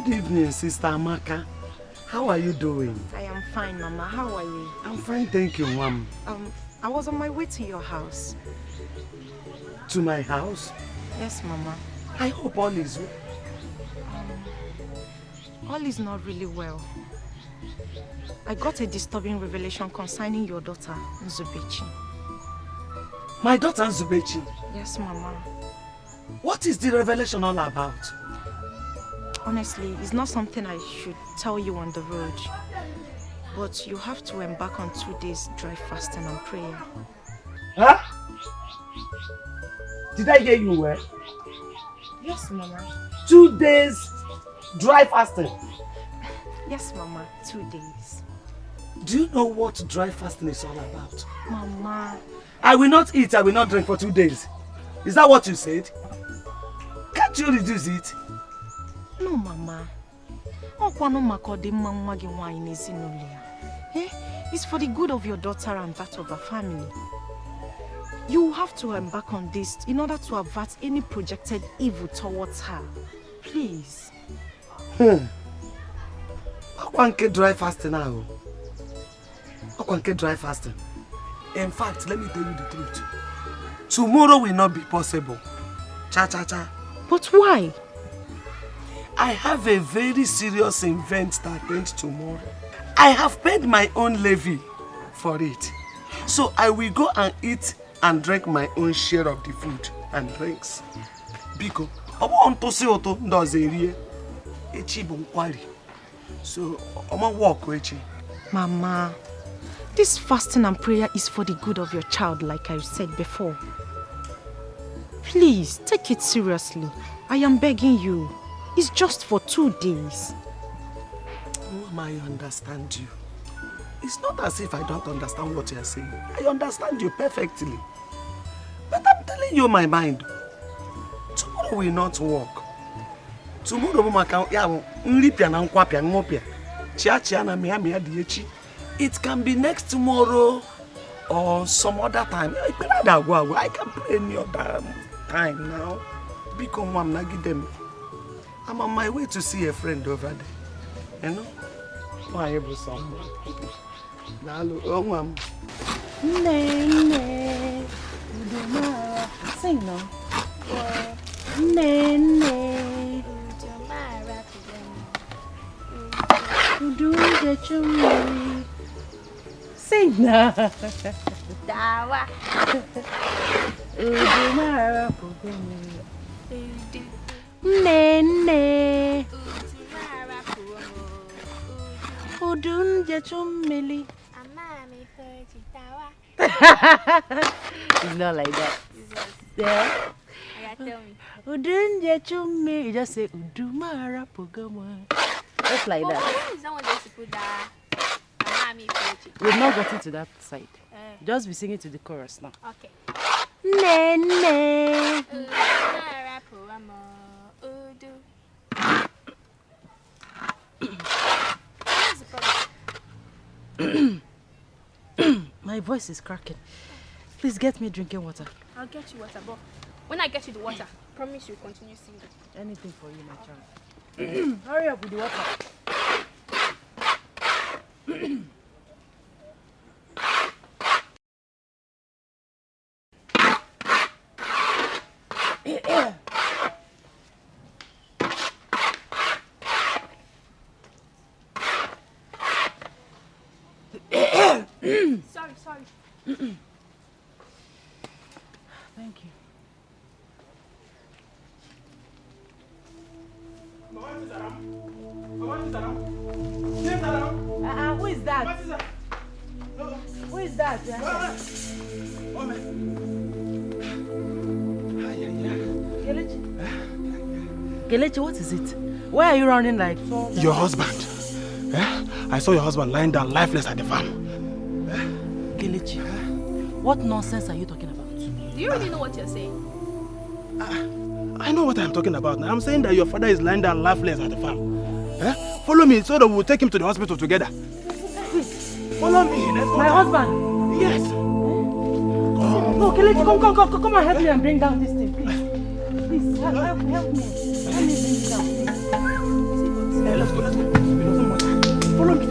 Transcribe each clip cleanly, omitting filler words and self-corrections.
Good evening, Sister Amaka. How are you doing? I am fine, Mama. How are you? I'm fine, thank you, Mom. I was on my way to your house. To my house? Yes, Mama. I hope all is well. All is not really well. I got a disturbing revelation concerning your daughter, Nzubechi. My daughter Nzubechi? Yes, Mama. What is the revelation all about? Honestly, it's not something I should tell you on the road. But you have to embark on 2 days dry fasting and prayer. Huh? Did I hear you well? Yes, Mama. 2 days dry fasting? Yes, Mama. 2 days. Do you know what dry fasting is all about? Mama. I will not eat, I will not drink for 2 days. Is that what you said? Can't you reduce it? No, Mama. It's for the good of your daughter and that of her family. You have to embark on this in order to avert any projected evil towards her. Please. I can't dry fasting now. I can't dry fasting. In fact, let me tell you the truth. Tomorrow will not be possible. Cha. But why? I have a very serious event to attend tomorrow. I have paid my own levy for it. So I will go and eat and drink my own share of the food and drinks. Because I want to see what does area. So I'm gonna walk with you. Mama, this fasting and prayer is for the good of your child, like I said before. Please, take it seriously. I am begging you. It's just for 2 days. Mama, I understand you. It's not as if I don't understand what you're saying. I understand you perfectly. But I'm telling you my mind. Tomorrow will not work. Tomorrow, it can be next tomorrow or some other time. I can pray any other time now. Because I'm on my way to see a friend over there. You know? My able someone. Sing now. Nene. Sing now. Dawa. Nene. Udun jechumeli. It's not like that. Yeah. Tell me. Udun jechumeli. You just say Udumara Pogama. Just like that. Is that one to put that? We've not gotten to that side. Just be singing to the chorus now. Okay. Nene. My voice is cracking. Please get me drinking water. I'll get you water, but when I get you the water, promise you'll continue singing. Anything for you, my child. Hurry up with the water. Sorry. Thank you. Who is that? Who is that? Kelechi, what is it? Why are you running like so? Your husband. I saw your husband lying down lifeless at the farm. Kelechi, what nonsense are you talking about? Do you really know what you're saying? I know what I'm talking about now. I'm saying that your father is lying down lifeless at the farm. Follow me so that we'll take him to the hospital together. Follow me. Let's go. My husband? Yes. No, Kelechi, come and help me and bring down this thing, please. Please, help me. Help me bring it down, please. Yeah, let's go. It doesn't matter. Follow me.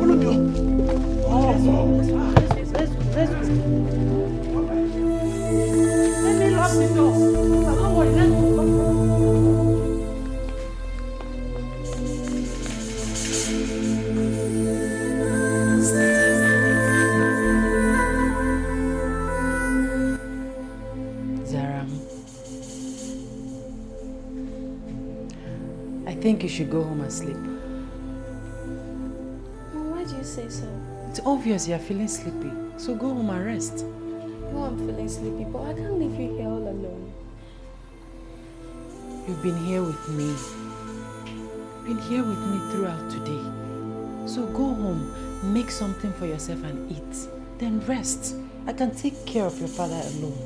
Let's go. Let me lock the door. Don't worry, let's go. I think you should go home and sleep. Mom, why do you say so? It's obvious you're feeling sleepy, so go home and rest. No, I'm feeling sleepy, but I can't leave you here all alone. You've been here with me. You've been here with me throughout today. So go home, make something for yourself and eat. Then rest. I can take care of your father alone.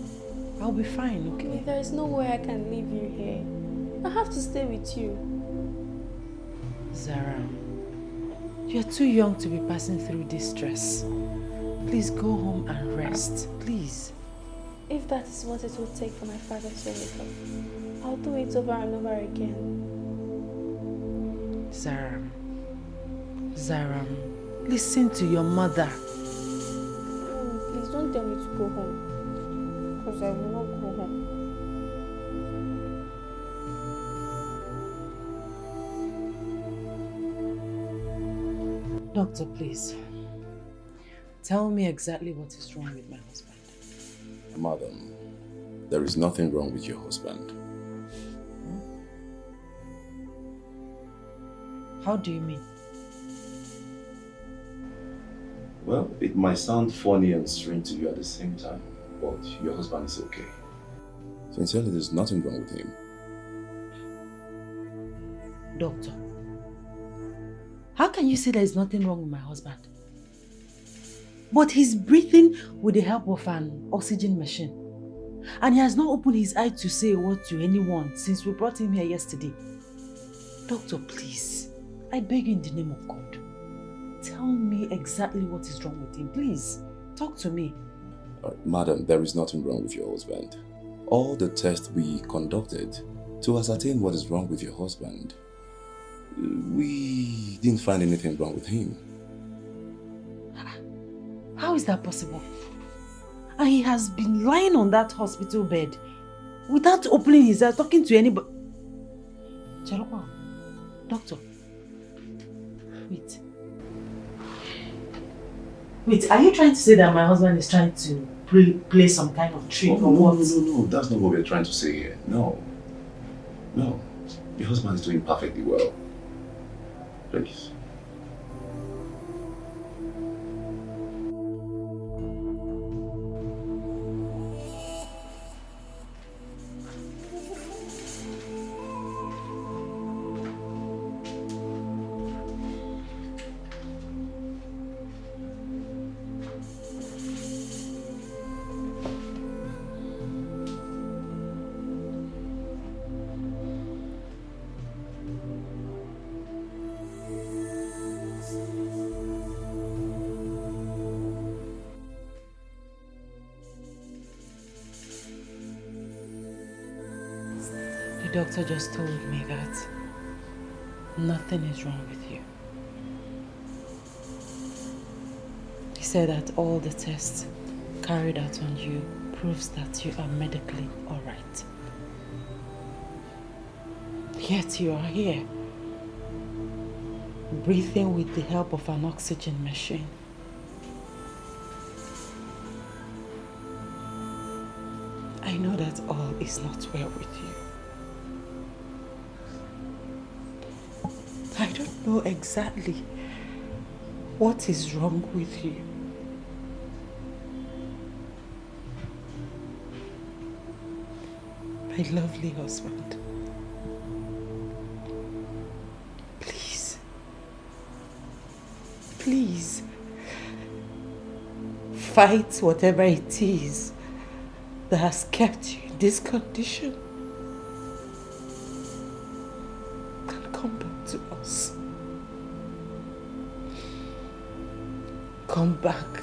I'll be fine, okay? There is no way I can leave you here. I have to stay with you. Zara, you're too young to be passing through this stress. Please go home and rest, please. If that is what it will take for my father to wake up, I'll do it over and over again. Zara, listen to your mother. Please don't tell me to go home, because I will not go home. Doctor, please. Tell me exactly what is wrong with my husband. Madam, there is nothing wrong with your husband. How do you mean? Well, it might sound funny and strange to you at the same time, but your husband is okay. Sincerely, there's nothing wrong with him. Doctor, how can you say there is nothing wrong with my husband? But he's breathing with the help of an oxygen machine. And he has not opened his eye to say a word to anyone since we brought him here yesterday. Doctor, please, I beg you in the name of God, tell me exactly what is wrong with him. Please, talk to me. Madam, there is nothing wrong with your husband. All the tests we conducted to ascertain what is wrong with your husband, we didn't find anything wrong with him. How is that possible? And he has been lying on that hospital bed without opening his eyes, talking to anybody. Chalokwa, doctor, wait. Wait, are you trying to say that my husband is trying to play some kind of trick or what? No, that's not what we're trying to say here. No. Your husband is doing perfectly well. Please. The doctor just told me that nothing is wrong with you. He said that all the tests carried out on you proves that you are medically all right. Yet you are here, breathing with the help of an oxygen machine. I know that all is not well with you. I don't know exactly what is wrong with you. My lovely husband, please, fight whatever it is that has kept you in this condition. And come back to us. Come back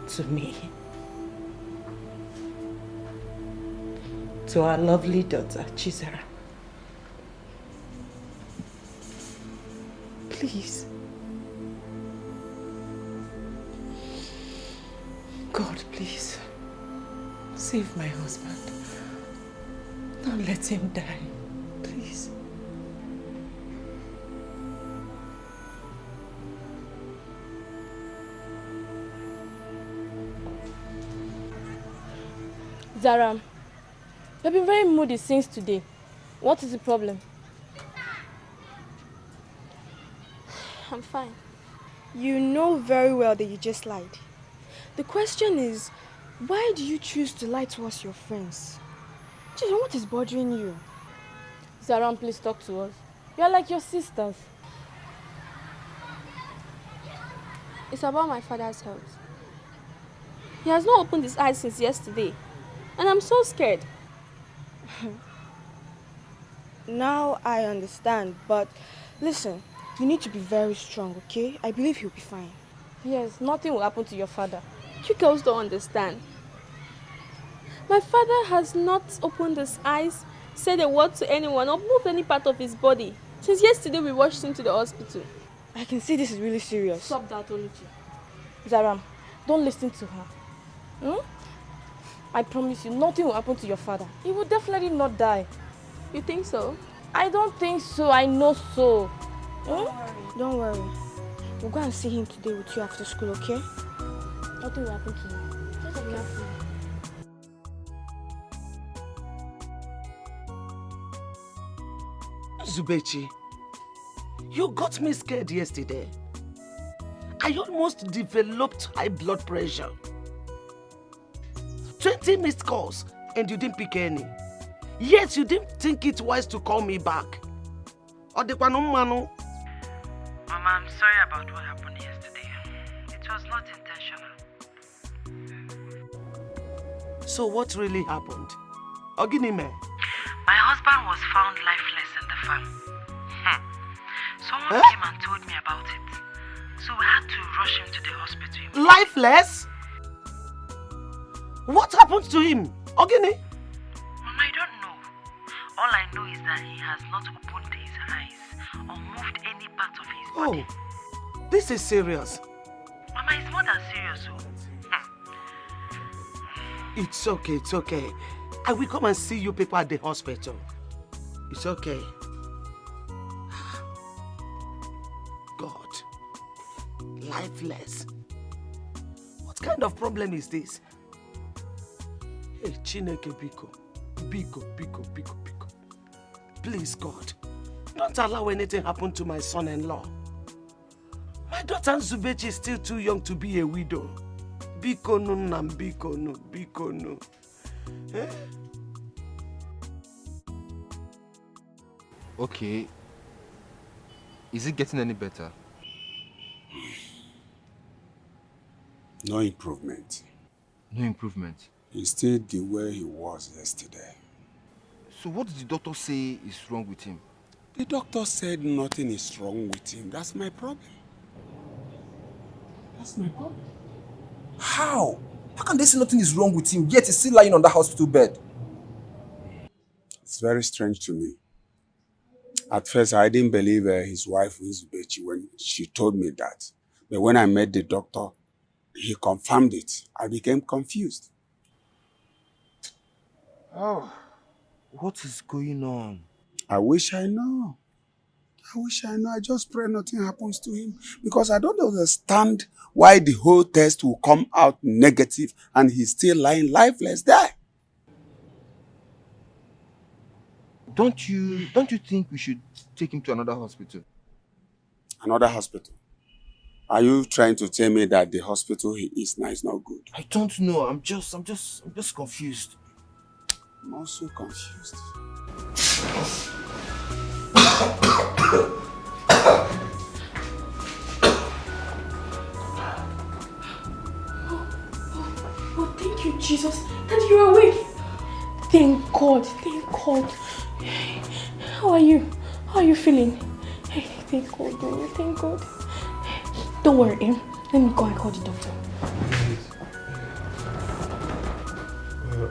to me. To our lovely daughter, Chizera. Please. God, please. Save my husband. Don't let him die. Please. Zara, you've been very moody since today. What is the problem? I'm fine. You know very well that you just lied. The question is, why do you choose to lie to us, your friends? Children, what is bothering you? Zara, please talk to us. You are like your sisters. It's about my father's health. He has not opened his eyes since yesterday. And I'm so scared. Now I understand, but listen, you need to be very strong, okay? I believe he'll be fine. Yes, nothing will happen to your father. You girls don't understand. My father has not opened his eyes, said a word to anyone, or moved any part of his body. Since yesterday we rushed him to the hospital. I can see this is really serious. Stop that, Oluchi. Zaram, don't listen to her. I promise you, nothing will happen to your father. He will definitely not die. You think so? I don't think so. I know so. Don't worry. We'll go and see him today with you after school, okay? Nothing will happen to you. Just be careful. Zubechi, you got me scared yesterday. I almost developed high blood pressure. 20 missed calls and you didn't pick any. Yet you didn't think it wise to call me back. Mama, I'm sorry about what happened yesterday. It was not intentional. So what really happened? Oginime? My husband was found lifeless in the farm. Someone came and told me about it. So we had to rush him to the hospital. Lifeless? What happened to him? Ogini? Mama, I don't know. All I know is that he has not opened his eyes or moved any part of his body. Oh, this is serious. Mama, it's more than serious. It's okay, it's okay. I will come and see you people at the hospital. It's okay. God, lifeless. What kind of problem is this? Hey, Chineke Biko. Biko. Please, God, don't allow anything happen to my son-in-law. My daughter Zubechi is still too young to be a widow. Biko no nam, biko no. Eh? Okay. Is it getting any better? No improvement. No improvement? He's still the way he was yesterday. So what did the doctor say is wrong with him? The doctor said nothing is wrong with him. That's my problem. That's my problem. How? How can they say nothing is wrong with him, yet he's still lying on that hospital bed? It's very strange to me. At first, I didn't believe his wife, Zubechi, when she told me that. But when I met the doctor, he confirmed it. I became confused. Oh, what is going on? I wish I know. I just pray nothing happens to him, because I don't understand why the whole test will come out negative and he's still lying lifeless there. Don't you think we should take him to another hospital? Another hospital? Are you trying to tell me that the hospital he is now is not good? I don't know. I'm just confused. I'm also confused. Oh, thank you, Jesus, that you're awake. Thank God. How are you? How are you feeling? Hey, thank God, baby, thank God. Don't worry, Em. Let me go and call the doctor. Where?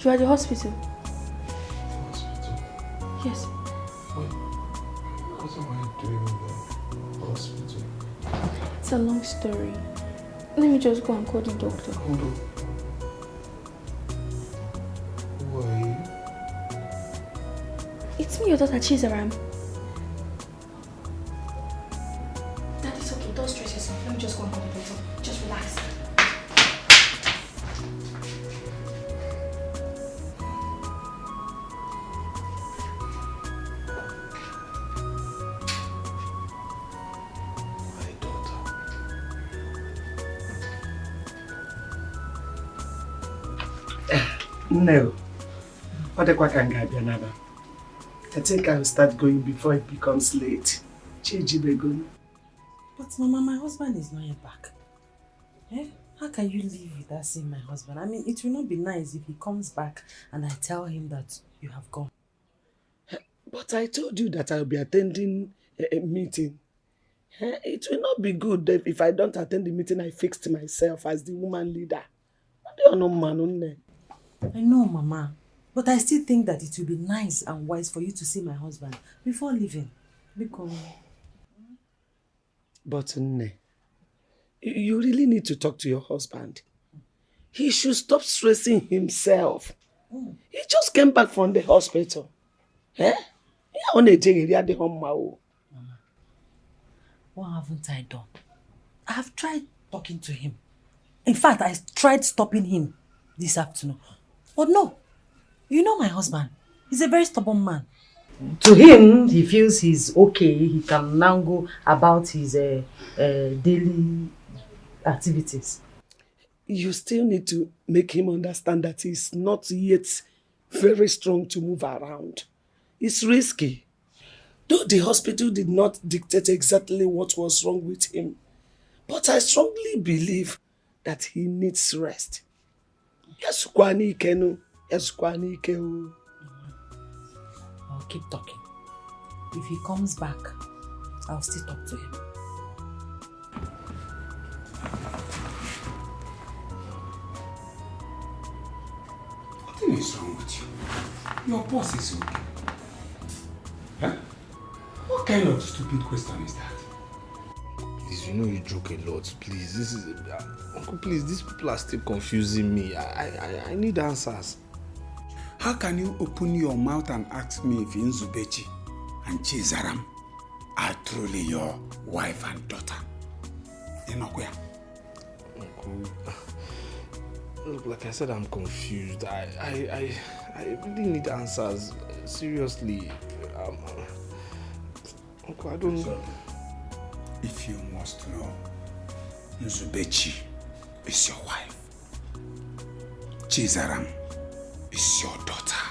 You are at the hospital? Hospital? Yes. Wait. What am I doing in the hospital? It's a long story. Let me just go and call the doctor. Hold on. Who are you? It's me, your daughter Chizaram. That is okay, don't stress yourself. Let me just go and call the doctor. Just relax. No. I think I'll start going before it becomes late. But Mama, my husband is not yet back. Eh? How can you live without seeing my husband? I mean, it will not be nice if he comes back and I tell him that you have gone. But I told you that I'll be attending a meeting. It will not be good if I don't attend the meeting I fixed myself as the woman leader. I know, Mama. But I still think that it will be nice and wise for you to see my husband before leaving. Because... But Nne, you really need to talk to your husband. He should stop stressing himself. He just came back from the hospital. Mama, what haven't I done? I have tried talking to him. In fact, I tried stopping him this afternoon. But no. You know my husband. He's a very stubborn man. To him, he feels he's okay. He can now go about his daily activities. You still need to make him understand that he's not yet very strong to move around. It's risky. Though the hospital did not dictate exactly what was wrong with him, but I strongly believe that he needs rest. Yasukwani Ikenu. I'll keep talking. If he comes back, I'll still talk to him. What is wrong with you? Your boss is okay. Huh? What kind of stupid question is that? Please, you know you joke a lot. Please, this is... Uncle, please, these people are still confusing me. I need answers. How can you open your mouth and ask me if Nzubechi and Chizaram are truly your wife and daughter? Uncle, look, like I said, I'm confused. I really need answers. Seriously. Uncle, I don't know. If you must know, Nzubechi is your wife. Chizaram is your daughter.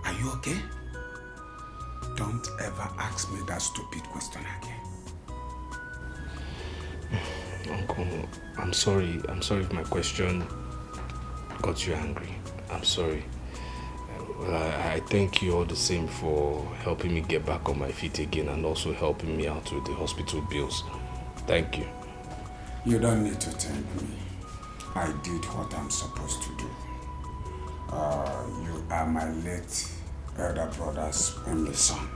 Are you okay? Don't ever ask me that stupid question again. Uncle, I'm sorry. I'm sorry if my question got you angry. I'm sorry. Well, I thank you all the same for helping me get back on my feet again and also helping me out with the hospital bills. Thank you. You don't need to thank me. I did what I'm supposed to do. You are my late elder brother's only son.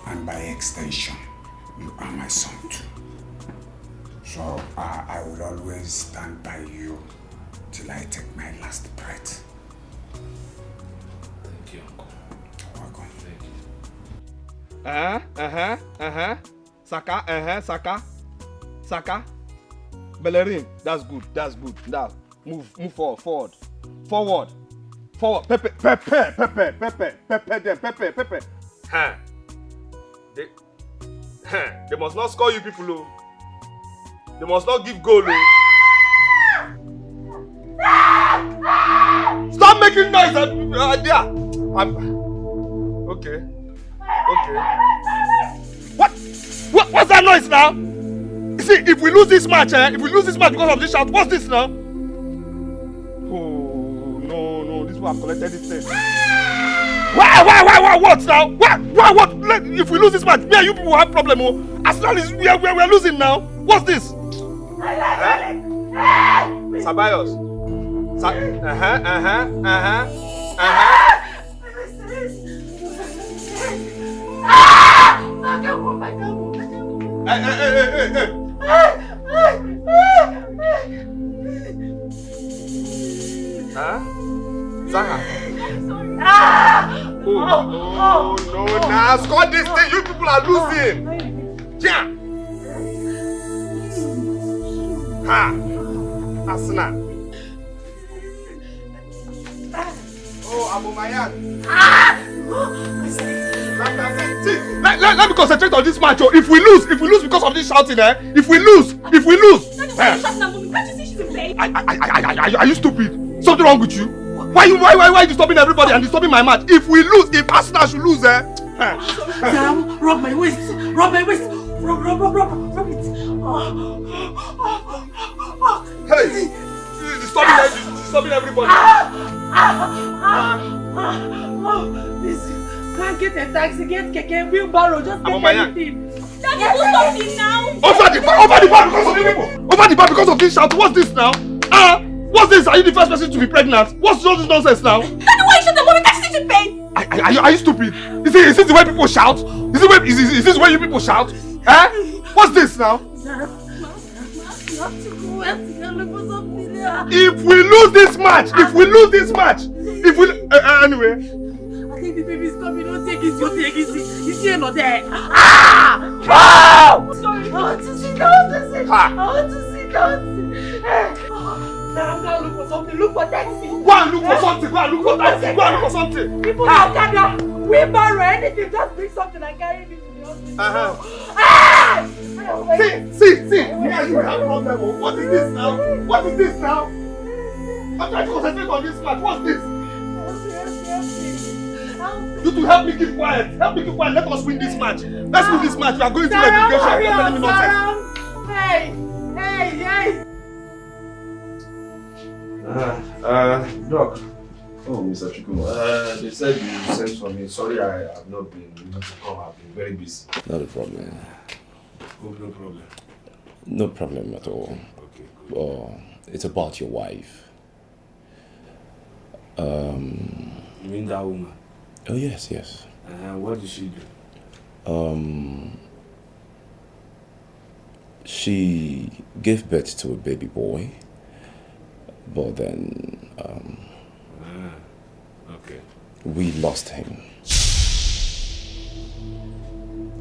And by extension, you are my son too. So I will always stand by you till I take my last breath. Thank you, Uncle. You're welcome. Thank you. Saka, Saka. Bellerin, that's good. Now, move forward. Pepe. They must not score you people, oh. They must not give goal, oh. Stop making noise there. Okay. What's that noise now? See, if we lose this match, because of this shout, what's this now? Oh, no, this one I've collected this thing. Why, what now? What? If we lose this match, me and you people have problem, oh. As long as we are losing now, what's this? Sabayos. can't move. I can't move. Hey. Huh? Zara. Oh, no, nah, score this thing. You people are losing. Yeah. Ha. Asna. Oh, Abomayan. See, let me concentrate on this match. Oh. If we lose because of this shouting, if we lose. Can't you see she's in pain? Are you stupid? Something wrong with you? Why are you disturbing everybody and disturbing my match? If we lose, if Arsenal should lose, Sam, rub my waist. Rub it. Hey, you're disturbing everybody. This, can't get a taxi, get keke, wheelbarrow, just get anything. Daddy, do something now. Over the bar because of you people. Over the bar because of this shout. What's this now? What's this? Are you the first person to be pregnant? What's all this nonsense now? Daddy, why you shut the woman? Can't you see she's in pain? Are you stupid? Is this the way people shout? Is this the way you people shout? What's this now? If we lose this match, anyway. I think the baby's coming. Don't take it. It's here not there. Sorry. I want to see. I'm gonna look for something. Look for taxi. Go and look for something. People are gathered. Wheelbarrow, anything. Just bring something and carry me to the hospital. See. Yeah, you have problem. What is this now? I'm trying to concentrate on this match. What's this? You to help me keep quiet. Let us win this match. Let's win this match. We are going to relegation. You're telling me nonsense. Hey. Doc. Oh, Mr. Chukuma. They said you sent for me. Sorry, I have not been able to come. I've been very busy. Not a problem. Oh, no problem. No problem at all. Okay, good. It's about your wife. You mean that woman? Oh, yes. What did she do? She gave birth to a baby boy, but then okay. We lost him.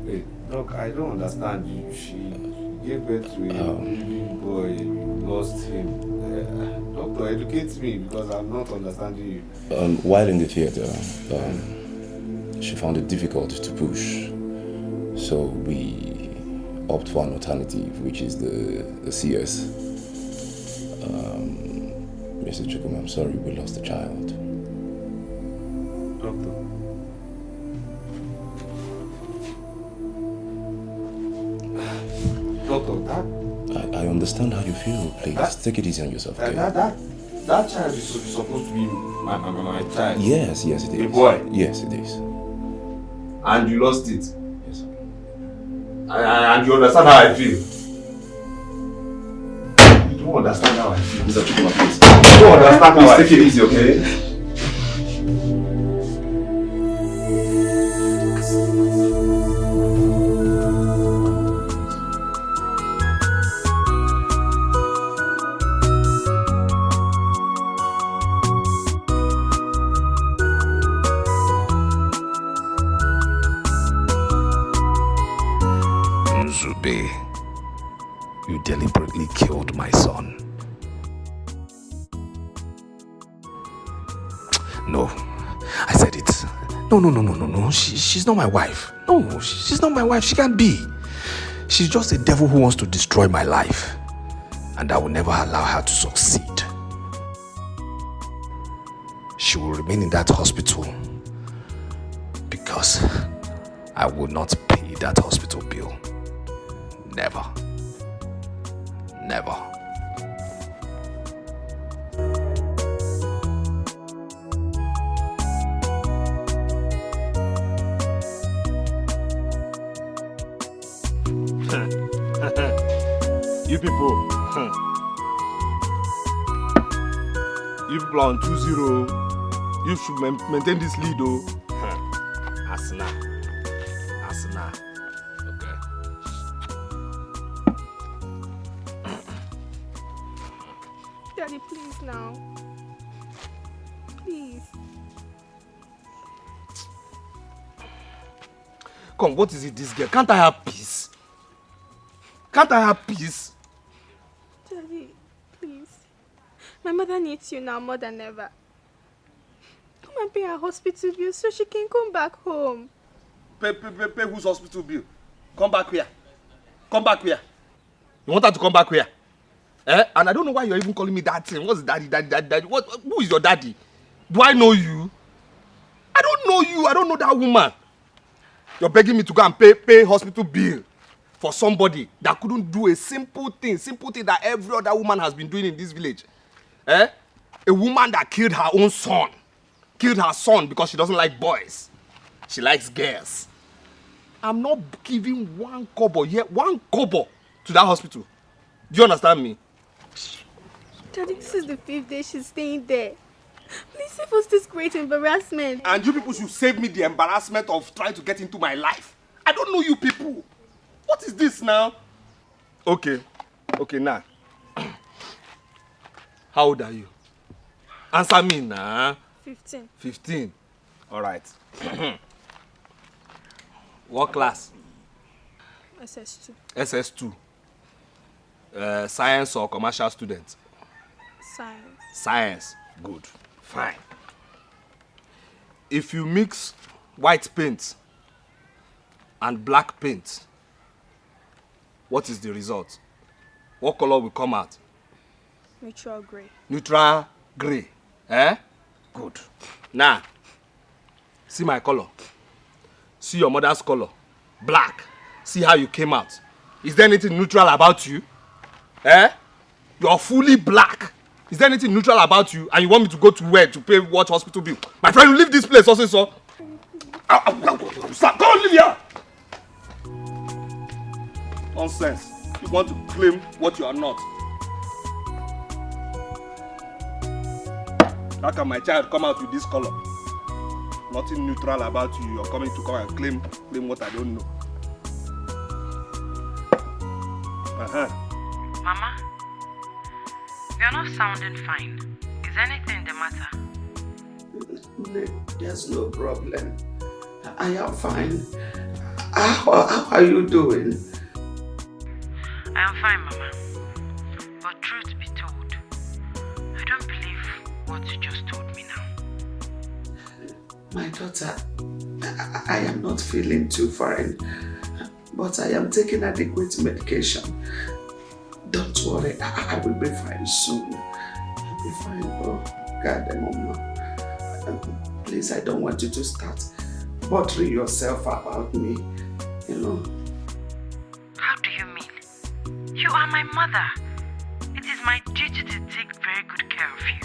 Wait, Doc, I don't understand you. She gave birth to a baby boy, you lost him. Doctor, educate me because I'm not understanding you. While in the theater, she found it difficult to push, so we opt for an alternative, which is the CS. Mr. Chukuma, I'm sorry, we lost a child. Doctor. Doctor, I understand how you feel. Please, take it easy on yourself, okay? That child is supposed to be my child. Yes, it is. A boy? Yes, it is. And you lost it? Yes. And you understand how I feel? You don't understand how I feel. Mr. Chukuma, please. You don't understand how I feel. Take it easy, okay? You deliberately killed my son. No, I said it. No. She's not my wife. No, she's not my wife. She can't be. She's just a devil who wants to destroy my life. And I will never allow her to succeed. She will remain in that hospital because I will not pay that hospital bill. Never. You people are on 2-0. You should maintain this lead, though. Asna. Daddy, please now. Please. Come, what is it, this girl? Can't I have peace? Can't I have peace? Daddy, please. My mother needs you now more than ever. Come and pay her hospital bill so she can come back home. Pay whose hospital bill? Come back here. Come back here. You want her to come back here? Eh? And I don't know why you're even calling me that thing. What's daddy? Who is your daddy? Do I know you? I don't know you. I don't know that woman. You're begging me to go and pay hospital bill for somebody that couldn't do a simple thing that every other woman has been doing in this village. Eh? A woman that killed her own son. Killed her son because she doesn't like boys. She likes girls. I'm not giving one kobo to that hospital. Do you understand me? Daddy, this is the 5th day she's staying there. Please save us this great embarrassment. And you people should save me the embarrassment of trying to get into my life. I don't know you people. What is this now? Okay, now. How old are you? Answer me now. 15. 15. All right. What class? SS2. SS2. Science or commercial student? Science. Science. Good. Fine. If you mix white paint and black paint, what is the result? What color will come out? Neutral gray. Neutral gray. Eh? Good. Now, see my color. See your mother's color. Black. See how you came out. Is there anything neutral about you? Eh? You're fully black. Is there anything neutral about you? And you want me to go to where to pay what hospital bill? My friend, you leave this place also, sir. Go and leave here. Nonsense. You want to claim what you are not. How can my child come out with this color? Nothing neutral about you. You're coming to come and claim what I don't know. Mama, you're not sounding fine. Is anything the matter? There's no problem. I am fine. How are you doing? I am fine, Mama. But truth be told, I don't believe what you just told me now. My daughter, I am not feeling too fine, but I am taking adequate medication. Don't worry, I will be fine soon. I'll be fine. Oh, God, Mama. Please, I don't want you to start bothering yourself about me, you know. How do you mean? You are my mother. It is my duty to take very good care of you.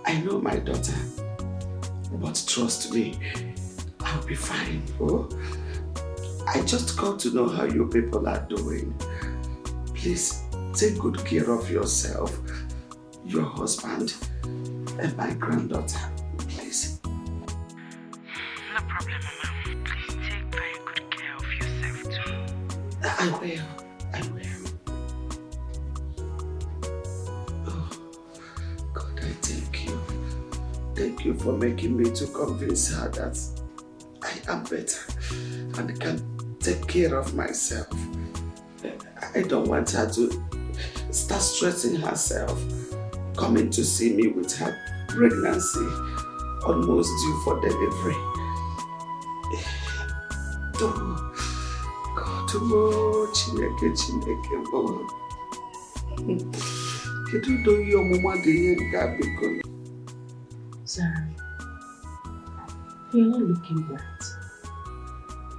I know, my daughter. But trust me, I'll be fine. Oh, I just got to know how you people are doing. Please take good care of yourself, your husband, and my granddaughter. Please. No problem, Mama. Please take very good care of yourself too. I will. Oh, God, I thank you. Thank you for making me to convince her that I am better and can take care of myself. I don't want her to start stressing herself, coming to see me with her pregnancy almost due for delivery. Oh, God, oh, Chineke, oh. You don't know your mama didn't get because. Sorry. You're not looking bright.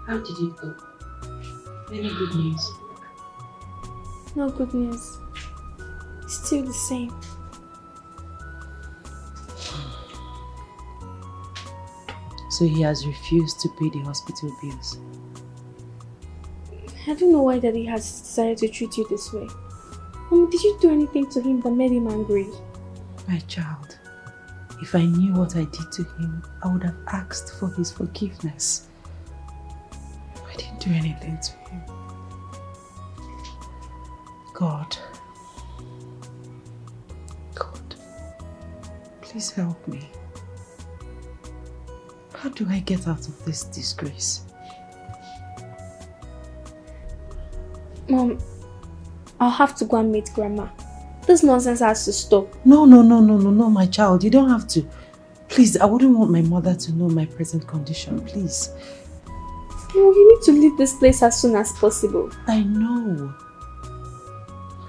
How did it go? Any good news? No good news. Still the same. So he has refused to pay the hospital bills. I don't know why Daddy has decided to treat you this way. Did you do anything to him that made him angry? My child, if I knew what I did to him, I would have asked for his forgiveness. I didn't do anything to him. God, Please help me. How do I get out of this disgrace? Mom, I'll have to go and meet Grandma. This nonsense has to stop. No, my child. You don't have to. Please, I wouldn't want my mother to know my present condition. Please. No, you need to leave this place as soon as possible. I know.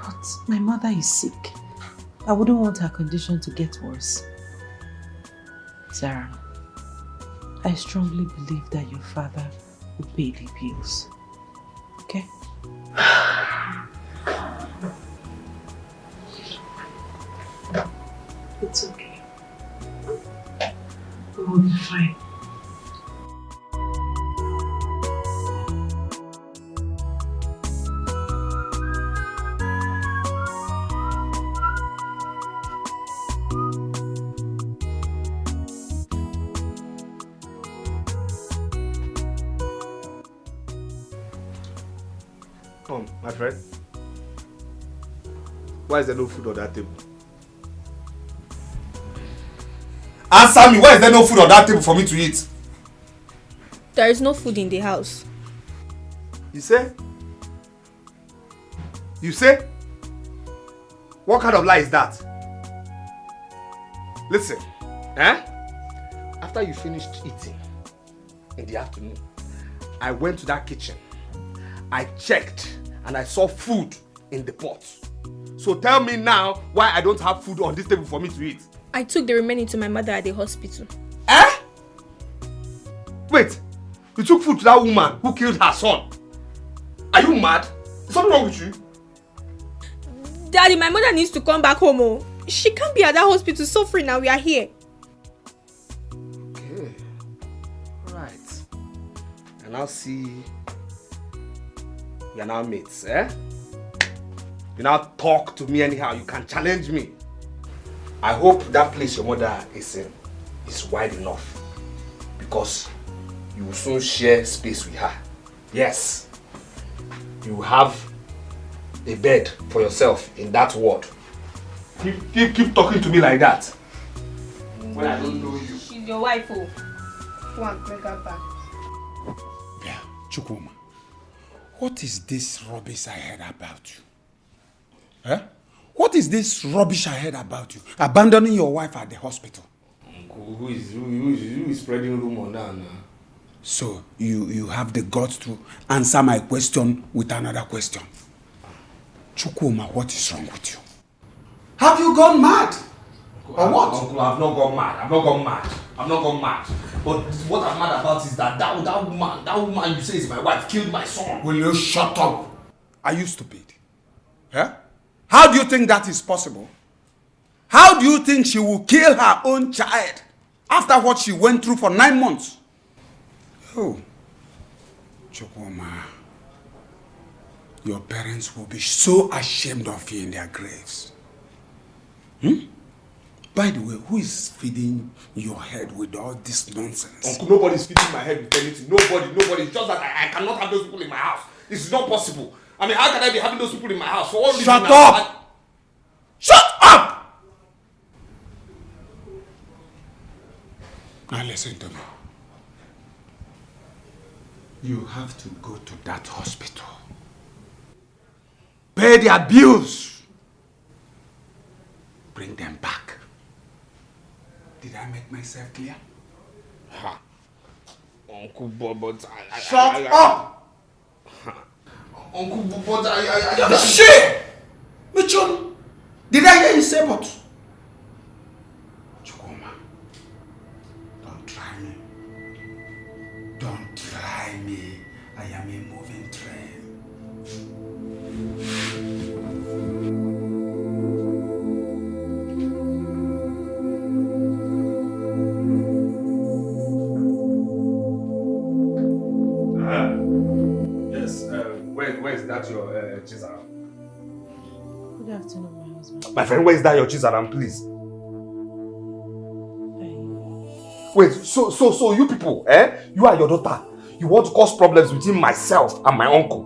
But my mother is sick. I wouldn't want her condition to get worse. Sarah, I strongly believe that your father will pay the bills. Okay? It's okay. We'll be fine. My friend, why is there no food on that table? Answer me, why is there no food on that table for me to eat? There is no food in the house. You say? You say? What kind of lie is that? Listen, after you finished eating in the afternoon, I went to that kitchen. I checked and I saw food in the pot. So tell me now why I don't have food on this table for me to eat. I took the remaining to my mother at the hospital. Wait, you took food to that woman who killed her son? Are you mad? Is something wrong with you? Daddy, my mother needs to come back home. Oh. She can't be at that hospital suffering now. We are here. Okay. Alright. And now see... We are now mates, You now talk to me anyhow. You can challenge me. I hope that place your mother is in is wide enough. Because you will soon share space with her. Yes. You will have a bed for yourself in that ward. Keep talking to me like that. When I don't know you. She's your wife, oh. Go and bring her back. Yeah, Chukwuma. What is this rubbish I heard about you? What is this rubbish I heard about you? Abandoning your wife at the hospital. Uncle, who is spreading rumor now? So you have the guts to answer my question with another question. Chukwuma, what is wrong with you? Have you gone mad? Or what? Uncle, I've not gone mad. But what I'm mad about is that woman you say is my wife killed my son. Will you shut up? Are you stupid? How do you think that is possible? How do you think she will kill her own child after what she went through for 9 months? Oh, Chukwuma, your parents will be so ashamed of you in their graves. By the way, who is feeding your head with all this nonsense? Uncle, nobody's feeding my head with anything. Nobody. It's just that I cannot have those people in my house. It's not possible. I mean, how can I be having those people in my house? For all reason? Shut up! Shut up! Now listen to me. You have to go to that hospital. Pay their bills. Bring them back. Did I make myself clear? Uncle, but Shut up! Uncle, but Shit! Michon, did I hear you say but? Chukwuma, don't try me. Don't try me. I am a moving train. Where's that your Chizaram? Good afternoon, my husband. My friend, where is that your Chizaram, please? Wait, so you people, you and your daughter, you want to cause problems between myself and my uncle?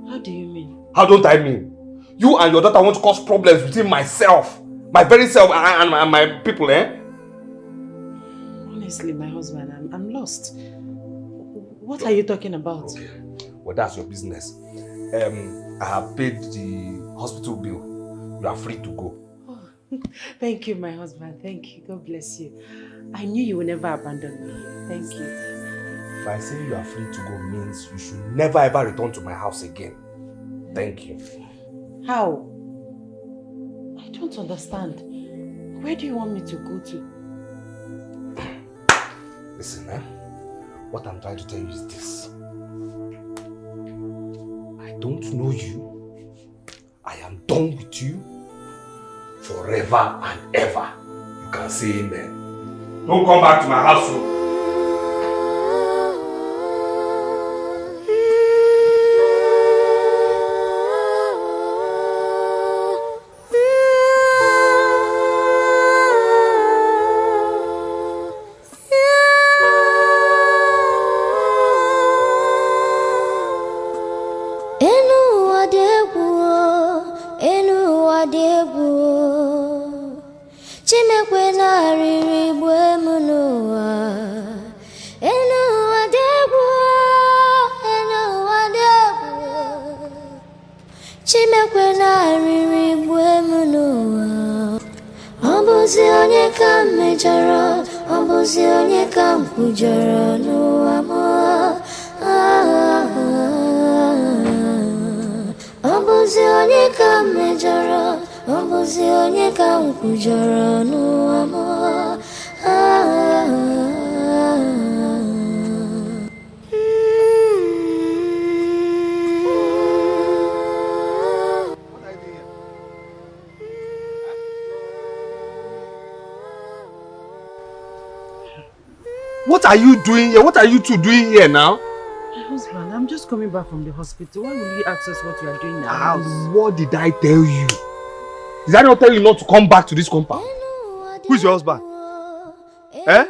How do you mean? How don't I mean? You and your daughter want to cause problems between myself My very self and my people, eh? Honestly, my husband, I'm lost. What are you talking about? Okay. Well, that's your business. I have paid the hospital bill. You are free to go. Oh, thank you, my husband. Thank you. God bless you. I knew you would never abandon me. Thank you. If I say you are free to go means you should never ever return to my house again. Thank you. How? I don't understand. Where do you want me to go to? Listen, what I'm trying to tell you is this. I don't know you. I am done with you forever and ever. You can say amen. Don't come back to my house. What are you doing here? What are you two doing here now? My husband, I'm just coming back from the hospital. Why will you ask us what we are doing in our house? What did I tell you? Did I not tell you not to come back to this compound? Who is your husband? Eh?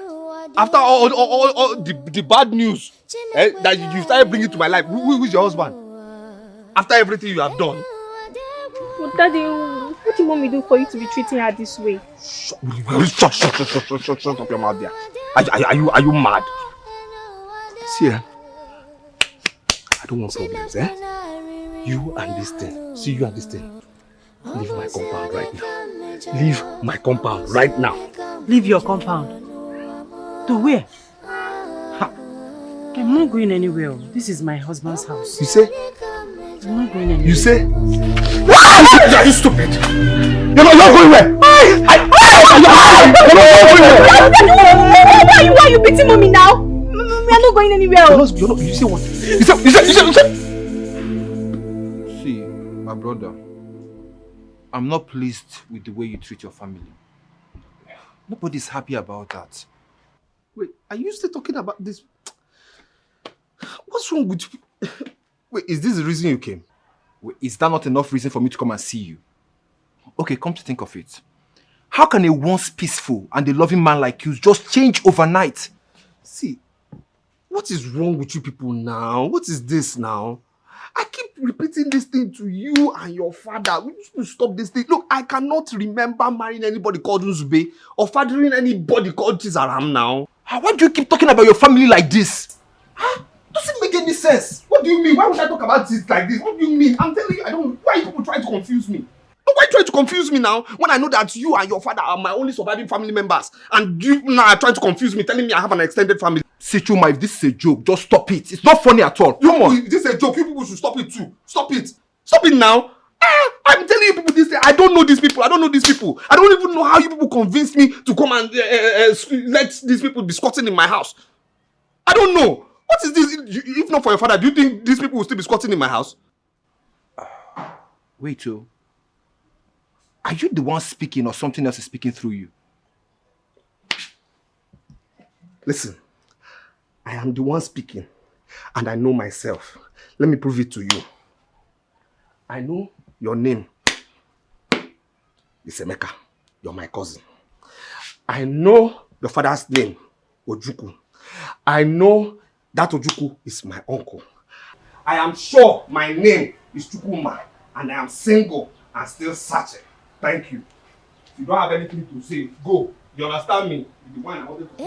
After all the bad news that you started bringing to my life, who is your husband? After everything you have done? But Daddy, what do you want me to do for you to be treating her this way? Shut up your mouth there. Are you mad? See, I don't want problems, eh? You and this thing. See, you and this thing. Leave my compound right now. Leave my compound right now. Leave your compound? To where? Ha. I'm not going anywhere. This is my husband's house. You say? I'm not going anywhere. You say? Are you stupid? You're not going where? Why are you beating mommy now? We are not going anywhere. You say what? You said. See, my brother, I'm not pleased with the way you treat your family. Nobody's happy about that. Wait, are you still talking about this? What's wrong with you? Wait, is this the reason you came? Wait, is that not enough reason for me to come and see you? Okay, come to think of it. How can a once peaceful and a loving man like you just change overnight? See, what is wrong with you people now? What is this now? I keep repeating this thing to you and your father. We need to stop this thing. Look, I cannot remember marrying anybody called Nzube or fathering anybody called Chizaram now. Why do you keep talking about your family like this? Doesn't make any sense. What do you mean? Why would I talk about this like this? What do you mean? I'm telling you, I don't. Why are you people trying to confuse me? Why trying to confuse me now when I know that you and your father are my only surviving family members, and you now are trying to confuse me, telling me I have an extended family? See, Chuma, if this is a joke, just stop it. It's not funny at all. Come on. If this is a joke, you people should stop it too. Stop it. Stop it now. I'm telling you people this thing. I don't know these people. I don't even know how you people convinced me to come and let these people be squatting in my house. I don't know. What is this? If not for your father, do you think these people will still be squatting in my house? Wait, Joe. Are you the one speaking or something else is speaking through you? Listen, I am the one speaking and I know myself. Let me prove it to you. I know your name is Emeka. You're my cousin. I know your father's name, Ojuku. I know that Ojuku is my uncle. I am sure my name is Chukuma and I am single and still searching. Thank you. You don't have anything to say. Go. You understand me? The one I wanted to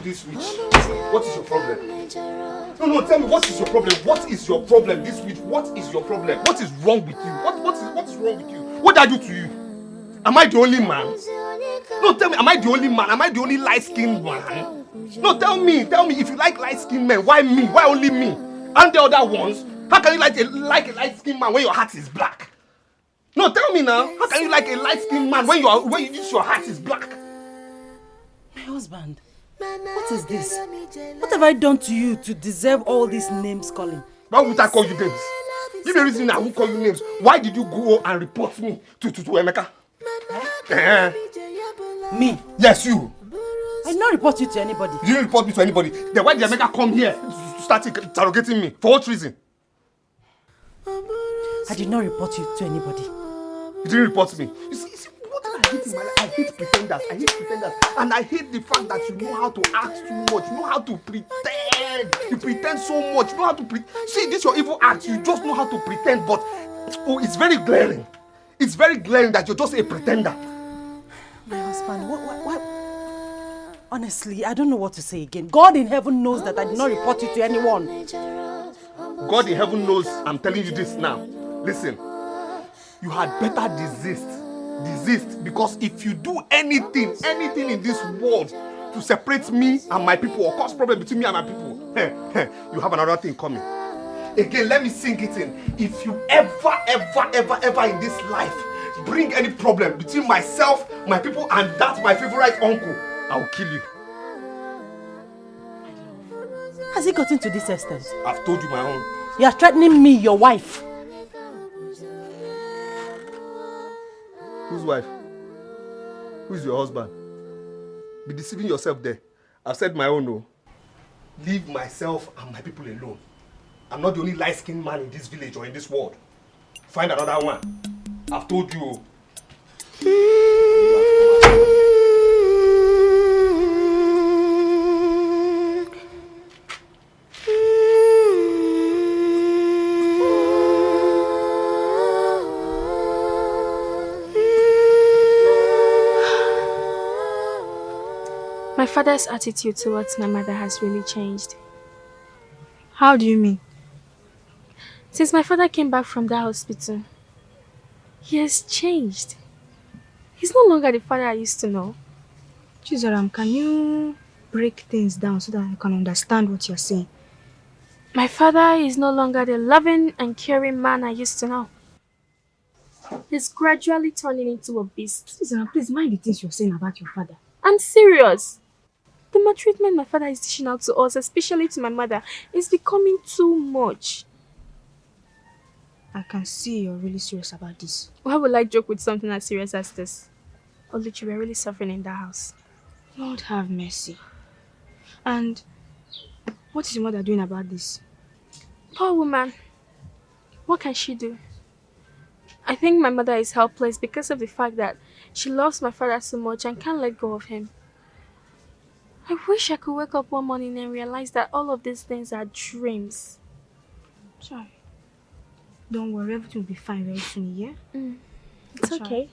this witch. What is your problem? No, tell me, what is your problem? What is your problem this witch? What is your problem? What is wrong with you? What is wrong with you? What did I do to you? Am I the only man? No, tell me, am I the only man? Am I the only light-skinned man? No, tell me, if you like light-skinned men, why me? Why only me? And the other ones? How can you like a light-skinned man when your heart is black? No, tell me now. How can you like a light-skinned man when your heart is black? My husband, what is this? What have I done to you to deserve all these names calling? Why would I call you names? Give me a reason I won't call you names. Why did you go and report me to Emeka? Me? Yes, you. I did not report you to anybody. You didn't report me to anybody. Then why did Emeka come here to start interrogating me? For what reason? I did not report you to anybody. You didn't report me. You see what I hate in my life? I hate pretenders. And I hate the fact that you know how to act too much. You know how to pretend. You pretend so much. You know how to pretend. See, this your evil act. You just know how to pretend, but it's very glaring. It's very glaring that you're just a pretender. My husband, what? Honestly, I don't know what to say again. God in heaven knows that I did not report you to anyone. God in heaven knows I'm telling you this now. Listen, you had better desist, because if you do anything in this world to separate me and my people or cause problem between me and my people, you have another thing coming. Again, let me sing it in. If you ever in this life bring any problem between myself, my people, and that my favorite uncle, I will kill you. Has it gotten to this extent? I've told you my own. You are threatening me, your wife. Whose wife? Who's your husband? Be deceiving yourself there. I've said my own, no. Leave myself and my people alone. I'm not the only light-skinned man in this village or in this world. Find another one. I've told you. My father's attitude towards my mother has really changed. How do you mean? Since my father came back from that hospital, he has changed. He's no longer the father I used to know. Chizoram, can you break things down so that I can understand what you're saying? My father is no longer the loving and caring man I used to know. He's gradually turning into a beast. Chizoram, please mind the things you're saying about your father. I'm serious. The maltreatment my father is dishing out to us, especially to my mother, is becoming too much. I can see you're really serious about this. Why would I joke with something as serious as this? Oluchi, we're really suffering in that house. Lord have mercy. And what is your mother doing about this? Poor woman. What can she do? I think my mother is helpless because of the fact that she loves my father so much and can't let go of him. I wish I could wake up one morning and realize that all of these things are dreams. Sorry. Don't worry, everything will be fine very soon, yeah? It's okay.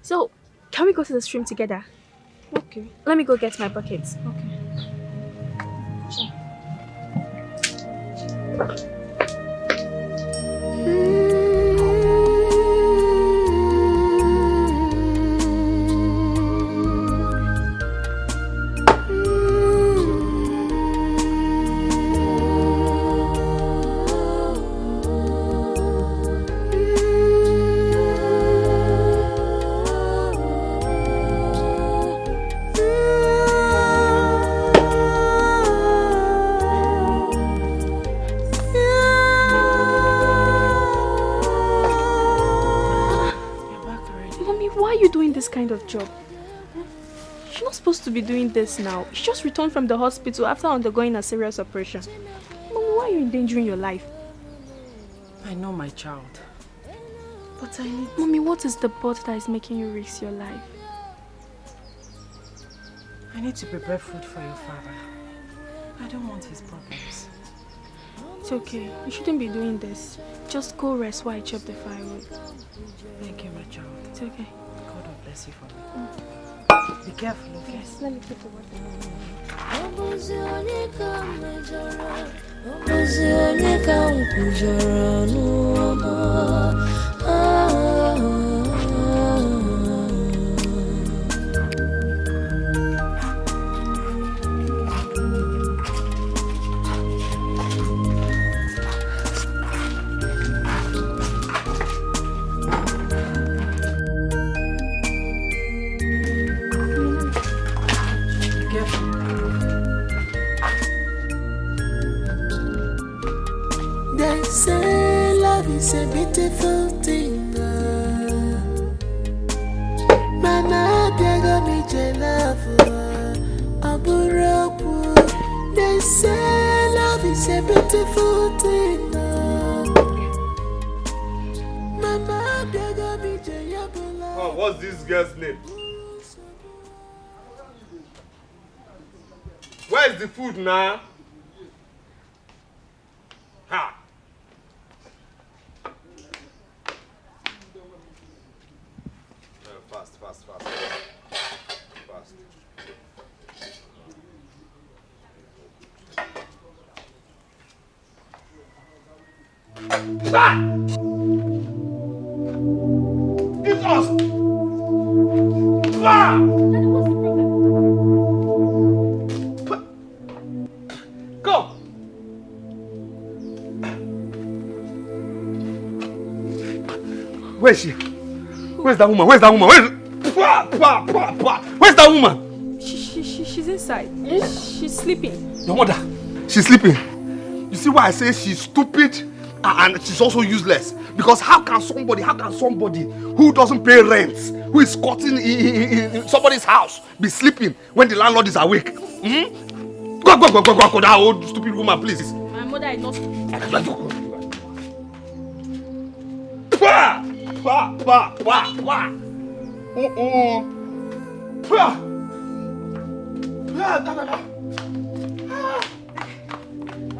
So, can we go to the stream together? Okay. Let me go get my buckets. Okay. Sure. Kind of job. You're not supposed to be doing this now. You just returned from the hospital after undergoing a serious operation. Mom, why are you endangering your life? I know, my child. But I need... Mommy, what is the boat that is making you risk your life? I need to prepare food for your father. I don't want his problems. It's okay. You shouldn't be doing this. Just go rest while I chop the firewood. Thank you, my child. It's okay. God will bless you for me. Be careful, okay? Yes, let me keep the water. They say love is a beautiful thing. Mama, Diego, me love. Aburopu. They say love is a beautiful thing. Mama, Diego, me Oh, what's this girl's name? Where's the food now? Ha! Fast. Ah! It's us! Ah! Go! Where is she? Where's that woman? Where's that woman? Where's that woman? She's inside. She's sleeping. Your mother, she's sleeping. You see why I say she's stupid and she's also useless? Because how can somebody who doesn't pay rent, who is squatting in somebody's house, be sleeping when the landlord is awake? Go, that old stupid woman, please. My mother is not stupid. My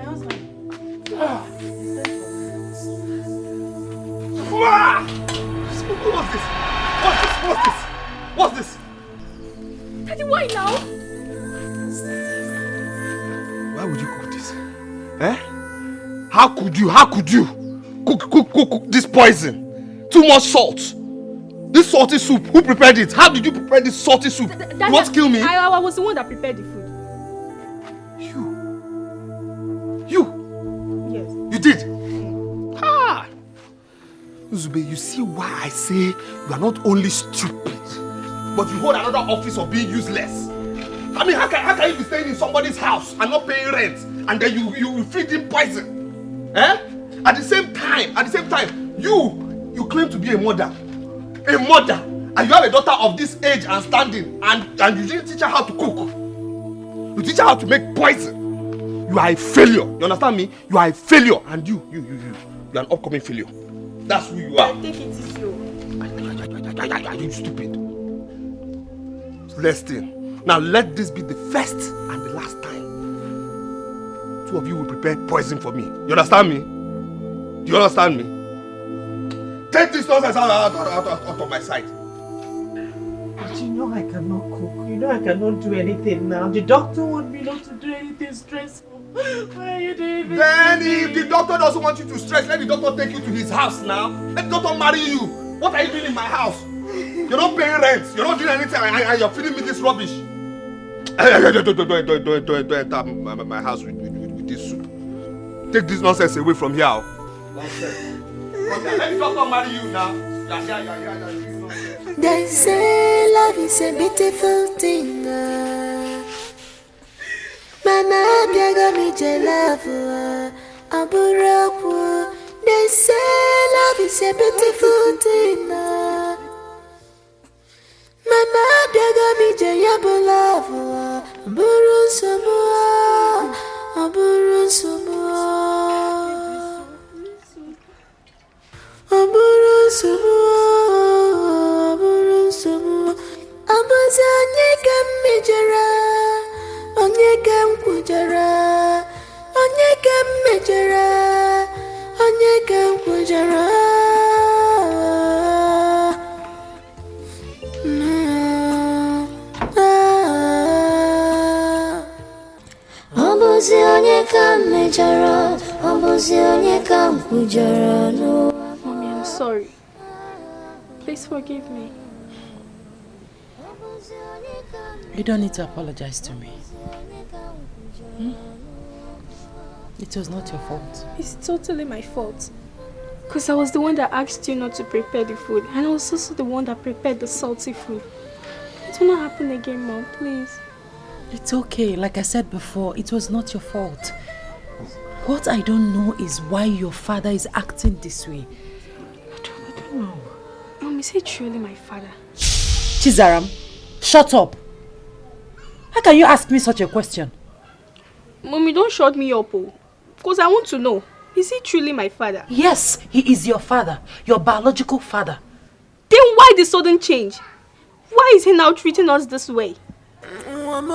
husband. What's this? Daddy, why now? Why would you cook this? Eh? How could you cook this poison? Too much salt. This salty soup, who prepared it? How did you prepare this salty soup? You want to kill me? I was the one that prepared the food. You? Yes. You did? Ah! Uzube, you see why I say you are not only stupid, but you hold another office of being useless. I mean, how can you be staying in somebody's house and not paying rent, and then you feed him poison? Eh? At the same time, you claim to be a mother, and you have a daughter of this age and standing, and you didn't teach her how to cook. You teach her how to make poison. You are a failure. You understand me? You are a failure, and you are an upcoming failure. That's who you are. I think it is you. Are you stupid? Listen. Now let this be the first and the last time two of you will prepare poison for me. You understand me? Do you understand me? Take this nonsense out of my sight. But you know I cannot cook. You know I cannot do anything now. The doctor wants me not to do anything stressful. Why are you doing this? Then if the doctor doesn't want you to stress, let the doctor take you to his house now. Let the doctor marry you. What are you doing in my house? You're not paying rent. You're not doing anything, and you're feeding me this rubbish. Don't enter my house with this soup. Take this nonsense away from here. Nonsense. Okay, let the doctor marry you now. They say love is a beautiful thing. Mama, Diego, me love. Aburopu. They say love is a beautiful thing. Mama, Diego, me love. Aburu Somoa. kwujara, onye ka mejara, onye ka kwujara. Obuzi onye ka mejara, obuzi onye ka kwujara no. Mommy, I'm sorry. Please forgive me. You don't need to apologize to me. It was not your fault. It's totally my fault. Because I was the one that asked you not to prepare the food. And I was also the one that prepared the salty food. It will not happen again, Mom, please. It's okay. Like I said before, it was not your fault. What I don't know is why your father is acting this way. I don't know. Mom, is he truly my father? Chizaram, shut up. How can you ask me such a question? Mommy, don't shut me up, oh. Because I want to know. Is he truly my father? Yes, he is your father. Your biological father. Then why the sudden change? Why is he now treating us this way? All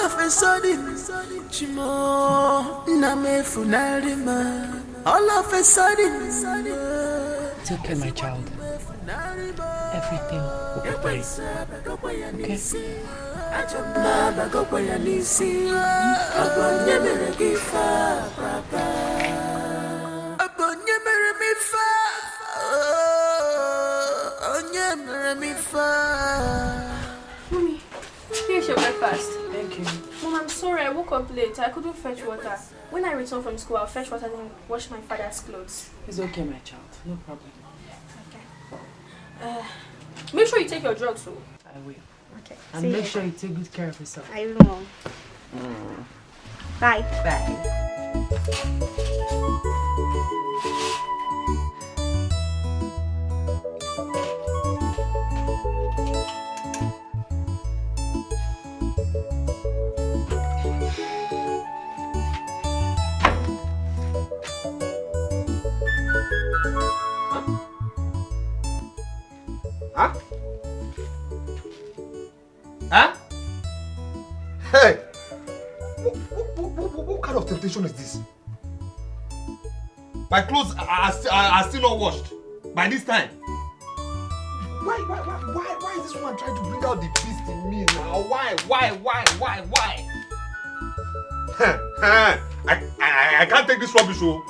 of a sudden, Chimo, all of a sudden, it's okay, my child. Everything will be fine. Okay? Mommy, here's your breakfast. Thank you. Mom, I'm sorry, I woke up late. I couldn't fetch water. When I return from school, I'll fetch water and wash my father's clothes. It's okay, my child. No problem. Okay. Make sure you take your drugs, too. I will. Okay. And make sure you take good care of yourself. I will. Bye. Bye. Huh? Huh? Hey! What kind of temptation is this? My clothes are still not washed by this time. Why is this woman trying to bring out the beast in me now? Why? I can't take this rubbish, oh.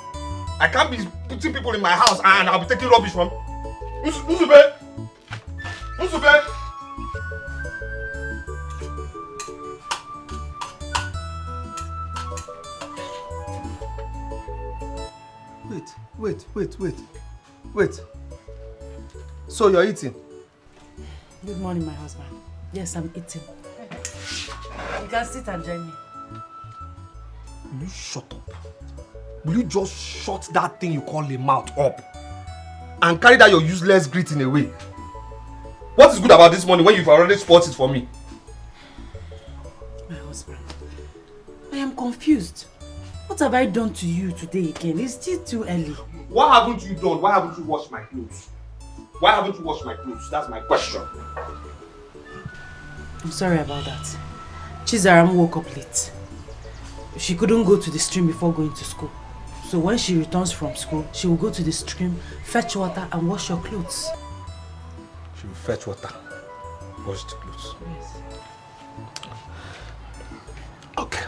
I can't be putting people in my house and I'll be taking rubbish from. Nzube! Wait. So you're eating? Good morning, my husband. Yes, I'm eating. You can sit and join me. Will you shut up? Will you just shut that thing you call a mouth up and carry that your useless greeting away? What is good about this money when you've already spoiled it for me? My husband, I am confused. What have I done to you today again? It's still too early. What haven't you done? Why haven't you washed my clothes? Why haven't you washed my clothes? That's my question. I'm sorry about that. Chizaram woke up late. She couldn't go to the stream before going to school. So when she returns from school, she will go to the stream, fetch water and wash your clothes. She will fetch water, wash the clothes. Yes. Okay.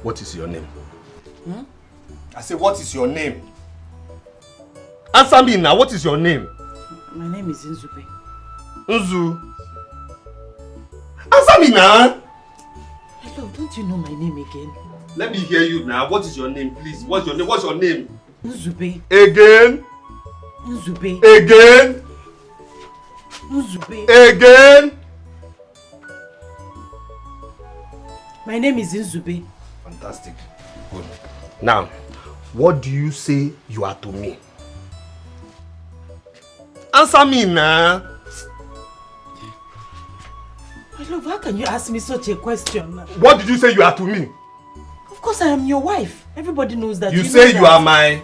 What is your name? I say, what is your name? Answer me now, what is your name? My name is Nzube. Nzu. Answer me now. Hello, don't you know my name again? Let me hear you now. What is your name, please? What's your name? What's your name? Nzube. Again. Nzube. Again. Nzube. Again. My name is Nzube. Fantastic. Good. Now, what do you say you are to me? Answer me now. My love, how can you ask me such a question? What did you say you are to me? Of course I am your wife. Everybody knows that. You say you are my...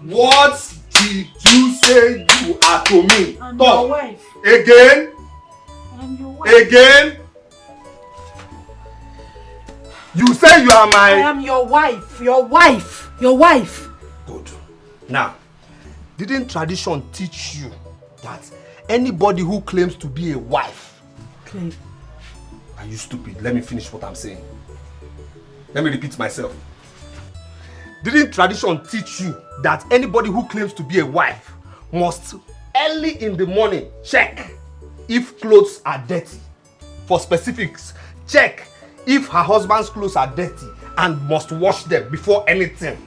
What did you say you are to me? I'm Talk. your wife. Again. I'm your wife. Again. You say you are my... I am your wife. Your wife. Your wife. Good. Now, didn't tradition teach you that anybody who claims to be a wife... Claim. Are you stupid? Let me finish what I'm saying. Let me repeat myself. Didn't tradition teach you that anybody who claims to be a wife must early in the morning check if clothes are dirty? For specifics, check if her husband's clothes are dirty and must wash them before anything.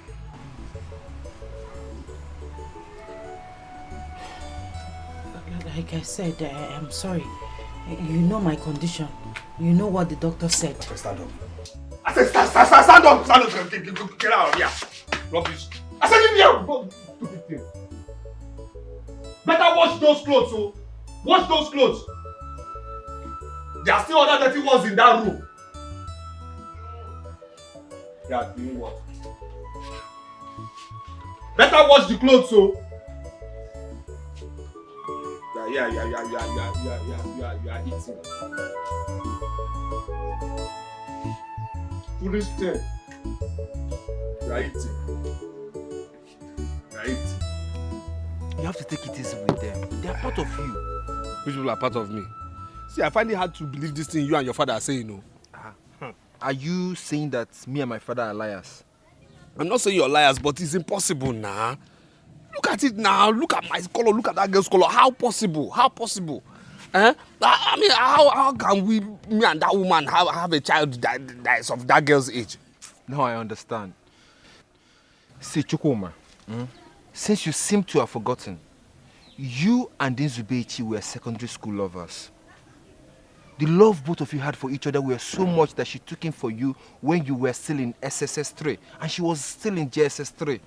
Like I said, I'm sorry. You know my condition. You know what the doctor said. Okay, stand up. I said stand up! Stand up! Get out of here! Rubbish! I said leave here! Go, stupid thing. Better wash those clothes, oh! Wash those clothes! There are still other dirty ones in that room. They are doing what? Better wash the clothes, oh! Yeah, you are eating. Foolish thing. You are eating. You are eating. You have to take it easy with them. They are part of you. Which people are part of me? See, I find it hard to believe this thing you and your father are saying, no. Are you saying that me and my father are liars? I'm not saying you're liars, but it's impossible now. Look at it now. Look at my color. Look at that girl's color. How possible? How possible? I mean, how can we, me and that woman, have a child that is of that girl's age? Now I understand. See, Chukwuma, since you seem to have forgotten, you and Nzubechi were secondary school lovers. The love both of you had for each other were so much that she took him for you when you were still in SSS 3 and she was still in JSS 3.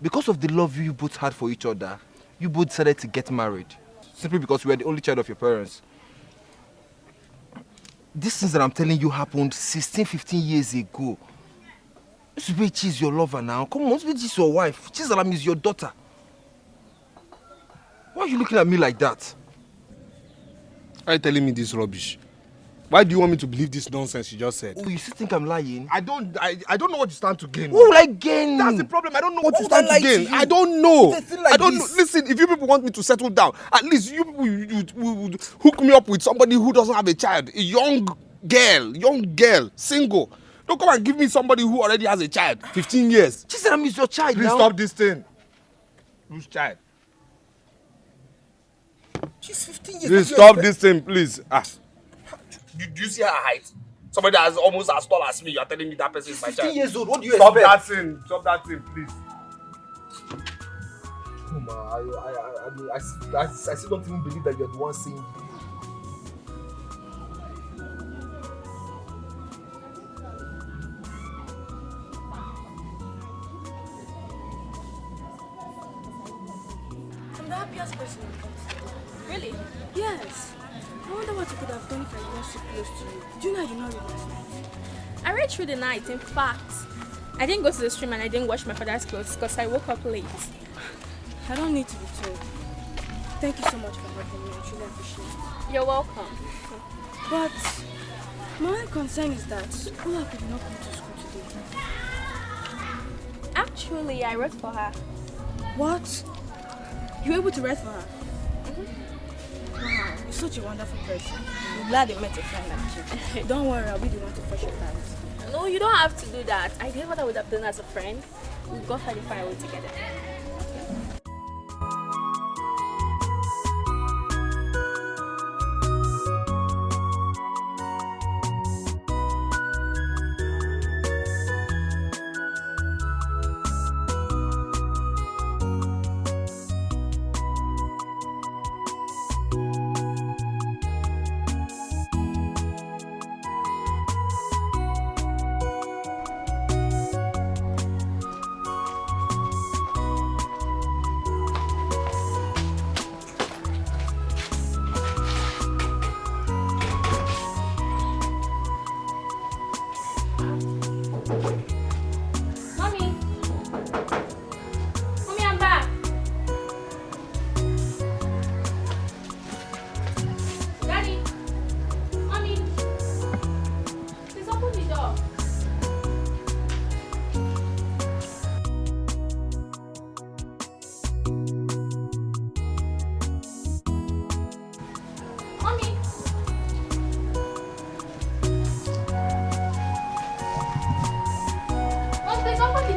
Because of the love you both had for each other, you both decided to get married. Simply because you were the only child of your parents. These things that I'm telling you happened 16, 15 years ago. Nzubechi is your lover now. Come on, Nzubechi is your wife. Chizalam is your daughter. Why are you looking at me like that? Why are you telling me this rubbish? Why do you want me to believe this nonsense you just said? Oh, you still think I'm lying? I don't know what you stand to gain. What will I gain? That's the problem. I don't know what you stand to gain. I don't know. I don't know. Listen, if you people want me to settle down, at least you people would hook me up with somebody who doesn't have a child. A young girl, single. Don't come and give me somebody who already has a child. 15 years. Chizaram is your child. Please now. Stop this thing. Whose child? She's 15 years. Please stop this thing, please. Do you see her height? Somebody that is almost as tall as me. You are telling me that person is my child. 15 years old. What do you expect? expect? Stop that thing, please. I still don't even believe that you're the one saying it. I'm the happiest person in the country. Really? Yes. I wonder what you could have done if I wasn't so close to you. Do you know I did not read last night? I read through the night. In fact, I didn't go to the stream and I didn't wash my father's clothes because I woke up late. I don't need to be told. Thank you so much for helping me. I truly appreciate it. You're welcome. But my only concern is that Ola could not come to school today. Actually, I wrote for her. What? You were able to write for her? Wow, you're such a wonderful person. I'm glad I met a friend like you. Don't worry, I'll be the one to fetch your parents. No, you don't have to do that. I did what I would have done as a friend. We'll go for the firewood together.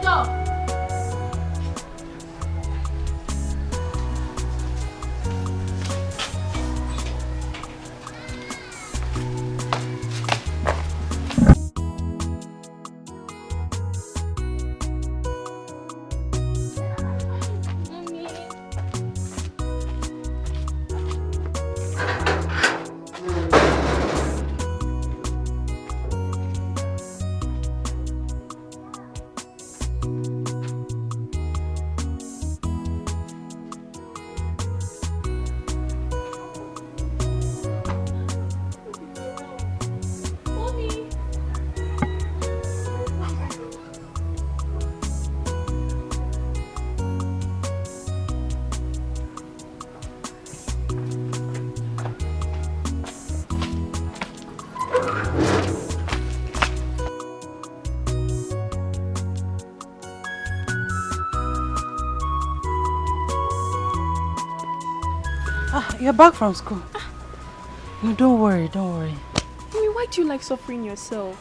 Stop! You're back from school. No, don't worry, don't worry. Mommy, why do you like suffering yourself?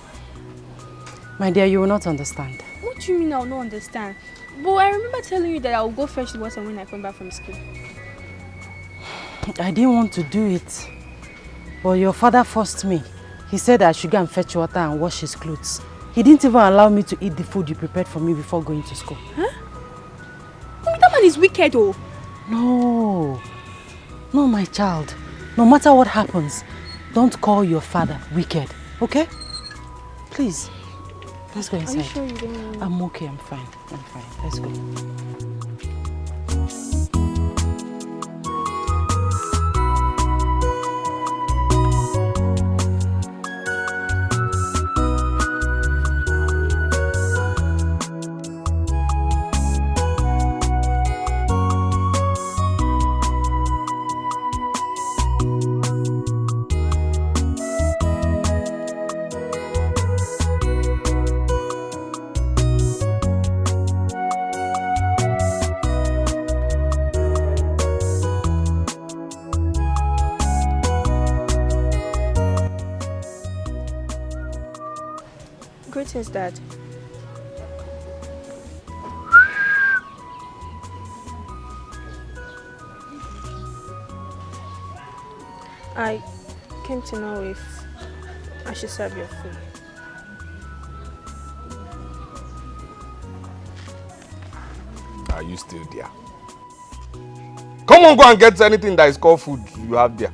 My dear, you will not understand. What do you mean I will not understand? But I remember telling you that I will go fetch the water when I come back from school. I didn't want to do it. But your father forced me. He said I should go and fetch water and wash his clothes. He didn't even allow me to eat the food you prepared for me before going to school. Huh? Mommy, that man is wicked, oh. No. No, my child. No matter what happens, don't call your father wicked, okay? Please. Let's go inside. Are you sure you don't know? I'm okay, I'm fine. I'm fine. Let's go. Greetings, Dad. I came to know if I should serve your food. Are you still there? Come on, go and get anything that is called food you have there.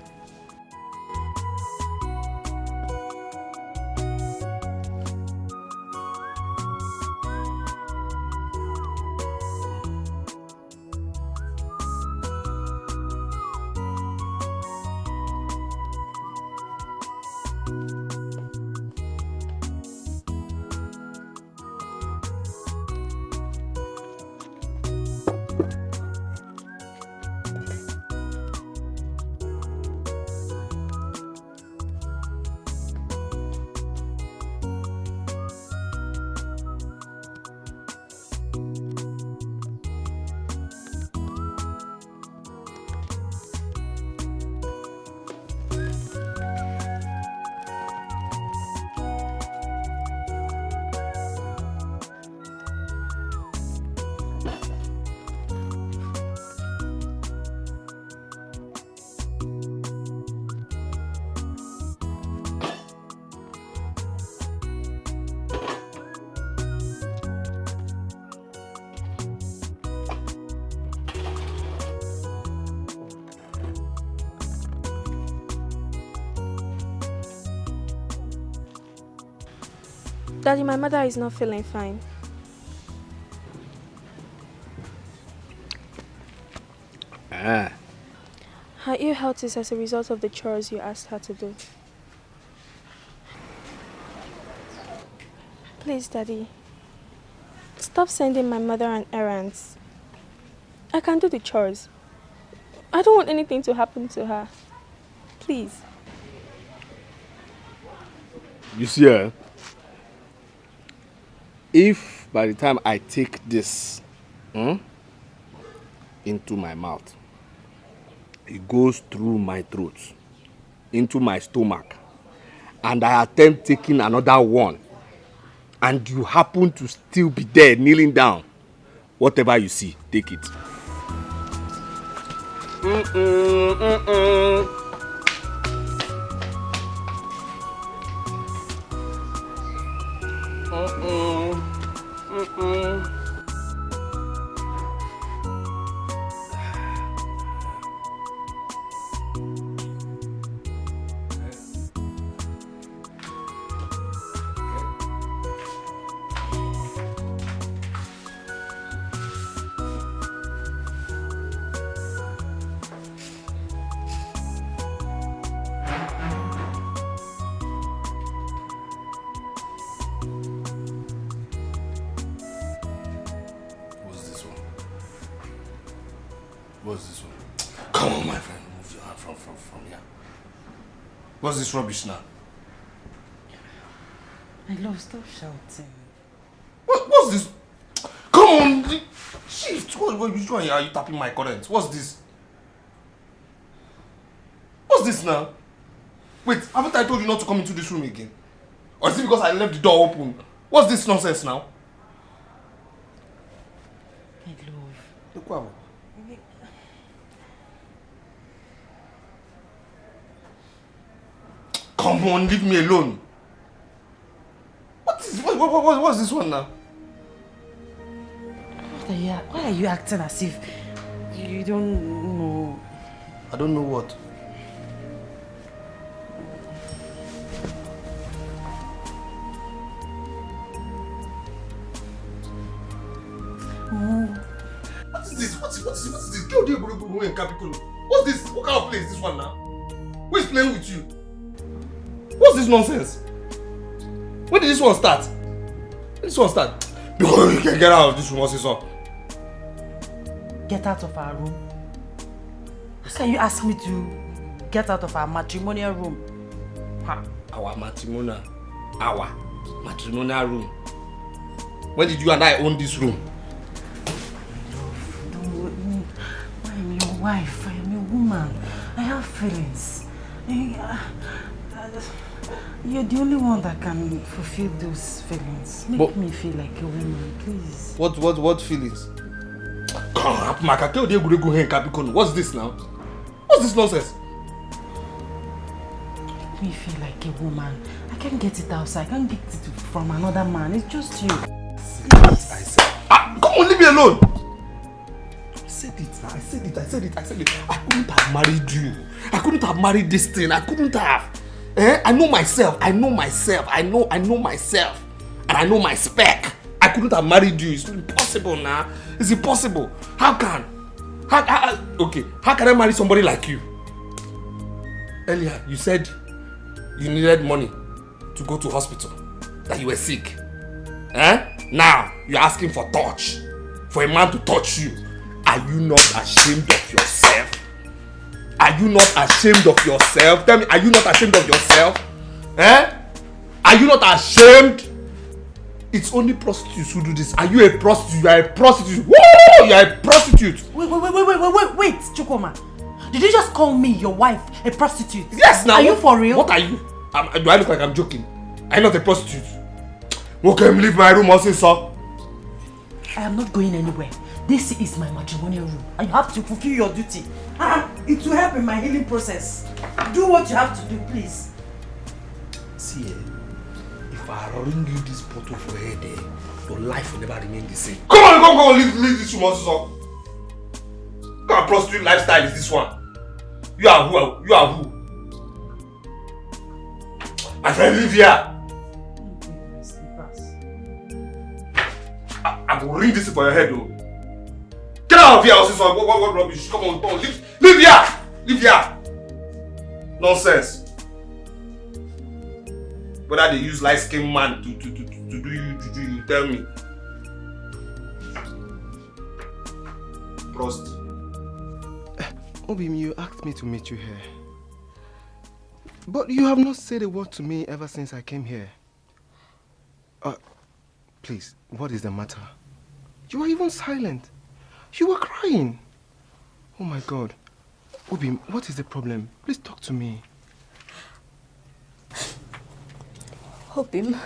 Daddy, my mother is not feeling fine. Ah. Her ill health is as a result of the chores you asked her to do. Please, Daddy, stop sending my mother on errands. I can do the chores. I don't want anything to happen to her. Please. You see, if by the time I take this into my mouth, it goes through my throat, into my stomach, and I attempt taking another one, and you happen to still be there kneeling down, whatever you see, take it. What's this one? Come on, my friend. Move your hand from here. What's this rubbish now? My love, stop shouting. What's this? Come on! Shift! Which one are you tapping my current? What's this? What's this now? Wait, haven't I told you not to come into this room again? Or is it because I left the door open? What's this nonsense now? My love. Look what? Come on, leave me alone. What's this one now? Why are you acting as if you don't know? I don't know what. What is this? What is this? What's this? What kind of play is this one now? Who is playing with you? What's this nonsense? When did this one start? Because you can get out of this room, what's this one? Get out of our room? How can you ask me to get out of our matrimonial room? Our matrimonial room. When did you and I own this room? I am your wife. I am a woman. I have feelings. You're the only one that can fulfill those feelings. Make me feel like a woman, please. What feelings? What's this now? What's this nonsense? Make me feel like a woman. I can't get it outside. I can't get it from another man. It's just you. I said. Come on, leave me alone. I said it. I couldn't have married you. I couldn't have married this thing. I couldn't have. I know myself. I know myself. And I know my spec. I couldn't have married you. It's impossible now. It's impossible. How can I marry somebody like you? Earlier, you said you needed money to go to hospital. That you were sick. Now, you're asking for touch. For a man to touch you. Are you not ashamed of yourself? Are you not ashamed of yourself? Tell me, are you not ashamed of yourself? Are you not ashamed? It's only prostitutes who do this. Are you a prostitute? You are a prostitute. Woo! You are a prostitute. Wait, Chukoma. Did you just call me, your wife, a prostitute? Yes, now. Are you for real? What are you? Do I look like I'm joking? I'm not a prostitute. Okay, leave my room, also, sir. I am not going anywhere. This is my matrimonial room. And you have to fulfill your duty. It will help in my healing process. Do what you have to do, please. See, if I ring you this bottle for head, your life will never remain the same. Come on, leave this room, also, sir. What kind of prostitute lifestyle is this one? You are who? My friend, leave here. I will ring this for your head, though. Get out of here, also. What rubbish? Come on, leave here. Leave here. Nonsense. Whether they use light-skinned man to do you, tell me. Prost. Obim, you asked me to meet you here. But you have not said a word to me ever since I came here. Please, what is the matter? You are even silent. You were crying. Oh my God. Obim, what is the problem? Please talk to me. Obim,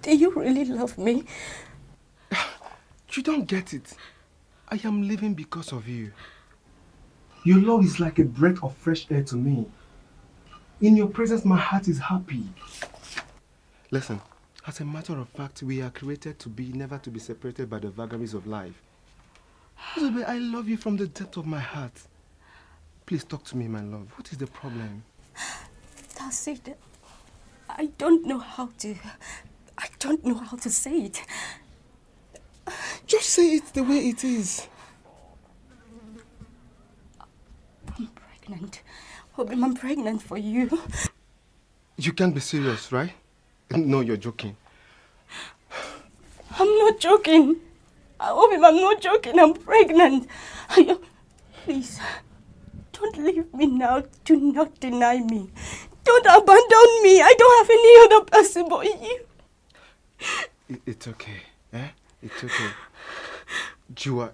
Do you really love me? You don't get it. I am living because of you. Your love is like a breath of fresh air to me. In your presence, my heart is happy. Listen, as a matter of fact, we are created to be, never to be separated by the vagaries of life. Zube, I love you from the depth of my heart. Please talk to me, my love. What is the problem? That's it. I don't know how to say it. Just say it the way it is. I'm pregnant. Obim, I'm pregnant for you. You can't be serious, right? No, you're joking. I'm not joking. Obim, I'm not joking. I'm pregnant. Please, don't leave me now. Do not deny me. Don't abandon me. I don't have any other person but you. It's okay. Eh? It's okay. Jua,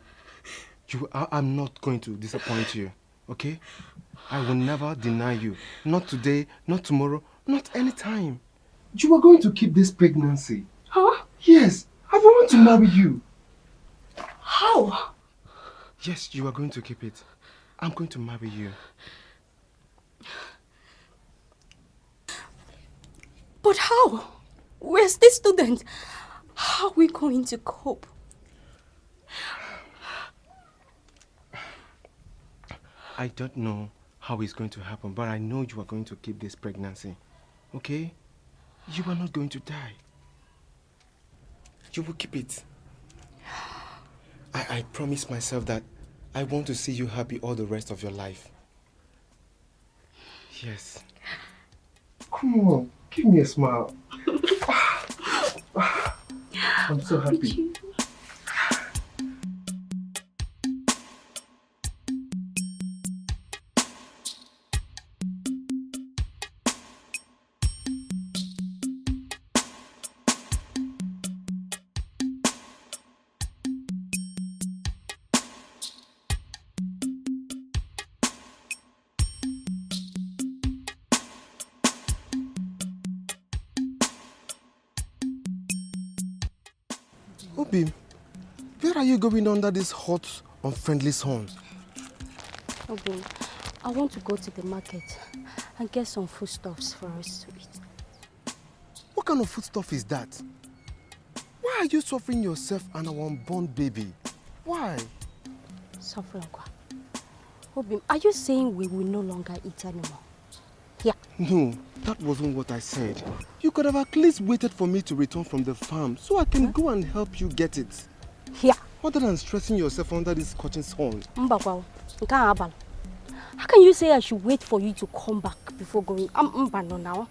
I'm not going to disappoint you. Okay? I will never deny you. Not today, not tomorrow, not any time. You are going to keep this pregnancy. Huh? Yes, I want to marry you. How? Yes, you are going to keep it. I'm going to marry you. But how? Where's the student? How are we going to cope? I don't know how it's going to happen, but I know you are going to keep this pregnancy. Okay? You are not going to die. You will keep it. I promise myself that I want to see you happy all the rest of your life. Yes. Come on, give me a smile. I'm so happy. Obim, where are you going under this hot, unfriendly sun? Obim, I want to go to the market and get some foodstuffs for us to eat. What kind of foodstuff is that? Why are you suffering yourself and our unborn baby? Why? Suffering? Obim, are you saying we will no longer eat anymore? Yeah. No, that wasn't what I said. You could have at least waited for me to return from the farm so I can go and help you get it. Yeah. Other than stressing yourself under this scorching sun. How can you say I should wait for you to come back before going? I'm now.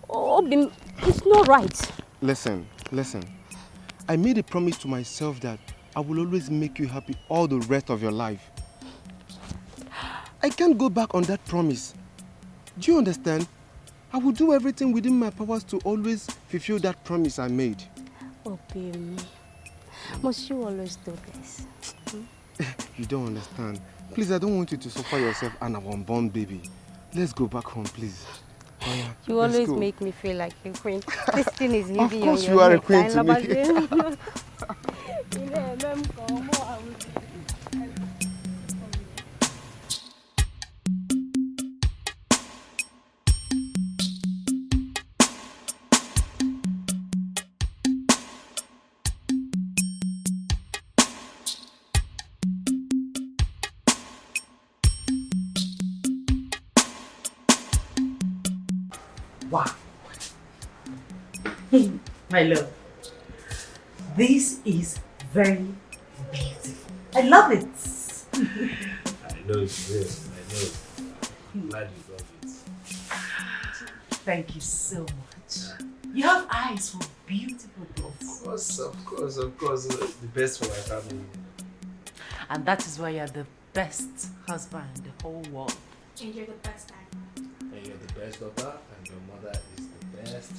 Obim, it's not right. Listen. I made a promise to myself that I will always make you happy all the rest of your life. I can't go back on that promise. Do you understand? I will do everything within my powers to always fulfill that promise I made. Obim, must you always do this? You don't understand. Please, I don't want you to suffer yourself and our unborn baby. Let's go back home, please. Oh, yeah. You always make me feel like a queen. This thing is heavy. Of course you are a queen to me. Wow. My love, this is very beautiful. I love it. I know it's real. I know. I'm glad you love it. Thank you so much. You have eyes for beautiful girls. Of course. The best for my family. And that is why you're the best husband in the whole world. And you're the best dad. And you're the best daughter, and your mother is the best.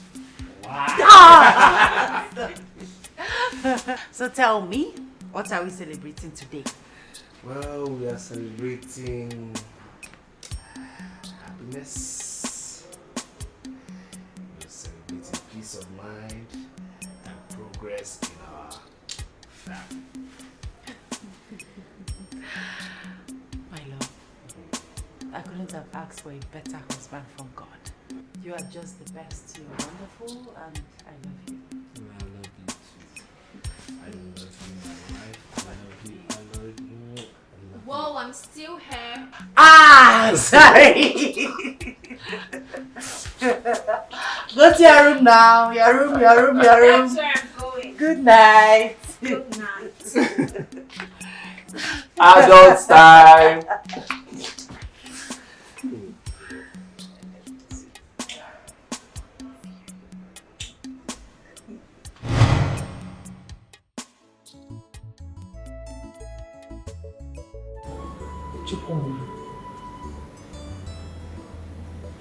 Wow! So tell me, what are we celebrating today? Well, we are celebrating happiness. We are celebrating peace of mind. progress in our family. My love, I couldn't have asked for a better husband from God. You are just the best. You're wonderful, and I love you. I love you too. I love you, my wife. I love you. I love you. Whoa, I'm still here. Ah, sorry. Go to your room now. Your room. That's where I'm going. Good night. Good night. Adult time. Chukwu,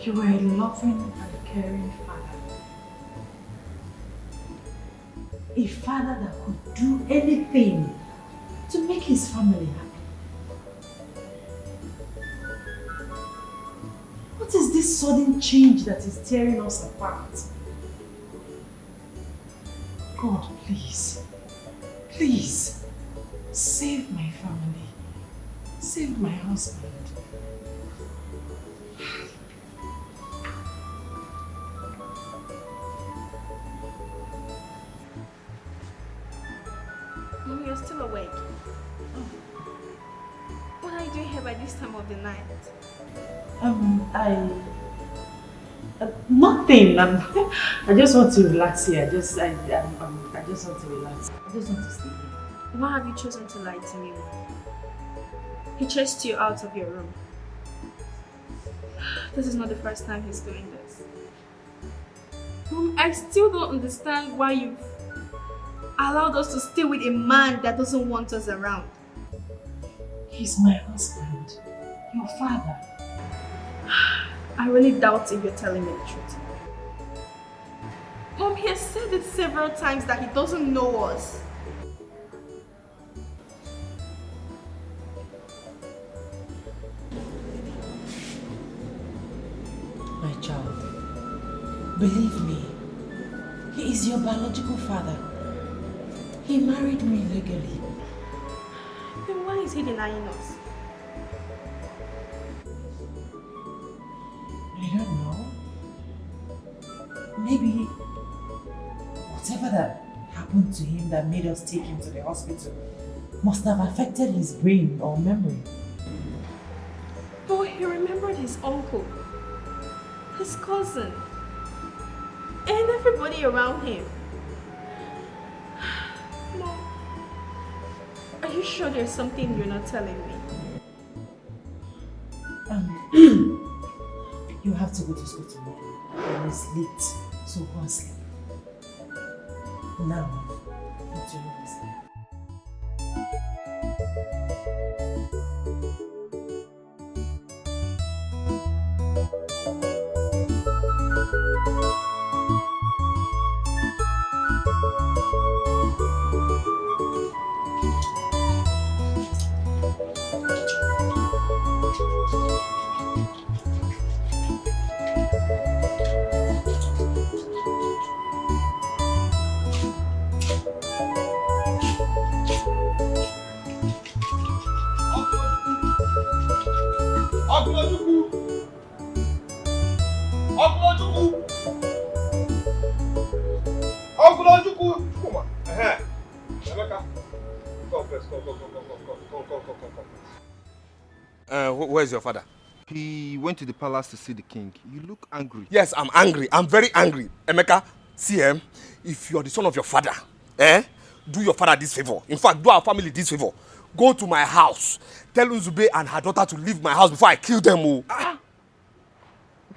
you were a loving and caring father. A father that could do anything to make his family happy. What is this sudden change that is tearing us apart? God, please, please, save my family. Save my husband. Mom, you're still awake. What are you doing here by this time of the night? Nothing. I just want to relax here. I just want to relax. I just want to stay here. Why have you chosen to lie to me, Mom? He chased you out of your room. This is not the first time he's doing this. Mom, I still don't understand why you've allowed us to stay with a man that doesn't want us around. He's my husband. Your father. I really doubt if you're telling me the truth. Mom, he has said it several times that he doesn't know us. My child, believe me, he is your biological father. He married me legally. Then why is he denying us? I don't know. Maybe whatever that happened to him that made us take him to the hospital must have affected his brain or memory. But he remembered his uncle, his cousin, and everybody around him. Mom, are you sure there's something you're not telling me? You have to go to school tomorrow and it's late, so go and sleep. Now, what do you want to say? Where's your father? He went to the palace to see the king. You look angry. Yes, I'm angry. I'm very angry. Emeka, see, if you're the son of your father, do your father this favor. In fact, do our family this favor. Go to my house. Tell Nzube and her daughter to leave my house before I kill them.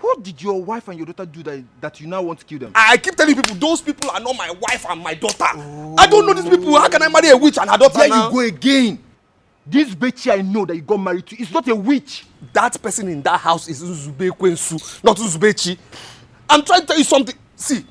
What did your wife and your daughter do that you now want to kill them? I keep telling people, those people are not my wife and my daughter. I don't know these people. How can I marry a witch and her daughter There now? you go again. This Bechi I know that you got married to is not a witch. That person in that house is Nzube Kwensu, not Nzubechi. I'm trying to tell you something. See,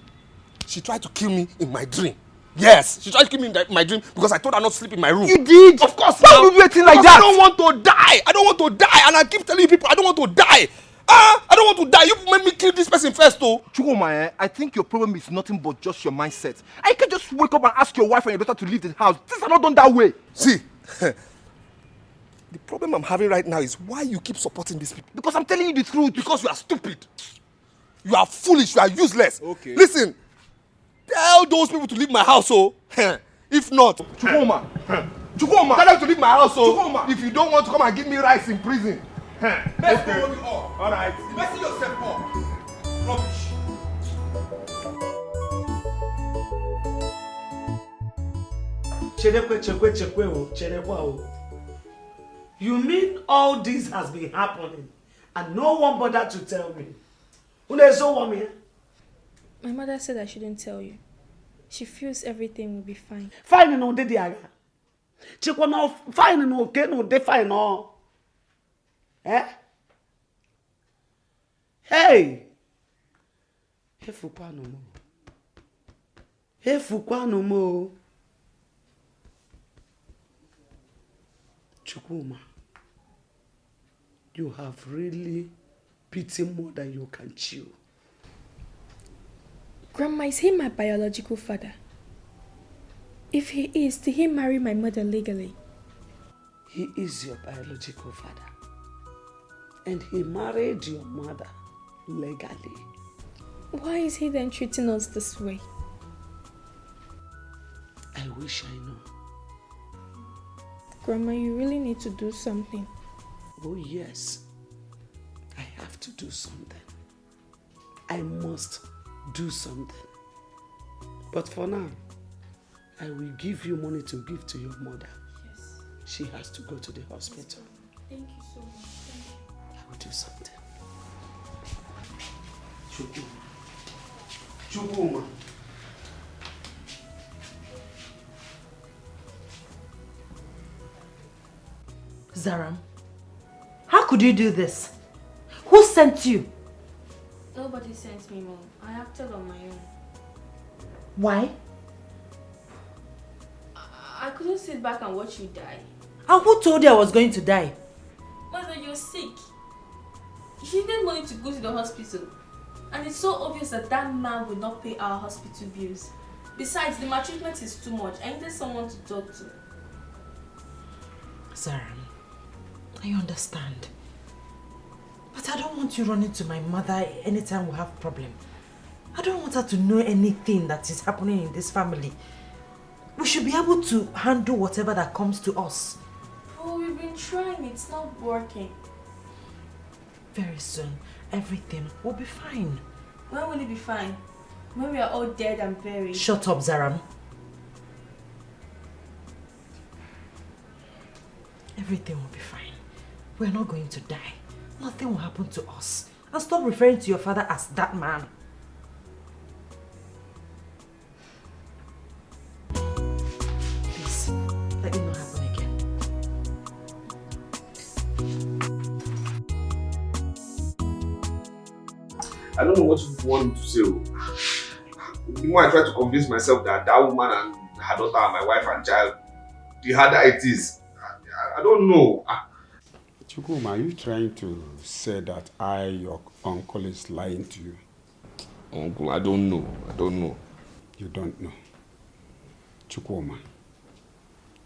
she tried to kill me in my dream. Yes, she tried to kill me in my dream because I told her not to sleep in my room. You did? Of course. Why would you do a thing like that? I don't want to die. I don't want to die. And I keep telling people I don't want to die. I don't want to die. You made me kill this person first, though. Chukuma, I think your problem is nothing but just your mindset. I can just wake up and ask your wife and your daughter to leave the house. Things are not done that way. See, the problem I'm having right now is why you keep supporting these people. Because I'm telling you the truth. Because you are stupid. You are foolish. You are useless. Okay. Listen, tell those people to leave my house, oh. If not, Chukuma, tell them to leave my house, oh. Chukuma. If you don't want to come and give me rice in prison. Let's go me up. All right. You messing yourself up. Rubbish. You mean all this has been happening and no one bothered to tell me? My mother said I shouldn't tell you. She feels everything will be fine. Fine no de diaga. Chekwa no fine no okay no de fine no. Eh? Hey! Hefukwa no mo. Hefukwa no mo. Chukuma, you have really beaten more than you can chew. Grandma, is he my biological father? If he is, did he marry my mother legally? He is your biological father. And he married your mother legally. Why is he then treating us this way? I wish I know. Grandma, you really need to do something. Oh yes, I have to do something. I must do something. But for now, I will give you money to give to your mother. Yes. She has to go to the hospital. Thank you so much. Thank you. I will do something. Chukuma. Zaram, how could you do this? Who sent you? Nobody sent me, Mom. I acted on my own. Why? I couldn't sit back and watch you die. And who told you I was going to die? Mother, you're sick. You needed money to go to the hospital. And it's so obvious that that man will not pay our hospital bills. Besides, the maltreatment is too much. I needed someone to talk to. Zaram, I understand. But I don't want you running to my mother anytime we have problem. I don't want her to know anything that is happening in this family. We should be able to handle whatever that comes to us. Oh, we've been trying. It's not working. Very soon, everything will be fine. When will it be fine? When we are all dead and buried. Shut up, Zaram. Everything will be fine. We're not going to die. Nothing will happen to us. And stop referring to your father as that man. Please, let it not happen again. I don't know what you want me to say. The more I try to convince myself that that woman and her daughter are my wife and child, the harder it is. I don't know. Chukuma, are you trying to say that your uncle, is lying to you? Uncle, I don't know. I don't know. You don't know. Chukuma.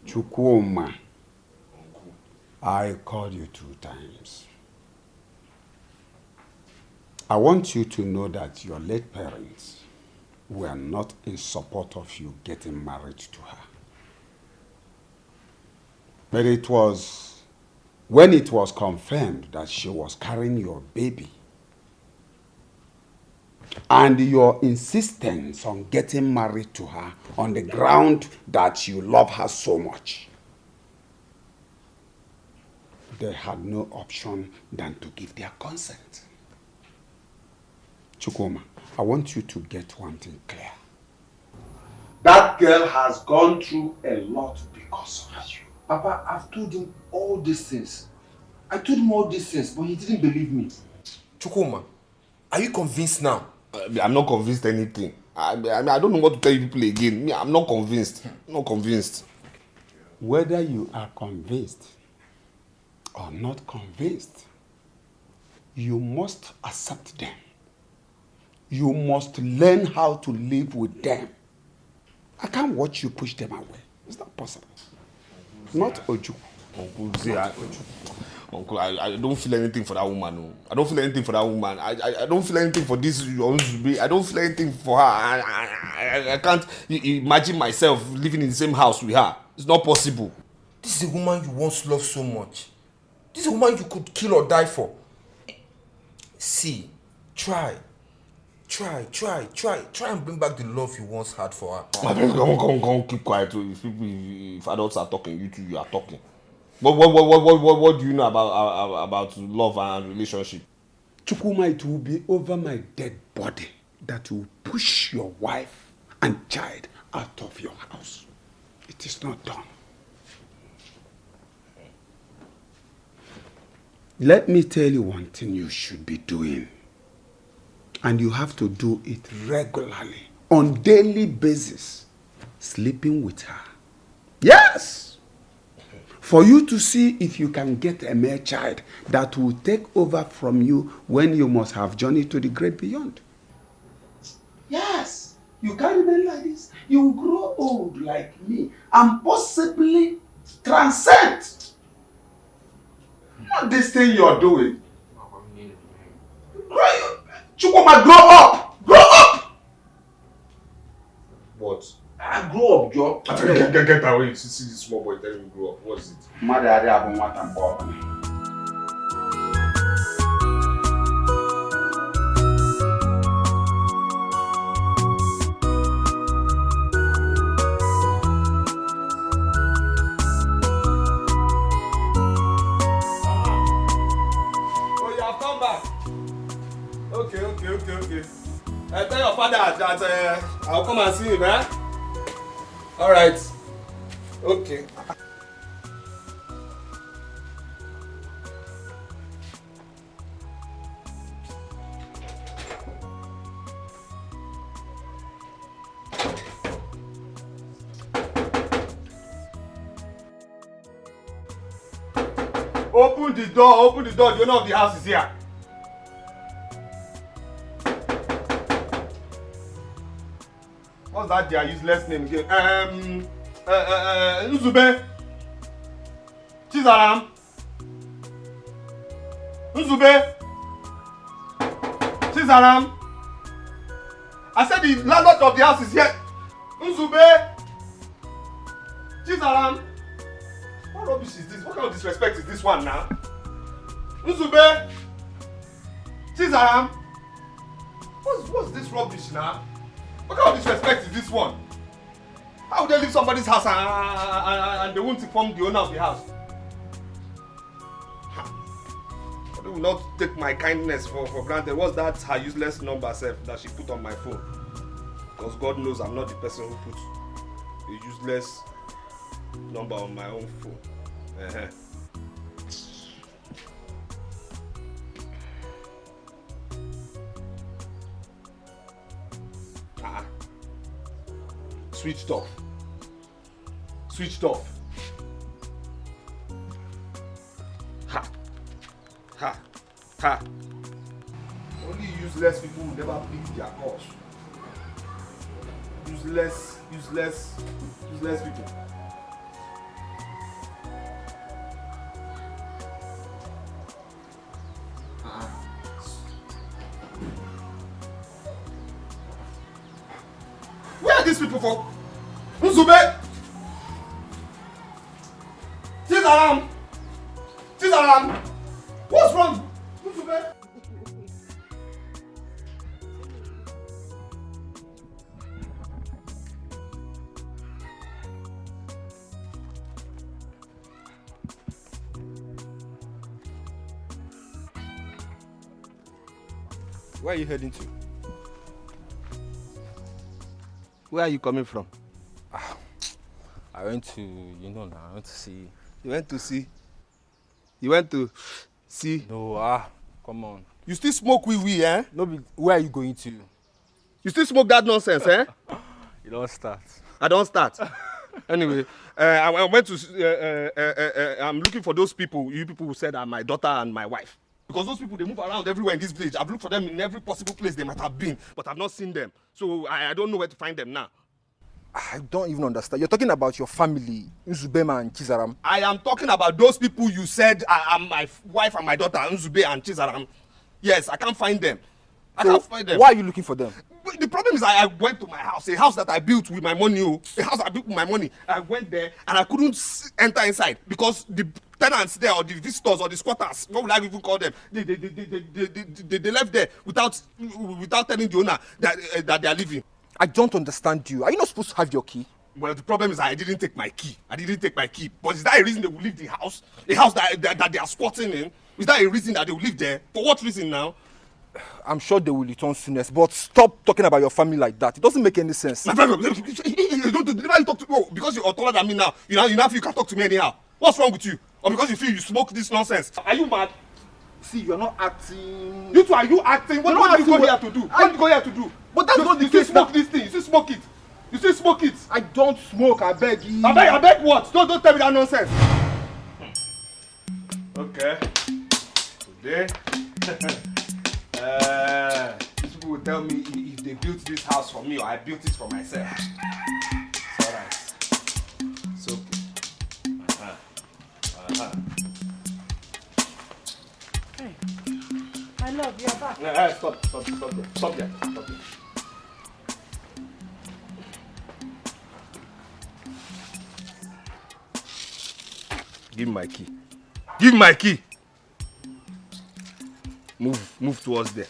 Chukuma. I called you 2 times. I want you to know that your late parents were not in support of you getting married to her. But it was when it was confirmed that she was carrying your baby and your insistence on getting married to her on the ground that you love her so much, they had no option than to give their consent. Chukuma, I want you to get one thing clear. That girl has gone through a lot because of you. Papa, I've told him all these things. I told him all these things, but he didn't believe me. Chukuma, are you convinced now? I'm not convinced anything. I don't know what to tell you people again. I'm not convinced. Not convinced. Whether you are convinced or not convinced, You must accept them. You must learn how to live with them. I can't watch you push them away. It's not possible. Not Oju. Uncle, I don't feel anything for that woman. No. I don't feel anything for that woman. I don't feel anything for this. I don't feel anything for her. I can't imagine myself living in the same house with her. It's not possible. This is a woman you once loved so much. This is a woman you could kill or die for. See, try and bring back the love you once had for her. Come, keep quiet. If adults are talking, you two, you are talking. What do you know about love and relationship? Chukuma, it will be over my dead body that will push your wife and child out of your house. It is not done. Let me tell you one thing you should be doing. And you have to do it regularly, on daily basis. Sleeping with her. Yes! For you to see if you can get a male child that will take over from you when you must have journeyed to the great beyond. Yes! You can't remain like this. You will grow old like me and possibly transcend. Not this thing you are doing. Chukuma, grow up! Grow up! What? I grow up, Joe. Get away. You see this small boy telling me grow up. What is it? Oh, you have come back. Okay. Tell your father that I'll come and see him, eh? All right. Okay. Open the door. The owner of the house is here. What's that their useless name again? Nzube. Chizaram. Nzube. Chizaram. I said the landlord of the house is here. Nzube. Chizaram. What rubbish is this? What kind of disrespect is this one now? Nzube. Chizaram. What's this rubbish now? What kind of disrespect is this one? How would they leave somebody's house and they won't inform the owner of the house? They will not take my kindness for granted. What's that her useless number self that she put on my phone? Because God knows I'm not the person who puts a useless number on my own phone. Switched off. Ha. Only useless people will never plead their cause. Useless people. Where are these people for? Nzube! Chizaram! What's wrong? Nzube! Where are you heading to? Where are you coming from? I went to, I went to see. You went to see? You went to see? No, come on. You still smoke wee, eh? No, where are you going to? You still smoke that nonsense, eh? You don't start. I don't start. Anyway, I went to, I'm looking for those people, you people who said are my daughter and my wife. Because those people, they move around everywhere in this village. I've looked for them in every possible place they might have been, but I've not seen them. So I don't know where to find them now. I don't even understand. You're talking about your family, Nzubema and Chizaram. I am talking about those people you said are my wife and my daughter, Nzube and Chizaram. Yes, I can't find them. I can't find them. Why are you looking for them? The problem is I went to my house, a house that I built with my money. A house I built with my money. I went there and I couldn't enter inside because the tenants there or the visitors or the squatters, what would I even call them? They left there without telling the owner that they are leaving. I don't understand you. Are you not supposed to have your key? Well, the problem is I didn't take my key. But is that a reason they will leave the house? A house that they are squatting in? Is that a reason that they will live there? For what reason now? I'm sure they will return soonest, but stop talking about your family like that. It doesn't make any sense. My friend, you talk to me because you're taller than me now. You know you can talk to me anyhow. What's wrong with you? Or because you feel you smoke this nonsense? Are you mad? See, you're not acting. You two, are you acting? What do you go here to do? What do you go here to do? But that's not the case. You still smoke this thing. You still smoke it. You still smoke it. I don't smoke. I beg you. I beg what? Don't tell me that nonsense. Okay. Today. These people will tell me if they built this house for me or I built it for myself. It's alright. It's okay. Hey, my love, you're back. Hey, stop there. Give me my key. Move towards there.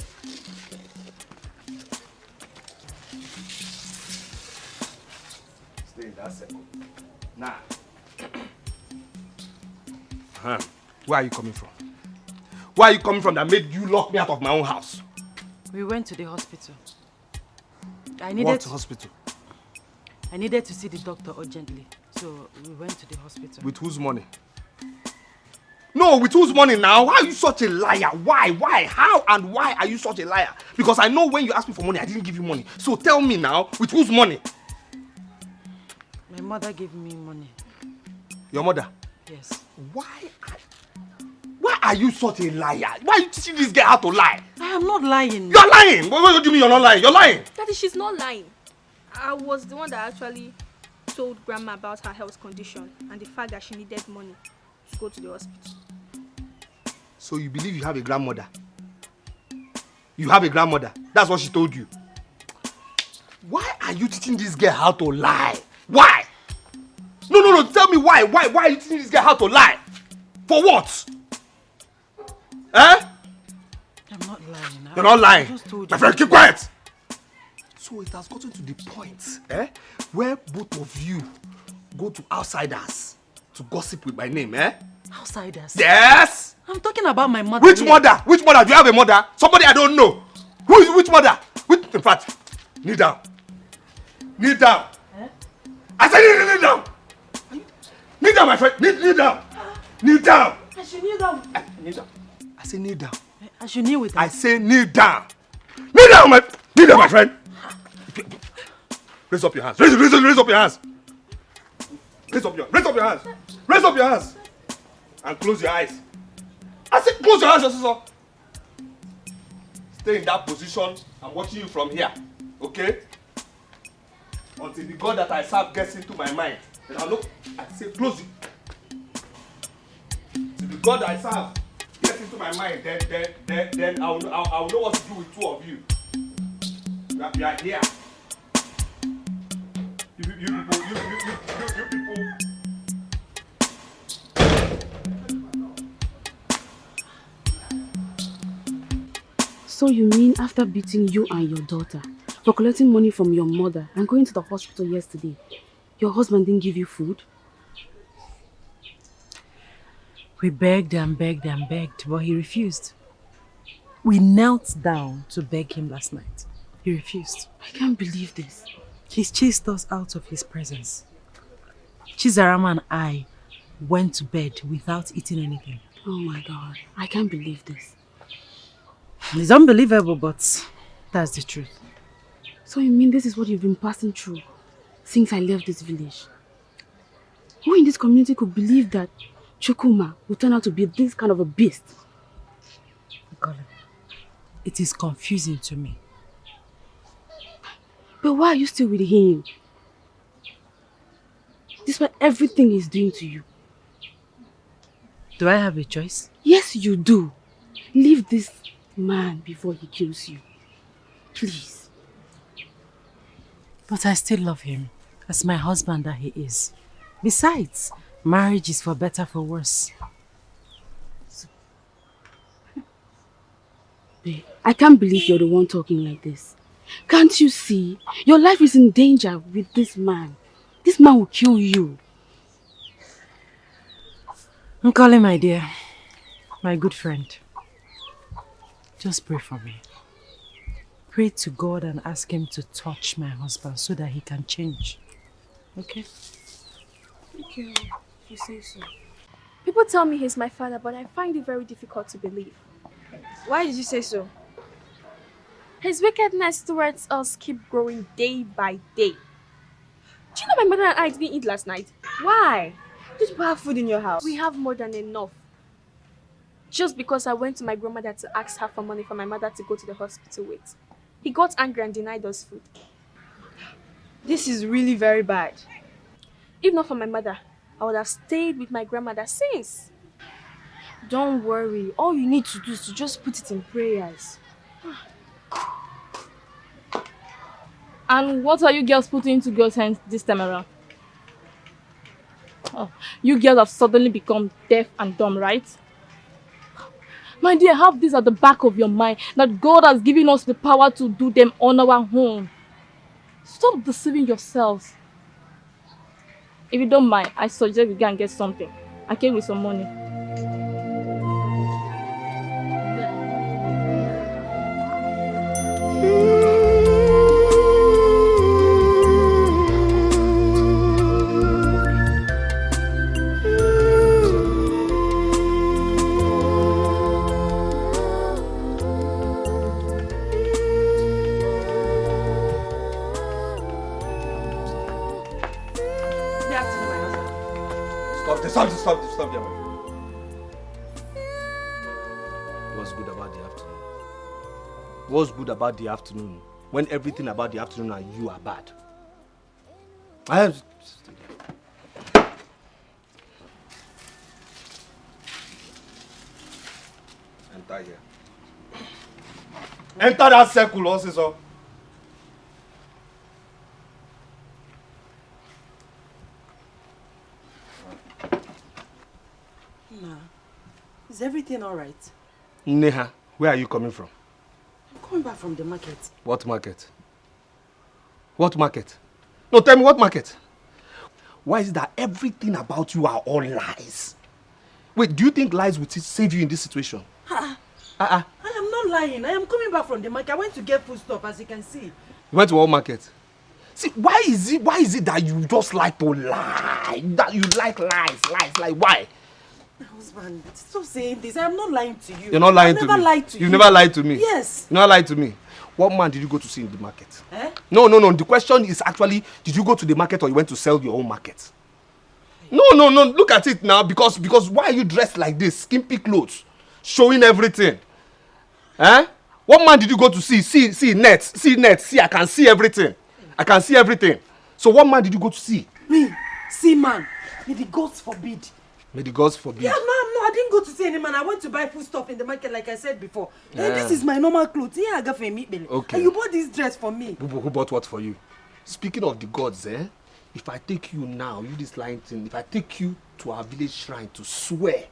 Stay in that circle. Now. Where are you coming from? Where are you coming from that made you lock me out of my own house? We went to the hospital. What hospital? I needed to see the doctor urgently, so we went to the hospital. With whose money? No, with whose money now? Why are you such a liar? Why? How and why are you such a liar? Because I know when you asked me for money, I didn't give you money. So tell me now, with whose money? My mother gave me money. Your mother? Yes. Why are you such a liar? Why are you teaching this girl how to lie? I am not lying. You're lying! What do you mean you're not lying? You're lying! Daddy, she's not lying. I was the one that actually told Grandma about her health condition and the fact that she needed money to go to the hospital. So you believe you have a grandmother? You have a grandmother? That's what she told you? Why are you teaching this girl how to lie? Why? No, tell me why. Why are you teaching this girl how to lie? For what? Eh? I'm not lying. You're not lying. I just told you. My friend, keep quiet. So it has gotten to the point, where both of you go to outsiders to gossip with my name, Outsiders? Yes! I'm talking about my mother. Which mother? Which mother? Do you have a mother? Somebody I don't know. Which mother? In fact, kneel down. Kneel down. I said kneel down. Kneel down, my friend. Kneel down. Kneel down. I should kneel down. Kneel down. I say kneel down. I should kneel with her. I say kneel down. Kneel down, my friend. Raise up your hands. Raise up your hands. Raise up your hands. Raise up your hands. And close your eyes. I said close your eyes, Josiah. Stay in that position. I'm watching you from here. Okay? Until the God that I serve gets into my mind. Then I'll look. I say close it. Till the God I serve gets into my mind, then I'll know what to do with two of you. You are here. You people. So you mean after beating you and your daughter, for collecting money from your mother and going to the hospital yesterday, your husband didn't give you food? We begged and begged and begged, but he refused. We knelt down to beg him last night. He refused. I can't believe this. He's chased us out of his presence. Chizarama and I went to bed without eating anything. Oh my God, I can't believe this. It's unbelievable, but that's the truth. So you mean this is what you've been passing through since I left this village? Who in this community could believe that Chukwuma would turn out to be this kind of a beast? Colin, it is confusing to me. But why are you still with him? Despite everything he's doing to you. Do I have a choice? Yes, you do. Leave this man before he kills you. Please. But I still love him, as my husband that he is. Besides, marriage is for better, for worse. Babe, I can't believe you're the one talking like this. Can't you see? Your life is in danger with this man. This man will kill you. Nkoli, my dear, my good friend, just pray for me. Pray to God and ask him to touch my husband so that he can change. Okay? Okay, you say so. People tell me he's my father, but I find it very difficult to believe. Why did you say so? His wickedness towards us keep growing day by day. Do you know my mother and I didn't eat last night? Why? Did you have food in your house? We have more than enough. Just because I went to my grandmother to ask her for money for my mother to go to the hospital with. He got angry and denied us food. This is really very bad. If not for my mother, I would have stayed with my grandmother since. Don't worry. All you need to do is to just put it in prayers. And what are you girls putting into girls' hands this time around? Oh, you girls have suddenly become deaf and dumb, right? My dear, have this at the back of your mind that God has given us the power to do them on our own. Stop deceiving yourselves. If you don't mind, I suggest we go and get something. I came with some money. Stop there. What's good about the afternoon? What's good about the afternoon when everything about the afternoon and you are bad? I have... Enter here. Enter that circle also, so. Is everything all right? Neha, where are you coming from? I'm coming back from the market. What market? What market? No, tell me what market? Why is it that everything about you are all lies? Wait, do you think lies will save you in this situation? I am not lying. I am coming back from the market. I went to get food stuff, as you can see. You went to what market? See, why is it that you just like to lie? That you like lies, like why? My husband, stop saying this. I am not lying to you. You're not lying to me. I've never lied to you. You've never lied to me? Yes. You never lied to me. What man did you go to see in the market? Eh? No. The question is actually, did you go to the market or you went to sell your own market? No. Look at it now. Because why are you dressed like this? Skimpy clothes. Showing everything. Eh? What man did you go to see? See nets. See, I can see everything. So what man did you go to see? Me. See man. May the gods forbid. May the gods forbid. Yeah, no, I didn't go to see any man. I went to buy food stuff in the market, like I said before. Hey, this is my normal clothes. Yeah, I got for me. Okay. And you bought this dress for me. Who bought what for you? Speaking of the gods, if I take you now, you this lying thing, if I take you to our village shrine to swear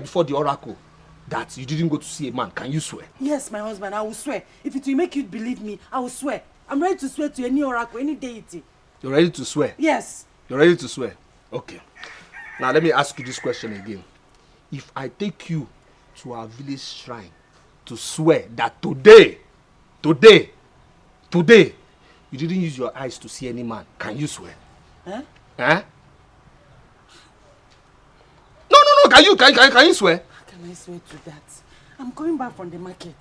before the oracle that you didn't go to see a man, can you swear? Yes, my husband, I will swear. If it will make you believe me, I will swear. I'm ready to swear to any oracle, any deity. You're ready to swear? Yes. You're ready to swear? Okay. Now let me ask you this question again. If I take you to our village shrine to swear that today, you didn't use your eyes to see any man, can you swear? Huh? Huh? No, can you swear? How can I swear to that? I'm coming back from the market.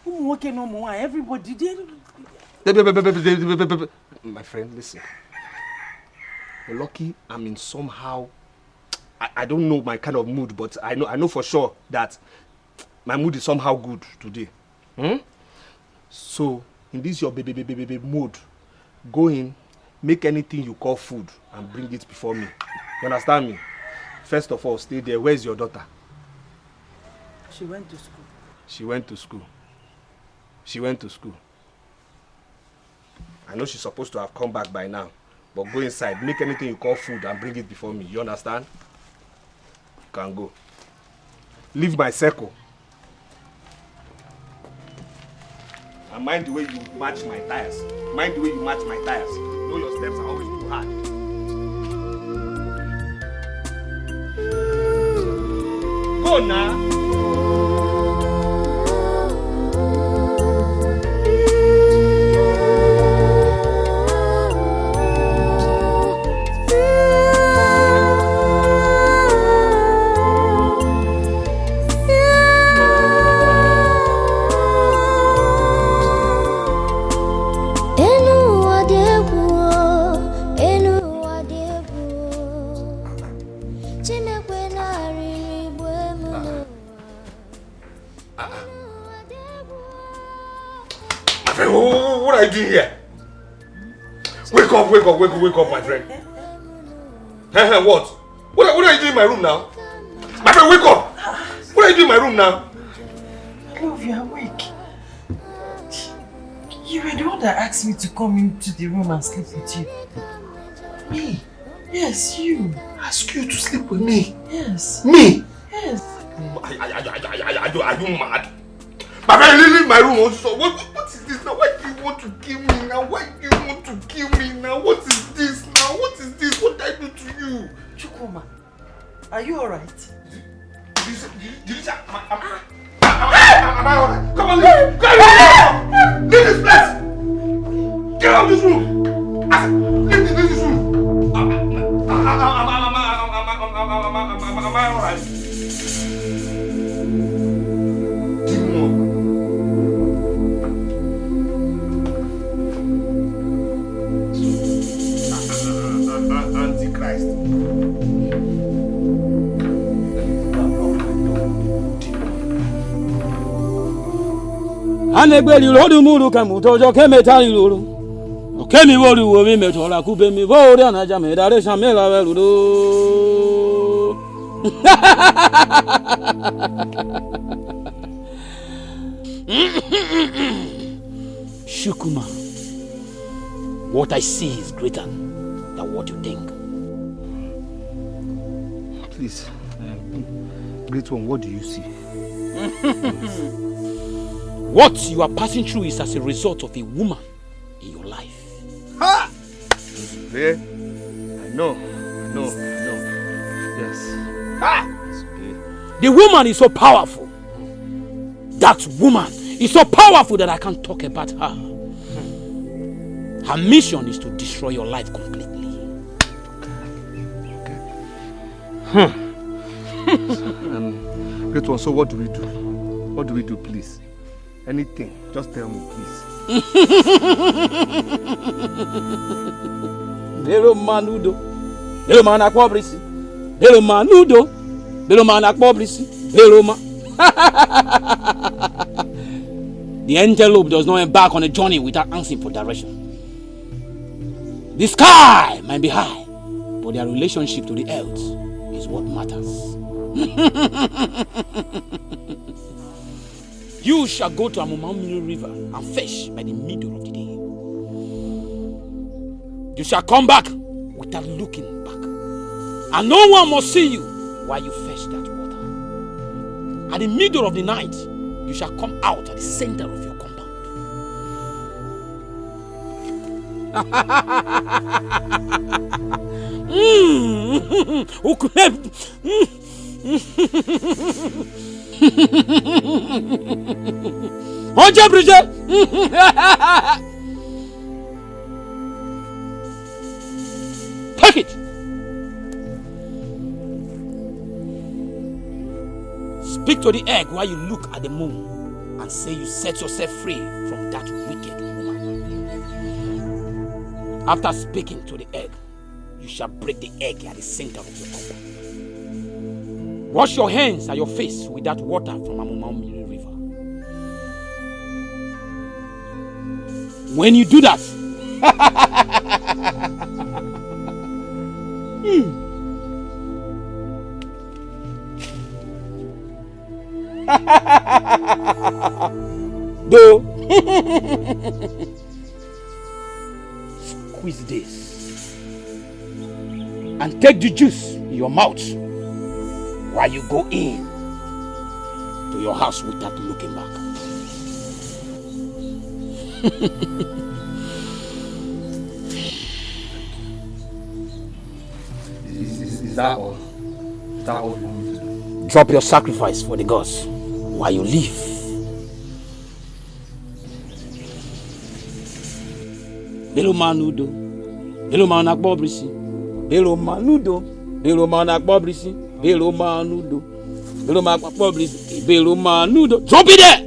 Everybody did. My friend, listen. You're lucky I'm in somehow, I don't know my kind of mood, but I know for sure that My mood is somehow good today. So, in this your baby mood, go in, make anything you call food and bring it before me. You understand me? First of all, stay there. Where's your daughter? She went to school. She went to school. She went to school. I know she's supposed to have come back by now. But go inside, make anything you call food and bring it before me. You understand? You can go. Leave my circle. And mind the way you match my tires. Mind the way you match my tires. You know your steps are always too hard. Go now. What are you doing here? Wake up, my friend. What? What are you doing in my room now? My friend, wake up! What are you doing in my room now? Love, you're awake. You were the one that asked me to come into the room and sleep with you. Me? Yes, you. Ask you to sleep with me? Yes. Me? Yes. Are you mad? My friend, leave my room also. What is this now? Why do you want to kill me now? Why do you want to kill me now? What is this now? What is this? What did I do to you? Chukuma, are you alright? Did you say, am I alright? Come on, leave! Leave this place! Get out of this room! Leave this room! Am I alright? Antichrist. Anegbeli rodu muru kamutojo kemetali luru. Okemi woru wo mi metola kube mi vori anaja me dare shamela weludo. Shukuma, what I see is greater than what you think. Please, great one, what do you see? What you are passing through is as a result of a woman in your life. Ha! I know. Yes. Ha! The woman is so powerful. That woman is so powerful that I can't talk about her. Her mission is to destroy your life completely. Great one, so what do we do? What do we do, please? Anything, just tell me, please. Delo manudo, delo manakwabrisi, delo manudo, delo manakwabrisi, delo ma. The antelope does not embark on a journey without answering for direction. The sky might be high, but their relationship to the earth is what matters. You shall go to Amumamili River and fish by the middle of the day. You shall come back without looking back. And no one must see you while you fetch that water. At the middle of the night, you shall come out at the center of your compound. Oje Bridget. Take it. Speak to the egg while you look at the moon and say you set yourself free from that wicked woman. After speaking to the egg, you shall break the egg at the center of your compound. Wash your hands and your face with that water from Amumamili River. When you do that, though, squeeze this and take the juice in your mouth while you go in to your house without looking back. Is that all? Is that all you want me to do? Drop your sacrifice for the gods while you live. Little manudo, little man akbobrisi, little manudo, little man akbobrisi, little manudo, little man akbobrisi, little manudo. Drop it there!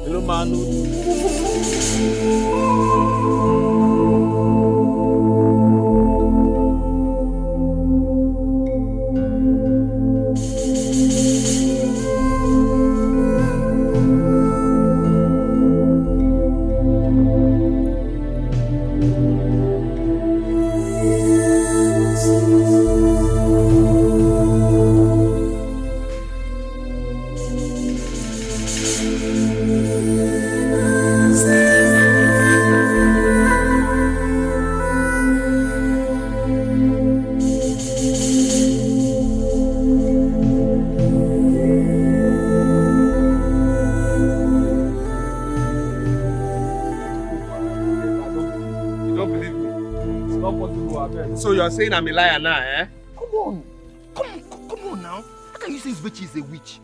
Little manudo. So you're saying I'm a liar now, eh? Come on now. How can you say this witch is a witch?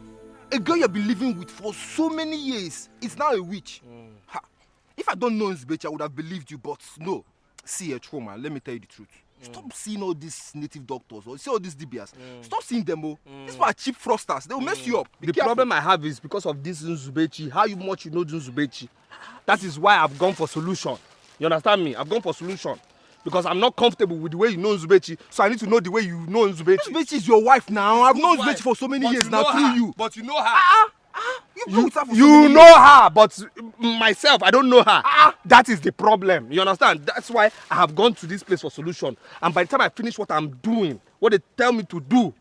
A girl you've been living with for so many years is now a witch. Ha. If I don't know Nzubechi, I would have believed you, but no. See, trauma, let me tell you the truth. Stop seeing all these native doctors or see all these DBS. Stop seeing them, oh. These are cheap fraudsters. They will mess you up. The problem I have is because of this Nzubechi. How much you know Nzubechi? That is why I've gone for solution. You understand me? I've gone for solution. Because I'm not comfortable with the way you know Nzubechi, so I need to know the way you know Nzubechi. Nzubechi is your wife now. I've known Nzubechi for so many years now through you. But you know her. You know her, but myself, I don't know her. That is the problem. You understand? That's why I have gone to this place for solution. And by the time I finish what I'm doing, what they tell me to do,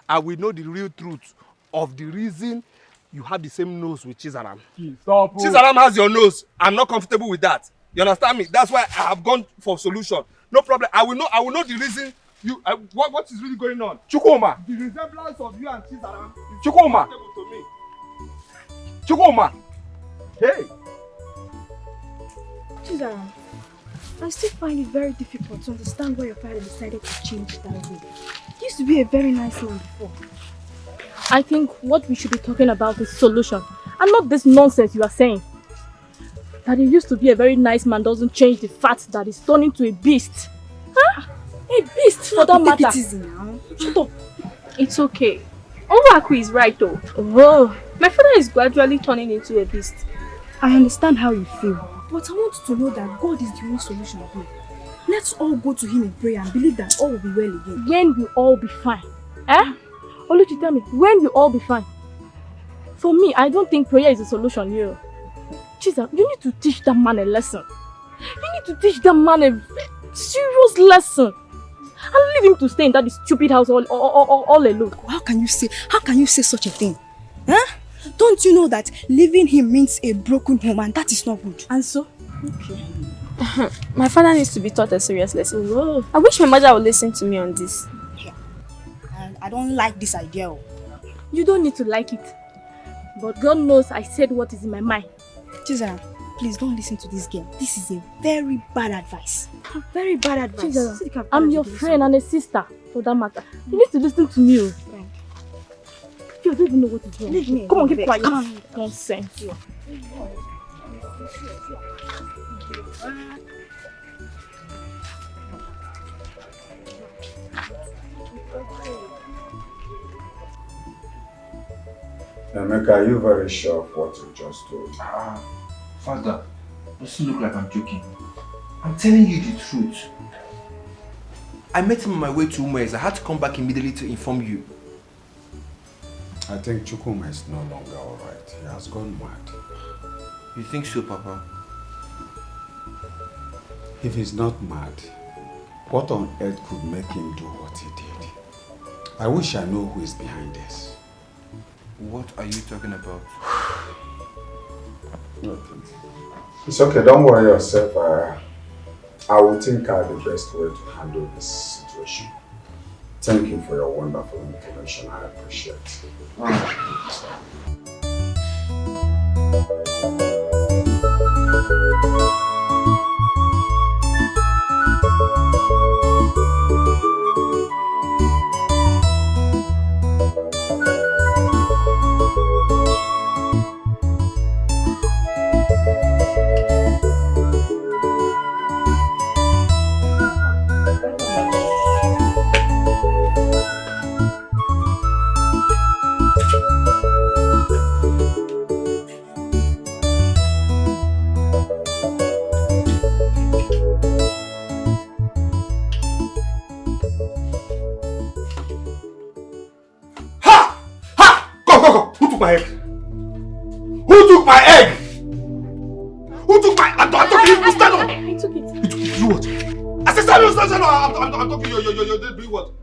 I will know the real truth of the reason you have the same nose with Chizaram. Stop. Chizaram has your nose. I'm not comfortable with that. You understand me? That's why I have gone for solution. No problem. I will know the reason you what is really going on. Chukwuma. The resemblance of you and Chizaram is Chukwuma. to me. Chukwuma. Hey. Chizaram, I still find it very difficult to understand why your father decided to change that way. He used to be a very nice man before. I think what we should be talking about is solution and not this nonsense you are saying. That he used to be a very nice man doesn't change the fact that he's turned into a beast. Huh? A beast for that matter. Shut up. It's okay. Onwaku is right though. Oh, my father is gradually turning into a beast. I understand how you feel, but I want you to know that God is the only solution here. Let's all go to him in prayer and believe that all will be well again. When will all be fine? Eh? Oluchi, tell me, when will all be fine? For me, I don't think prayer is a solution here. Jesus, you need to teach that man a lesson. You need to teach that man a serious lesson. And leave him to stay in that stupid house all alone. How can you say such a thing? Huh? Don't you know that leaving him means a broken home, and that is not good? And so? Okay. My father needs to be taught a serious lesson. Whoa. I wish my mother would listen to me on this. Yeah. And I don't like this idea. You don't need to like it. But God knows I said what is in my mind. Chizaram, please don't listen to this girl. This is a very bad advice. Very bad advice. Chizaram, I'm your friend and a sister, for that matter. You need to listen to me. You don't even know what is wrong. Leave me. Come on, keep quiet. Nonsense. Emeka, are you very sure of what you just told? Father, doesn't look like I'm joking. I'm telling you the truth. I met him on my way to Ume's. I had to come back immediately to inform you. I think Chukwuma is no longer alright. He has gone mad. You think so, Papa? If he's not mad, what on earth could make him do what he did? I wish I knew who is behind this. What are you talking about? It's okay, don't worry yourself. I will think out the best way to handle this situation. Thank you for your wonderful information. I appreciate it. My egg? Who took my egg? Who took my... I took it. Stand up. I took it. You what? I said stand up. I'm talking. You're doing what?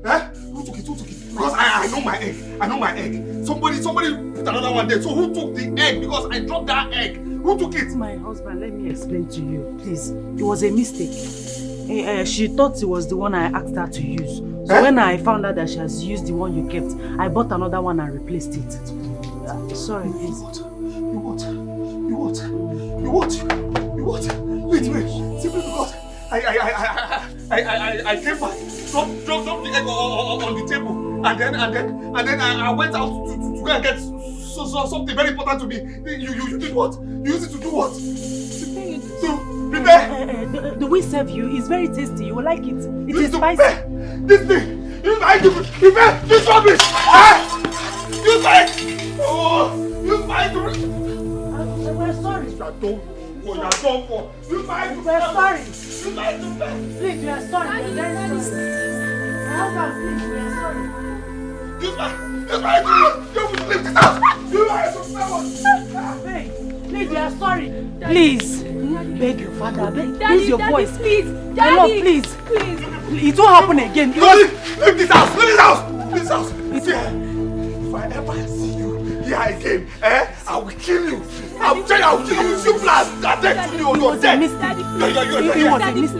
Eh? Who took it? Because I know my egg. I know my egg. Somebody put another one there. So who took the egg? Because I dropped that egg. Who took it? My husband, let me explain to you, please. It was a mistake. She thought it was the one I asked her to use. So when I found out that she has used the one you kept, I bought another one and replaced it. Sorry, please. You what? Wait. Simply because I came back, dropped the egg on the table, and then I went out to go and get something very important to me. You did what? You used it to do what? To prepare. The we serve you is very tasty. You will like it. It is spicy. This thing. Use my egg to prepare this rubbish. Use my egg. Use my egg to prepare. We're sorry. You are done for. Use my egg to prepare. We're sorry. Use my egg to prepare. Please, we are sorry. We're very sorry. Please, we are sorry. Use my egg to leave this house. Use my egg to prepare. Hey, please, we are sorry. Please. Beg your father, use your voice. Please, my love, please. It won't happen again. Leave this house. See, if I ever see you here again, I will kill you. I will kill you. You blast. I'm dead to you. You're dead. It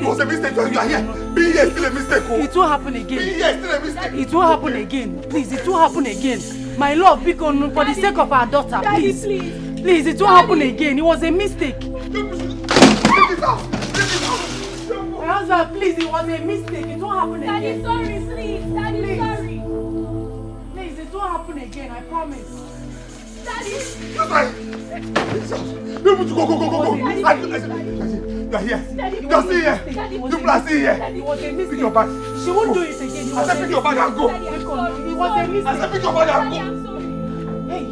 was a mistake. You are here. Being here is still a mistake. It won't happen again. Being here is still a mistake. It won't happen again. Please, it won't happen again. My love, because for the sake of our daughter, please. Please, it won't happen again. It was a mistake. My husband, please, it was a mistake. It won't happen again. Daddy, sorry, please. Daddy, sorry. Please, it won't happen again, I promise. Daddy. Go. You are here. Just stay here. You plus stay here. It was a mistake. Pick your bag. She won't do it again. I said pick your bag and go. It was a mistake. I said pick your bag and go. Hey,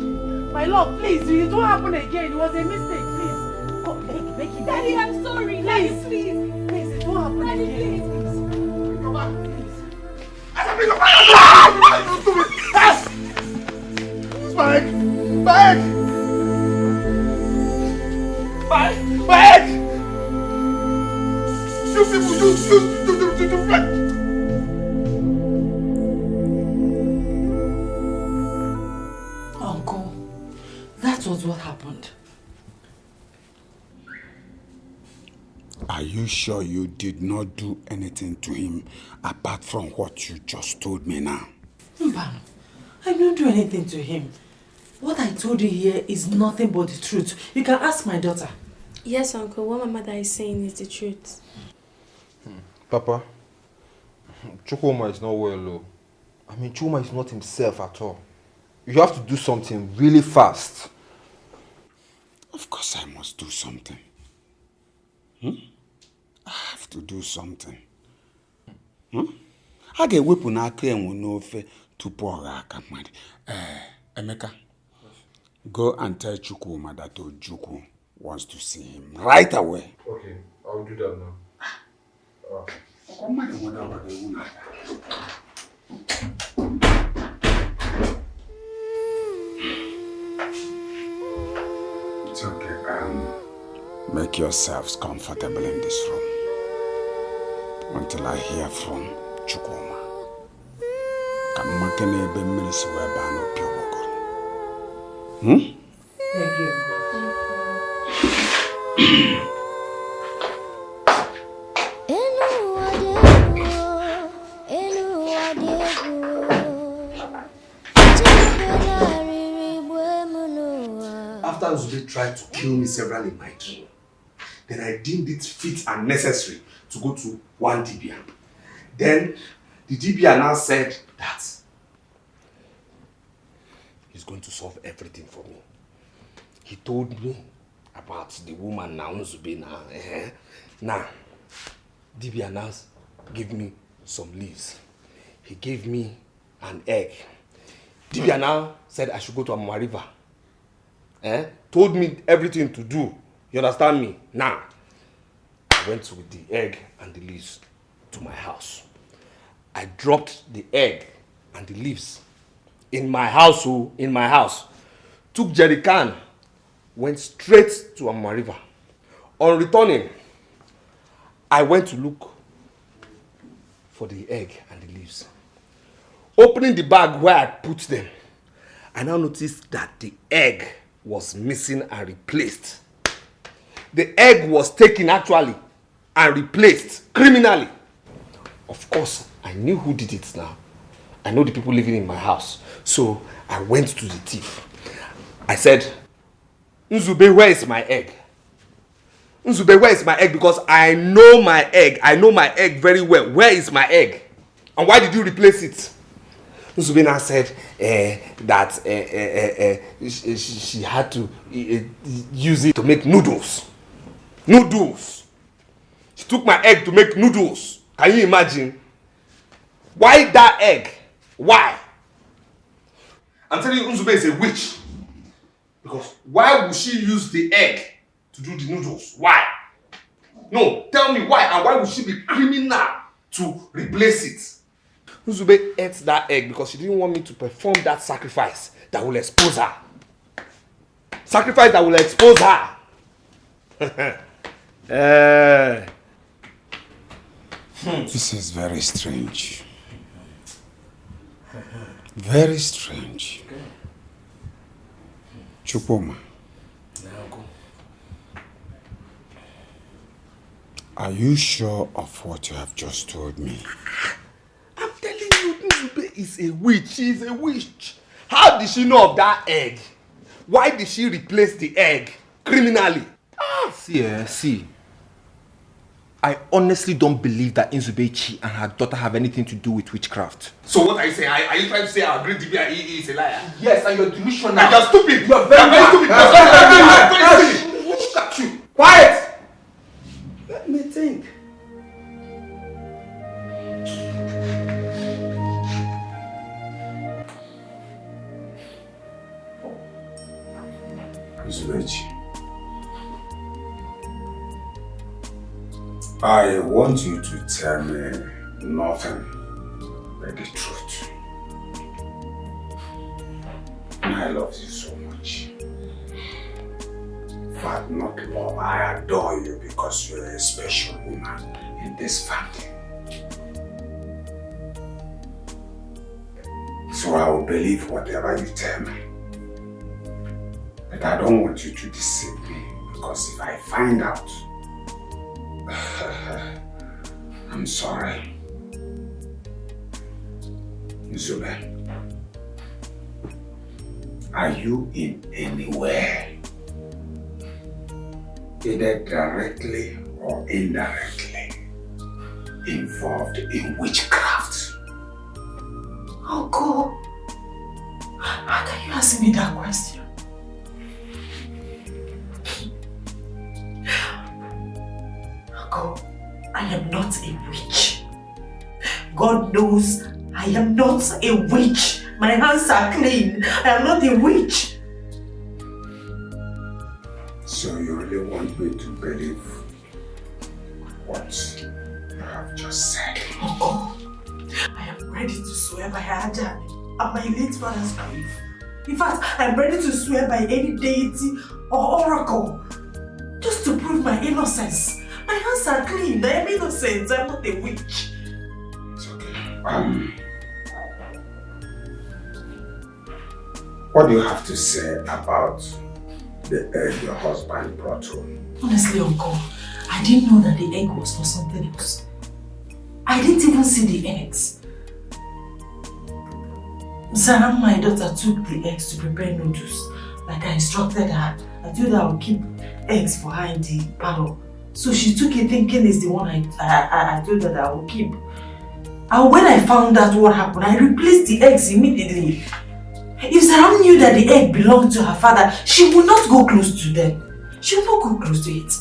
my love, please, it won't happen again. It was a mistake, please. Oh, make it. Daddy, I'm sorry. Please. Please, it won't happen again. Please. Pick your bag. I said pick your bag and go. My egg! You people, you. Uncle, that was what happened. Are you sure you did not do anything to him apart from what you just told me now? Mbam, I didn't do anything to him. What I told you here is nothing but the truth. You can ask my daughter. Yes, Uncle. What my mother is saying is the truth. Papa, Chukwuma is not well, though. I mean, Chuma is not himself at all. You have to do something really fast. Of course I must do something. I have to do something. I get weapon I can no fe to pour Emeka, go and tell Chukwuma that Ojukwu wants to see him right away. Okay, I'll do that now. It's okay. Make yourselves comfortable in this room until I hear from Chukwuma. Thank you. After Zube tried to kill me several in my dream, then I deemed it fit and necessary to go to one Dibia. Then the Dibia now said that he's going to solve everything for me. He told me about the woman now, Zube now. Now, Dibia now gave me some leaves. He gave me an egg. Dibia now said I should go to Amama River. Told me everything to do. You understand me? Now, I went with the egg and the leaves to my house. I dropped the egg and the leaves in my house, took jerrycan, went straight to Amama River. On returning, I went to look for the egg and the leaves. Opening the bag where I put them, I now noticed that the egg was missing and replaced. The egg was taken actually and replaced criminally. Of course, I knew who did it now. I know the people living in my house. So I went to the thief. I said, Nzube, where is my egg? Nzube, where is my egg? Because I know my egg. I know my egg very well. Where is my egg? And why did you replace it? Nzube now said that she had to use it to make noodles. Noodles. She took my egg to make noodles. Can you imagine? Why that egg? Why? I'm telling you, Nzube is a witch. Because why would she use the egg to do the noodles? Why? No, tell me why, and why would she be criminal to replace it? Nzube ate that egg because she didn't want me to perform that sacrifice that will expose her. Sacrifice that will expose her. This is very strange. Very strange. Chukwuma, are you sure of what you have just told me? I'm telling you, Nzube is a witch. She is a witch. How did she know of that egg? Why did she replace the egg criminally? See. I honestly don't believe that Nzubechi and her daughter have anything to do with witchcraft. So what are you saying? Are you trying to say our great Dibia is a liar? Yes, and you're delusional. And you're stupid. You're very stupid. Look at you. Quiet. Let me think. Nzubechi, I want you to tell me nothing but the truth. I love you so much. In fact, not love, I adore you because you're a special woman in this family. So I will believe whatever you tell me. But I don't want you to deceive me, because if I find out, I'm sorry. Nzube, are you in any way, either directly or indirectly, involved in witchcraft? Uncle, how can you ask me that question? Uncle, I am not a witch. God knows I am not a witch. My hands are clean. I am not a witch. So you really want me to believe what you have just said. Oh, I am ready to swear by Ajani and my late father's grave. In fact, I am ready to swear by any deity or oracle just to prove my innocence. My hands are clean. I am innocent. I am not a witch. It's okay. What do you have to say about the egg your husband brought home? Honestly, Uncle, I didn't know that the egg was for something else. I didn't even see the eggs. Zara, my daughter, took the eggs to prepare noodles. Like I instructed her. I told her I would keep eggs for her in the parlor. So she took it thinking it's the one I told her that I would keep. And when I found out what happened, I replaced the eggs immediately. If Zara knew that the egg belonged to her father, she would not go close to them. She would not go close to it.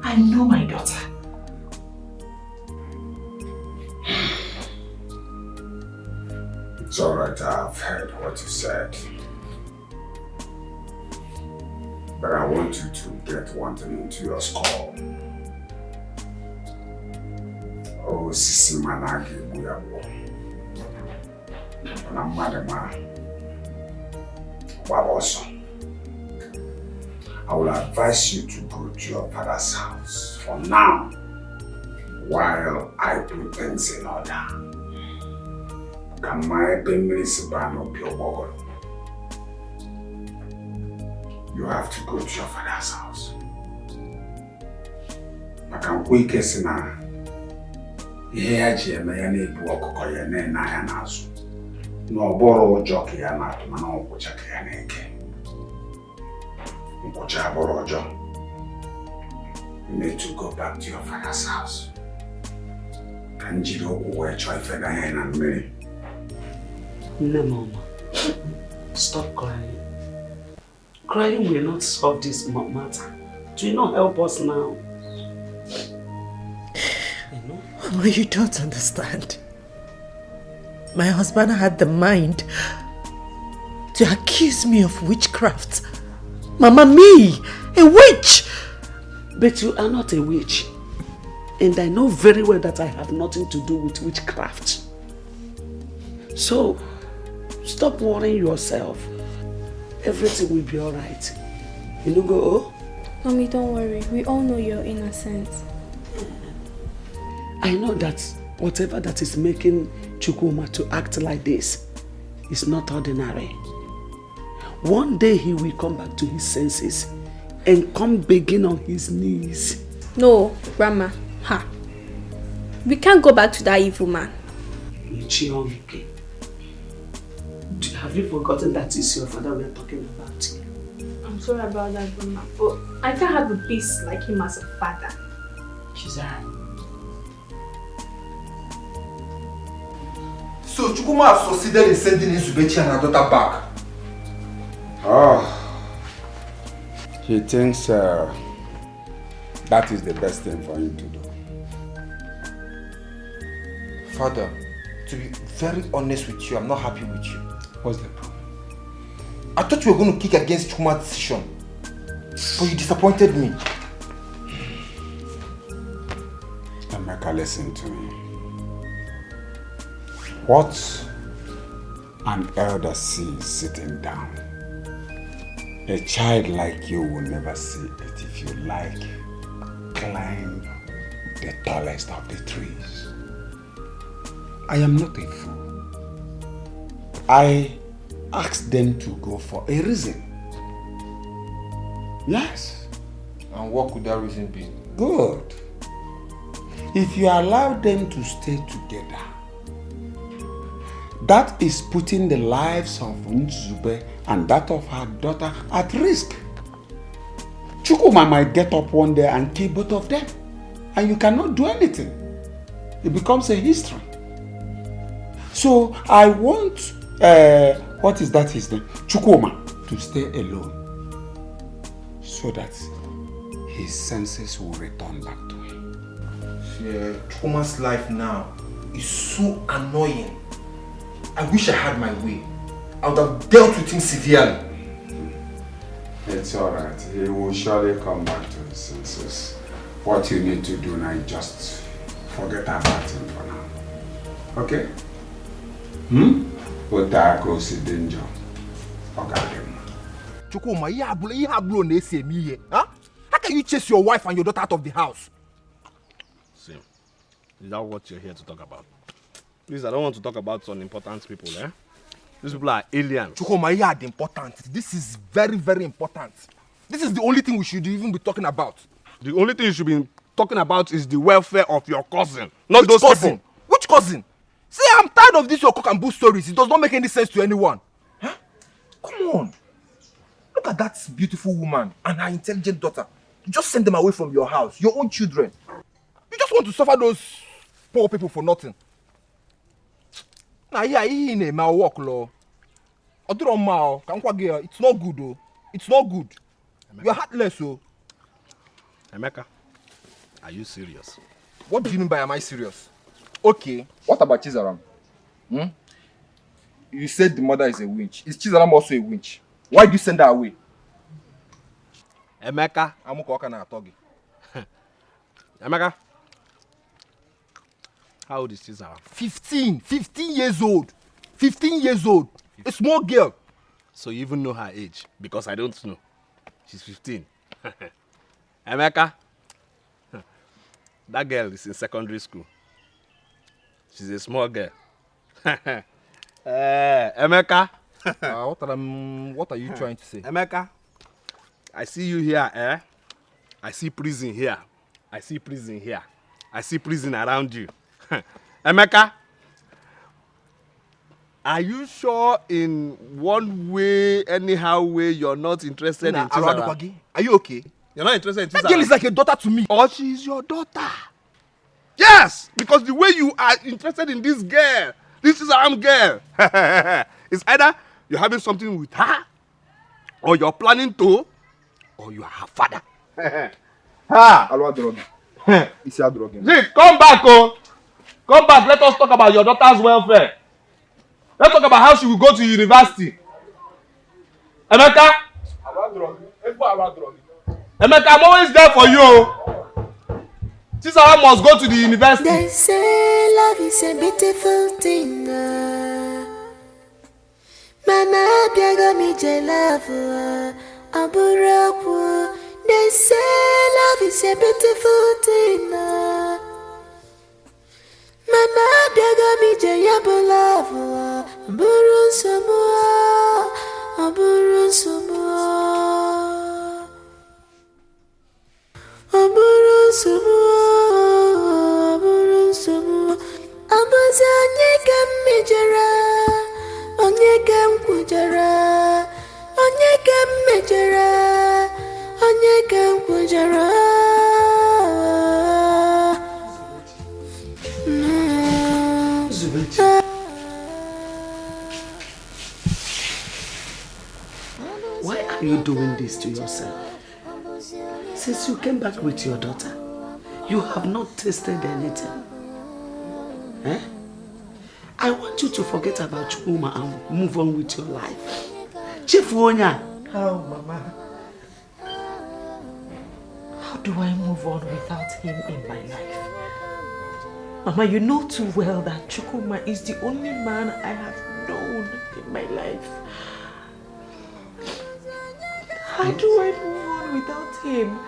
I know my daughter. It's alright, I've heard what you said. But I want you to get one thing into your skull. Oh, Sisi Managi Buyabo. Madama. I will advise you to go to your father's house for now while I put things in order. You have to go to your father's house. I can quick as na here na ya na ebu okoko ya na ya nazu. No boro joke ya na mana okucha ya na eke. Okucha boro jo. You need to go back to your father's house. Kanjiro uwe choi fega ya na mmiri. No, Mama. Stop crying. Crying will not solve this matter. It will not help us now. You know? Mama, you don't understand. My husband had the mind to accuse me of witchcraft. Mama, me, a witch! But you are not a witch. And I know very well that I have nothing to do with witchcraft. So, stop worrying yourself. Everything will be alright. You know, go, oh? Mommy, don't worry. We all know you're innocent. I know that whatever that is making Chukwuma to act like this is not ordinary. One day he will come back to his senses and come begging on his knees. No, Grandma. Ha. We can't go back to that evil man. Chionke. Have you forgotten that it's your father we are talking about? I'm sorry about that, Grandma, but I can't have a beast like him as a father. Chizara. So Chukwuma has succeeded in sending Nzubechi and her daughter back. Oh, he thinks that is the best thing for him to do. Father, to be very honest with you, I'm not happy with you. What's the problem? I thought you were going to kick against Chukwuma's decision, but you disappointed me. Emeka, listen to me. What an elder sees sitting down, a child like you will never see it. If you like, climb the tallest of the trees. I am not a fool. I asked them to go for a reason. Yes. And what could that reason be? Good. If you allow them to stay together, that is putting the lives of Nzube and that of her daughter at risk. Chukwuma might get up one day and kill both of them, and you cannot do anything. It becomes a history. So I want, what is that his name? Chukwuma to stay alone so that his senses will return back to him. Yeah, Chukwuma's life now is so annoying. I wish I had my way. I would have dealt with him severely. It's alright. He will surely come back to his senses. What you need to do now is just forget about him for now. Okay? But that goes in danger. Okay. Chukuma, huh? How can you chase your wife and your daughter out of the house? See, is that what you're here to talk about? Please, I don't want to talk about unimportant people, eh? These people are aliens. Chukuma, you are important. This is very, very important. This is the only thing we should even be talking about. The only thing you should be talking about is the welfare of your cousin, not Which those cousin? people. Which cousin? See, I'm tired of this your cock and bull stories. It does not make any sense to anyone. Huh? Come on. Look at that beautiful woman and her intelligent daughter. You just send them away from your house, your own children. You just want to suffer those poor people for nothing. Nah, yeah, in my work, law. It's not good, though. It's not good. You're heartless, oh. Emeka, are you serious? What do you mean by am I serious? Okay, what about Chizaram? You said the mother is a witch. Is Chizaram also a witch? Why do you send her away? Emeka. Emeka. How old is Chizaram? 15 years old. 15 years old. A small girl. So you even know her age? Because I don't know. She's 15. Emeka. That girl is in secondary school. She's a small girl. Emeka. What are you trying to say? Emeka, I see you here, eh? I see prison here. I see prison here. I see prison around you. Emeka, are you sure in one way, anyhow way, you're not interested in Chizaram? Are you okay? You're not interested in Chizaram? That girl is like a daughter to me. Or she's your daughter. Yes, because the way you are interested in this girl, this Chizaram girl, it's either you're having something with her, or you're planning to, or you are her father. Ha! Alwa drogi. It's your drogi. See, come back, oh. Come back. Let us talk about your daughter's welfare. Let's talk about how she will go to university. Emeka? Emeka, I'm always there for you. Chizaram must go to the university. They say love is a beautiful thing. Mama, biaga mi jelavu, aburapu. They say love is a beautiful thing. Mama, biaga mi jelavu, aburun samua, aburun samua, aburun samua, aburun samua. Abaza nyeka mi jera. Onyegam kujara, onyegam mejara, onyegam kujara. Why are you doing this to yourself? Since you came back with your daughter, you have not tasted anything. Eh? I want you to forget about Chuma and move on with your life. Chief Wonya. How, Mama? How do I move on without him in my life? Mama, you know too well that Chukuma is the only man I have known in my life. How do I move on without him?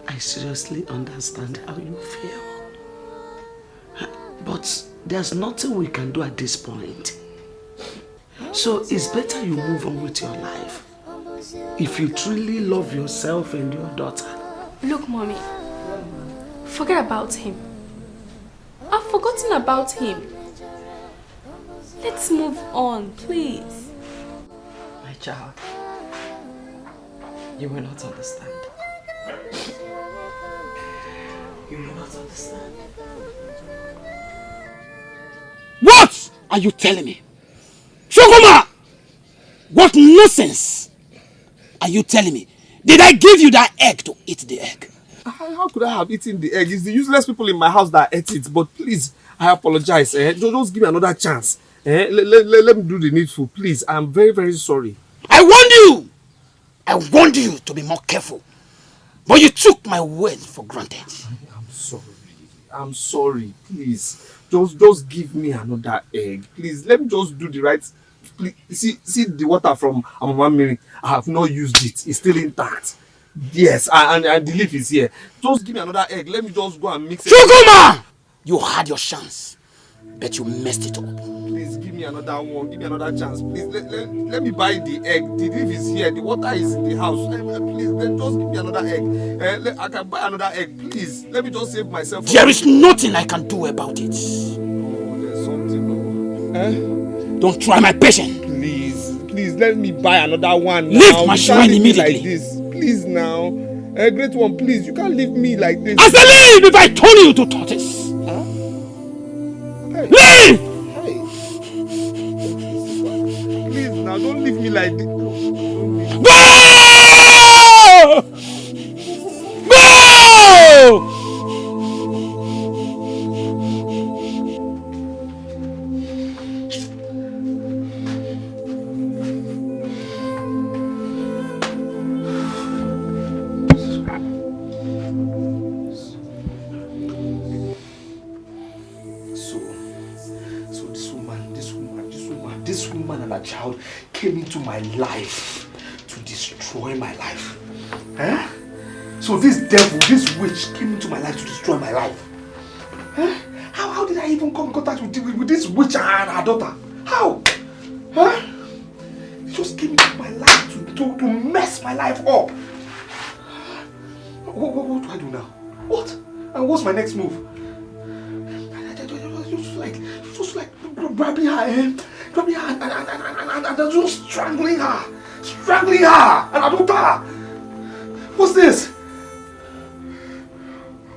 I seriously understand how you feel. But there's nothing we can do at this point. So it's better you move on with your life. If you truly love yourself and your daughter. Look, Mommy. Forget about him. I've forgotten about him. Let's move on, please. My child, you will not understand. You will not understand. What are you telling me? Shogoma! What nonsense are you telling me? Did I give you that egg to eat the egg? How could I have eaten the egg? It's the useless people in my house that ate it. But please, I apologize. Just give me another chance. Let me do the needful, please. I'm very, very sorry. I warned you! I warned you to be more careful. But you took my word for granted. I'm sorry. Please, just give me another egg. Please, let me just do the right. Please, see the water from Mama Mary. I have not used it. It's still intact. Yes, and the leaf is here. Just give me another egg. Let me just go and mix it. Chukuma! You had your chance, but you messed it up. Please give me another one. Give me another chance. Please let me buy the egg. The leaf is here. The water is in the house. Please, just give me another egg. I can buy another egg. Please, let me just save myself. There is nothing I can do about it. Oh, there's something. Don't try my patience. Please let me buy another one. Leave my shrine immediately. Like this. Please now. Great one, please. You can't leave me like this. I said leave if I told you to tortoise. Huh? Hey. Leave! Hey. Please now, don't leave me like this. Go! Go! This woman and her child came into my life to destroy my life. Huh? So this devil, this witch came into my life to destroy my life. Huh? How did I even come in contact with this witch and her daughter? How? Huh? It just came into my life to mess my life up. What do I do now? What? And what's my next move? Just like grabbing her and just strangling her and her daughter. What's this?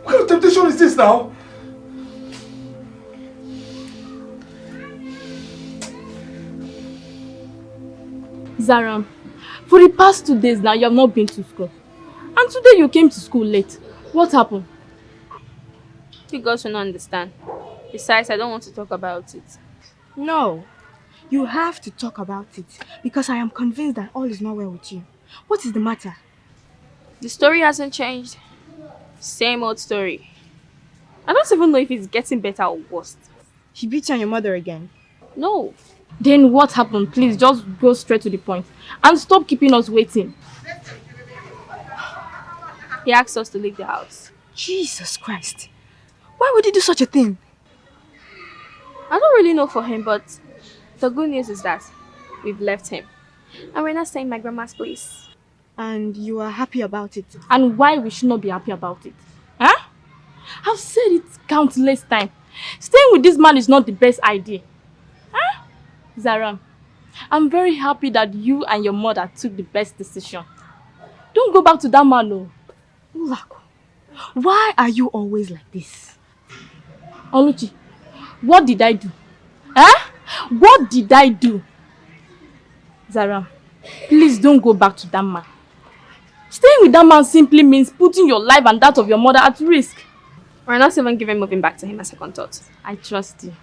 What kind of temptation is this now? Zaram, for the past 2 days now, you have not been to school. And today you came to school late. What happened? You girls will not understand. Besides, I don't want to talk about it. No, you have to talk about it because I am convinced that all is not well with you. What is the matter? The story hasn't changed. Same old story. I don't even know if it's getting better or worse. He beat you and your mother again? No. Then what happened? Please just go straight to the point and stop keeping us waiting. He asked us to leave the house. Jesus Christ. Why would he do such a thing? I don't really know for him, but the good news is that we've left him. And we're not staying in my grandma's place. And you are happy about it? And why we should not be happy about it? Huh? I've said it countless times. Staying with this man is not the best idea. Huh? Zaram, I'm very happy that you and your mother took the best decision. Don't go back to that man, no. Ulako, why are you always like this? Oluchi, what did I do? Huh? What did I do? Zaram, please don't go back to that man. Staying with that man simply means putting your life and that of your mother at risk. We're not even giving moving back to him a second thought. I trust you.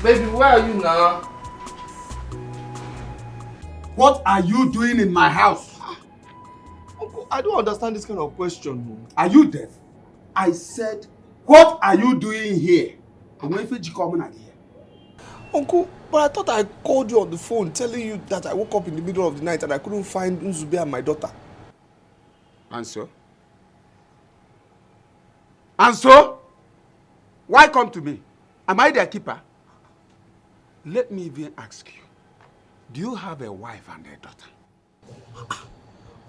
Baby, where are you now? What are you doing in my house? Uncle, I don't understand this kind of question. Are you deaf? I said, what are you doing here? I'm waiting for you to come in here. Uncle, but I thought I called you on the phone telling you that I woke up in the middle of the night and I couldn't find Nzube and my daughter. And so? And so? Why come to me? Am I their keeper? Let me even ask you. Do you have a wife and a daughter?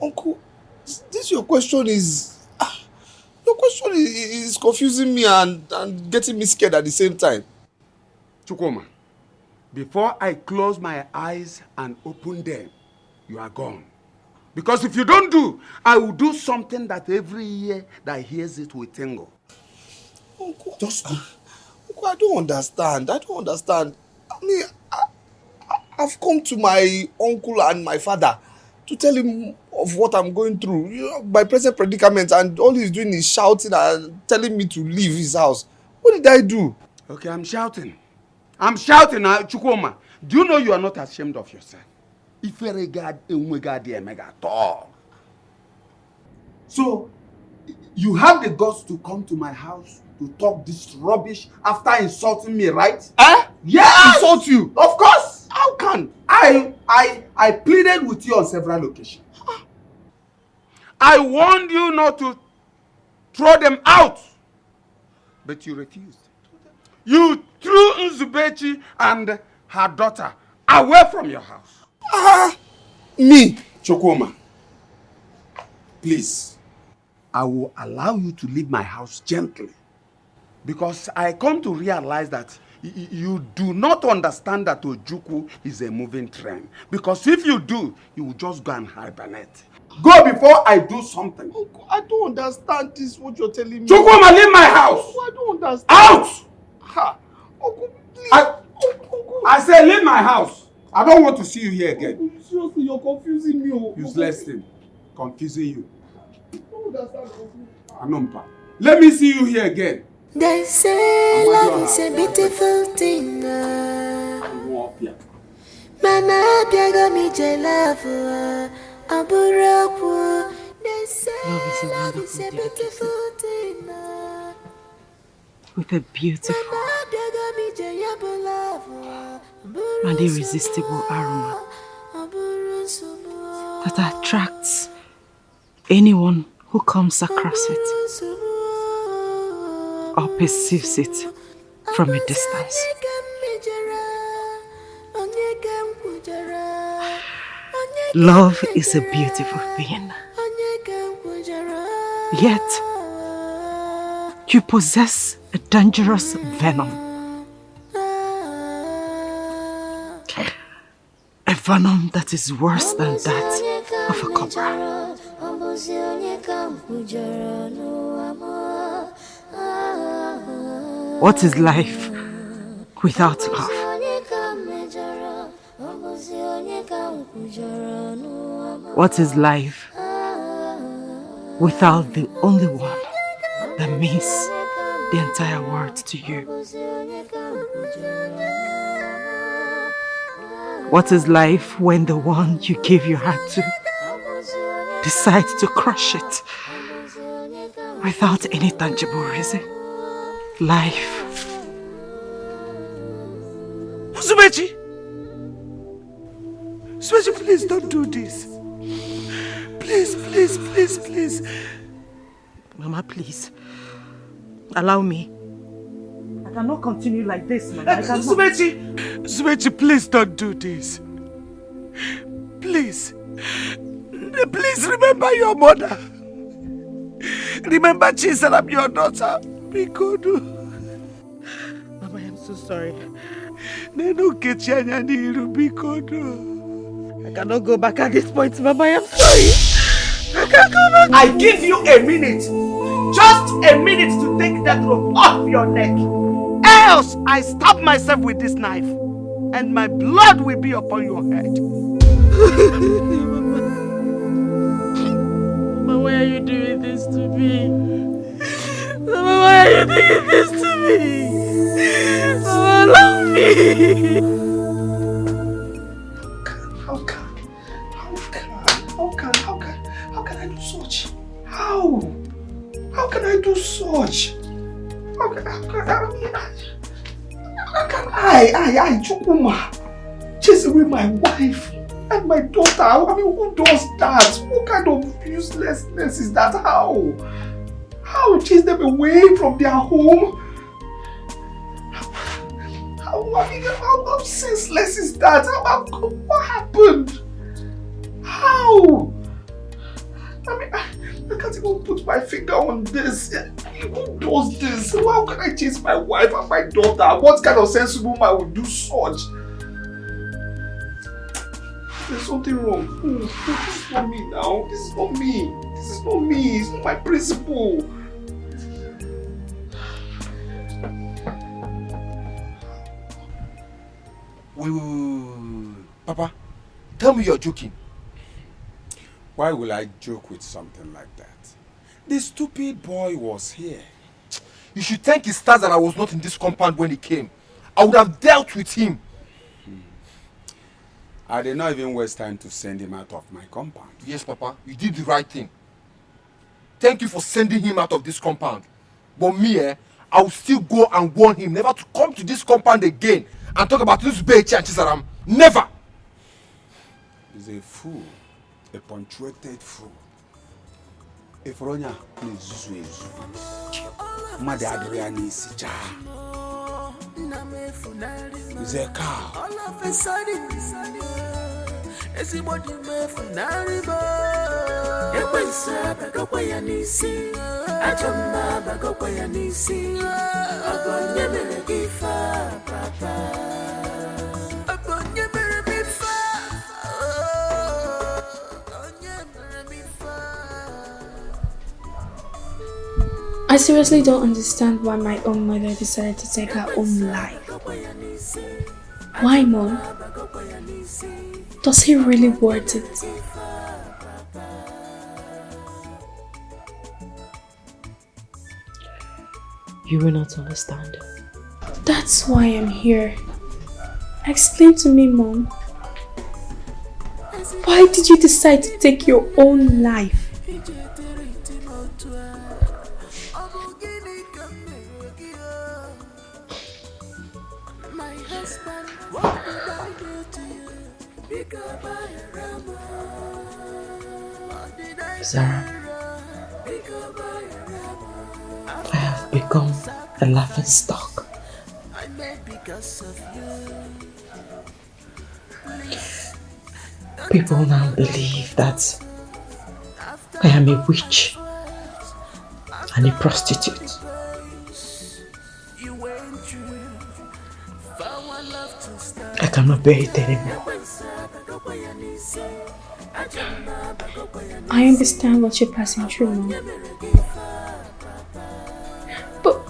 Uncle, this your question is... Your question is confusing me and getting me scared at the same time. Chukwuma, before I close my eyes and open them, you are gone. Because if you don't do, I will do something that every year that hears it will tingle. Uncle, Uncle, I don't understand. I mean, I've come to my uncle and my father to tell him of what I'm going through. You know, my present predicament, and all he's doing is shouting and telling me to leave his house. What did I do? Okay, I'm shouting. Chukwuma. Do you know you are not ashamed of yourself? If you regard mega tall. So, you have the guts to come to my house to talk this rubbish after insulting me, right? Yes! Insult you? Of course! How can? I pleaded with you on several occasions. I warned you not to throw them out. But you refused. You threw Nzubechi and her daughter away from your house. Me? Chukwuma, please, I will allow you to leave my house gently. Because I come to realize that you do not understand that Ojukwu is a moving train. Because if you do, you will just go and hibernate. Go before I do something. Uncle, I don't understand this, what you're telling me. Chukwuma, leave my house! Uncle, I don't understand. Out! Ha! Uncle, please. I say leave my house. I don't want to see you here again. Uncle, seriously, you're confusing me. Useless thing. Confusing you. I don't understand. Anumpa. Let me see you here again. They say love is a beautiful thing. Mana biaga mi jelafu aburapu. They say love is a beautiful thing. With a beautiful and irresistible aroma that attracts anyone who comes across it or perceives it from a distance. Love is a beautiful thing. Yet, you possess a dangerous venom. A venom that is worse than that of a cobra. What is life without love? What is life without the only one that means the entire world to you? What is life when the one you give your heart to decides to crush it without any tangible reason? Life. Zubechi! Zubechi, please don't do this. Please. Mama, please. Allow me. I cannot continue like this, Mama. Zubechi, please don't do this. Please remember your mother. Remember Chisel, I'm your daughter. Bikodu. Mama, I'm so sorry. I cannot go back at this point, Mama. I'm sorry. I can't go back. I give you a minute. Just a minute to take that rope off your neck. Else, I stab myself with this knife. And my blood will be upon your head. Mama, why are you doing this to me? Mama, why are you doing this to me? Mama, love me. How? How can I do such? How can I, Chukuma, chase away my wife and my daughter? I mean, who does that? What kind of uselessness is that? How? How chase them away from their home? How senseless is that? What happened? How? I mean, I can't even put my finger on this. Who does this? How can I chase my wife and my daughter? What kind of sensible man would do such? There's something wrong. This is not me now. This is not me. This is not me. It's not my principle. Wait. Papa, tell me you're joking. Why will I joke with something like that? The stupid boy was here. You should thank his stars that I was not in this compound when he came. I would have dealt with him. I did not even waste time to send him out of my compound. Yes, Papa, you did the right thing. Thank you for sending him out of this compound. But me, I will still go and warn him never to come to this compound again and talk about this Bechi and Chisaram. Never! He's a fool. A punctuated fool. If Ronya is Mother Adriani Sija. He's a cow. All of a sudden, everybody me funaribo. Ekwesa bagokwa ya nisi, achoma bagokwa ya nisi. Agonye mere gifa papa. Agonye mere gifa. I seriously don't understand why my own mother decided to take her own life. Why, Mom? Does he really want it? You will not understand. That's why I'm here. Explain to me, Mom. Why did you decide to take your own life? Sarah, I have become a laughing stock. People now believe that I am a witch and a prostitute. I cannot bear it anymore. I understand what you're passing through, Mom. But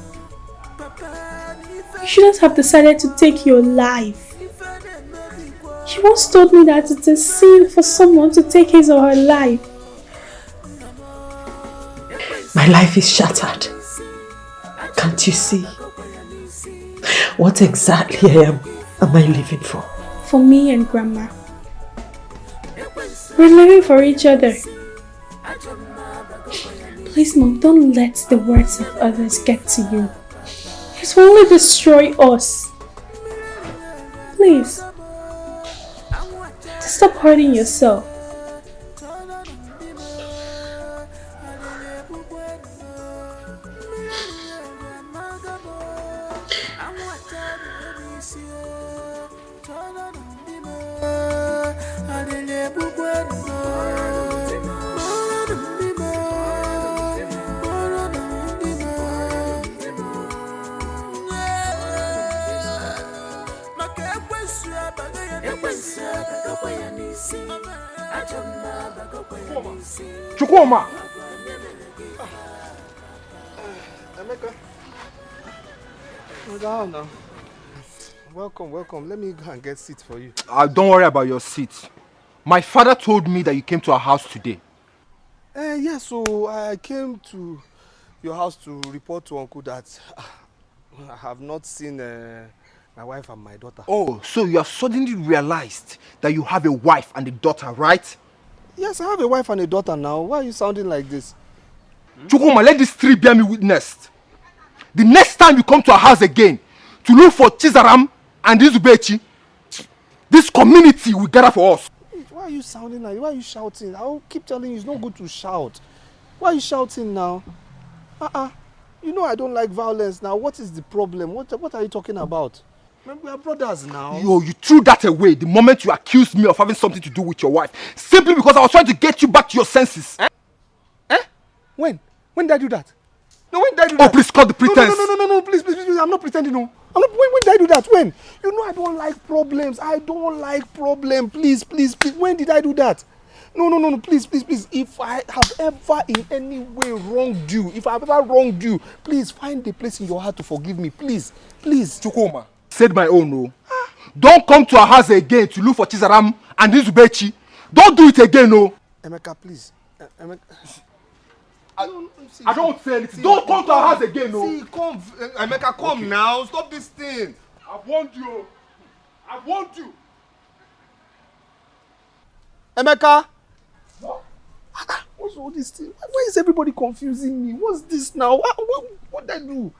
you shouldn't have decided to take your life. You once told me that it's a sin for someone to take his or her life. My life is shattered. Can't you see? What exactly am I living for? For me and Grandma. We're living for each other. Please, Mom, don't let the words of others get to you. It will only destroy us. Please. Stop hurting yourself. Chukwuma! Emeka. Down now. Welcome. Let me go and get seats for you. Don't worry about your seat. My father told me that you came to our house today. Yeah, so I came to your house to report to Uncle that I have not seen my wife and my daughter. Oh, so you have suddenly realized that you have a wife and a daughter, right? Yes, I have a wife and a daughter now. Why are you sounding like this? Chukuma, let these three bear me witness. The next time you come to our house again to look for Chizaram and Izubechi, this community will gather for us. Why are you sounding like? Why are you shouting? I'll keep telling you it's not good to shout. Why are you shouting now? You know I don't like violence now. What is the problem? What are you talking about? We are brothers now. Yo, you threw that away the moment you accused me of having something to do with your wife. Simply because I was trying to get you back to your senses. When? When did I do that? No, when did I do Oh, that? please cut the pretense. No, please. I'm not pretending, no. When did I do that? When? You know I don't like problems. I don't like problems. Please. When did I do that? No, please. If I have ever in any way wronged you, please find a place in your heart to forgive me. Please. Chukuma, said my own, no. Don't come to our house again to look for Chizaram and Izubechi. Don't do it again, no. Emeka, please. I don't say anything. Don't come to our house again, no. See, come. Emeka, come now. Stop this thing. I've warned you. Emeka! What's all this thing? Why is everybody confusing me? What's this now? What did I do?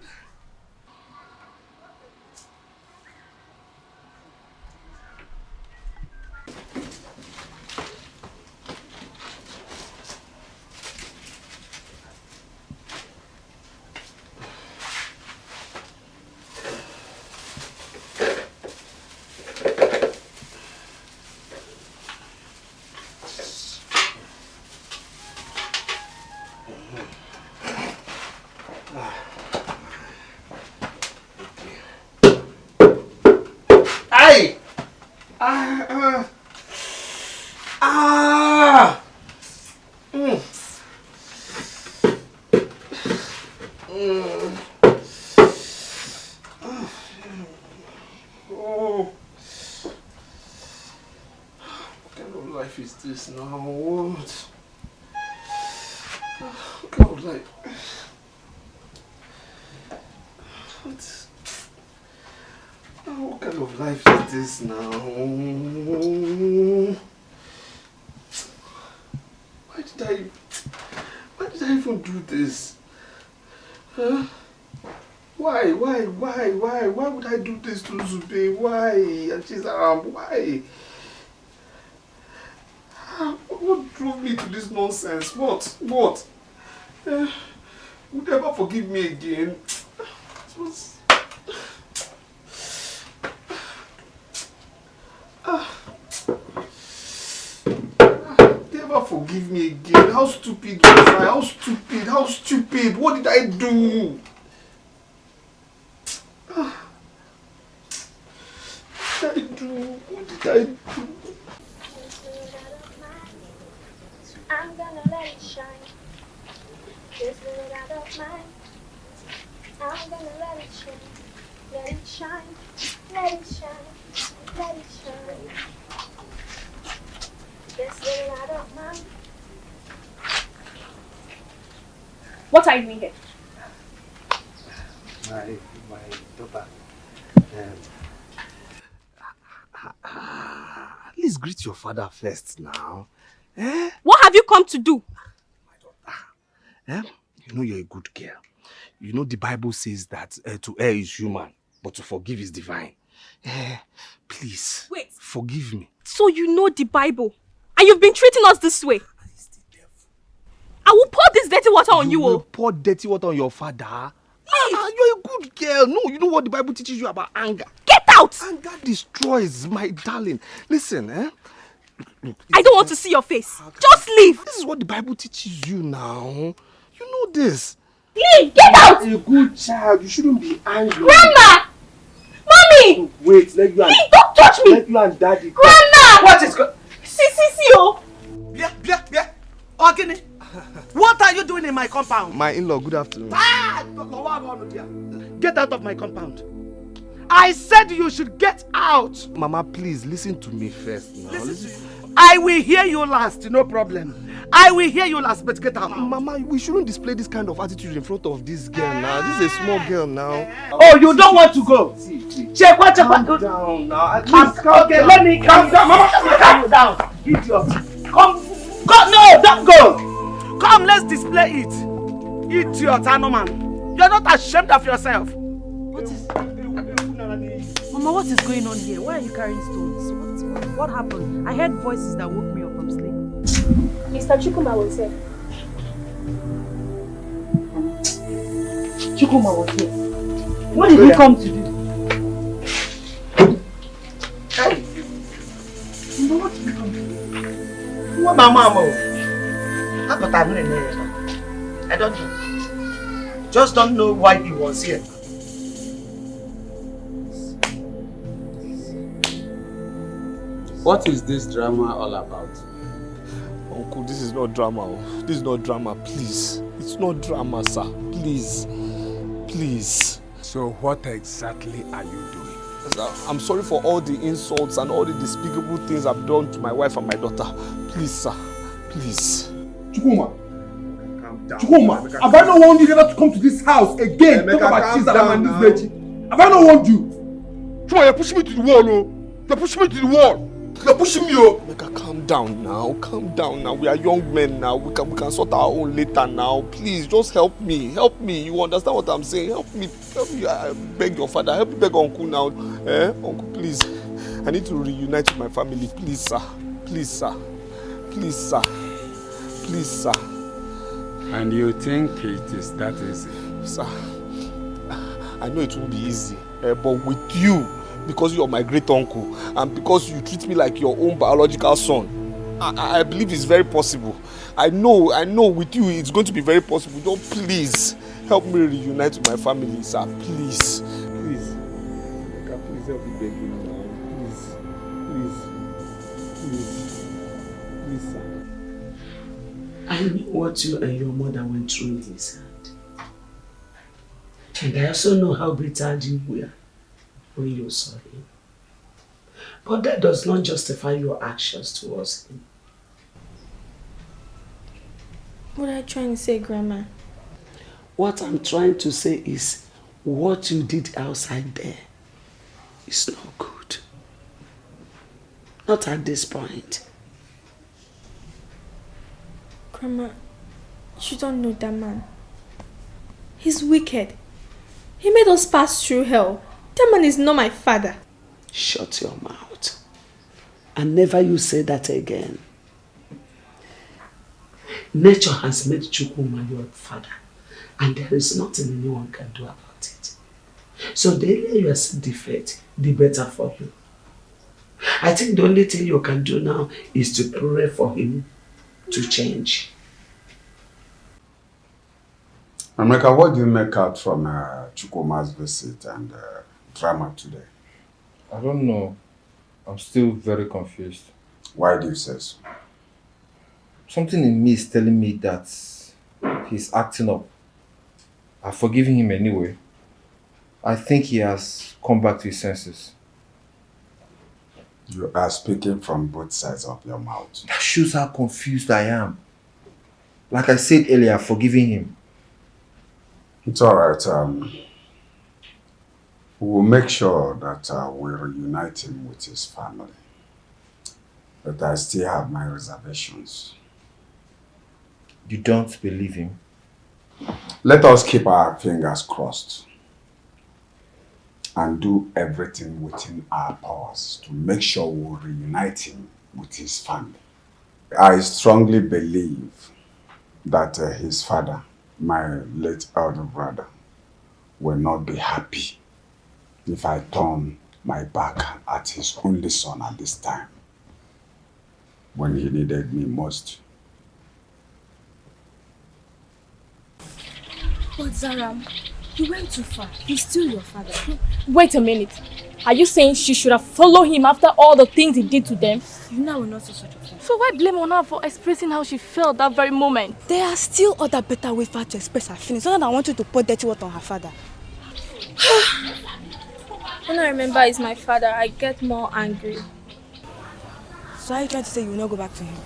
Why would I do this to Zube? Why? And she's why? What drove me to this nonsense? What? Would you ever forgive me again? Never forgive me again. How stupid was I? How stupid? What did I do? What did I do? I'm gonna let it shine. This little light of mine. I'm gonna let it shine. Let it shine. Let it shine. Let it shine. This little light of mine. What are you doing here? My daughter. At least greet your father first now. What have you come to do? You know you're a good girl. You know the Bible says that to err is human, but to forgive is divine. Please, wait. Forgive me. So you know the Bible, and you've been treating us this way. I will pour this dirty water on you. You will pour dirty water on your father? You're a good girl. No, you know what the Bible teaches you about anger. Get out! Anger destroys, my darling. Listen, Look, I don't want to see your face. Just leave. This is what the Bible teaches you now. You know this. Leave! Get out! You're a good child. You shouldn't be angry. Grandma! Mommy! Wait, let you and... Please, don't touch me! Let you and Daddy... Grandma! What is going... See, oh! Yeah. Ogini, what are you doing in my compound? My in-law, good afternoon. Get out of my compound. I said you should get out. Mama, please, listen to me first now. Listen. I will hear you last, no problem. I will hehear you last, but get out. Mama, we shouldn't display this kind of attitude in front of this girl now. This is a small girl now. Oh, you don't want to go? Check what? Calm down now. Okay, let me calm down. Mama, calm down. Idiot. Come. No, don't go. Come, let's display it. Idiot, animal. You're not ashamed of yourself. What is... Mama, what is going on here? Why are you carrying stones? What happened? I heard voices that woke me up from sleep. Mr. Chukuma was here. Chukuma was here. What did he come to do? Hey. What did he come to do? What mama? I don't know. Just don't know why he was here. What is this drama all about? Uncle, this is not drama. This is not drama, please. It's not drama, sir. Please. Please. So what exactly are you doing? Sir, I'm sorry for all the insults and all the despicable things I've done to my wife and my daughter. Please, sir. Please. Chukuma. Chukuma, have I not warned you never to come to this house again? Talk about cheese and this veggie. Have I not warned you? Chukuma, you're pushing me to the wall, oh. You're pushing me to the wall. You're pushing me, oh. Meka, calm down now. Calm down now. We are young men now. We can sort our own later now. Please, just help me. Help me. You understand what I'm saying? Help me. Help me. I beg your father. Help me beg Uncle now. Uncle, please. I need to reunite with my family. Please, sir. Please, sir. Please, sir. Please, sir. And you think it is that easy? Sir, I know it won't be easy, but with you, because you're my great uncle, and because you treat me like your own biological son, I believe it's very possible. I know with you it's going to be very possible. Don't please help me reunite with my family, sir. Please. Please. Please help me beg you now. Please, sir. I know what you and your mother went through in this hand. And I also know how bitter you were when you saw him. But that does not justify your actions towards him. What are you trying to say, Grandma? What I'm trying to say is what you did outside there is not good. Not at this point. Grandma, you don't know that man. He's wicked. He made us pass through hell. That man is not my father. Shut your mouth. And never you say that again. Nature has made Chukwuma your father. And there is nothing anyone can do about it. So the earlier you accept defeat, the better for you. I think the only thing you can do now is to pray for him to change. Ameka, what do you make out from Chukwuma's visit and drama today? I don't know. I'm still very confused. Why do you say so? Something in me is telling me that he's acting up. I've forgiven him anyway. I think he has come back to his senses. You are speaking from both sides of your mouth. That shows how confused I am. Like I said earlier, I've forgiven him. It's alright. We'll make sure that we reunite him with his family. But I still have my reservations. You don't believe him? Let us keep our fingers crossed and do everything within our powers to make sure we'll reunite him with his family. I strongly believe that his father, my late elder brother, will not be happy if I turn my back at his only son at this time, when he needed me most. But Zaram, you went too far. He's still your father. Wait a minute. Are you saying she should have followed him after all the things he did to them? You now will not say such a thing. So why blame on her for expressing how she felt that very moment? There are still other better ways for her to express her feelings, other than wanting to pour dirty water on her father. When I remember he's my father, I get more angry. So are you trying to say you will not go back to him?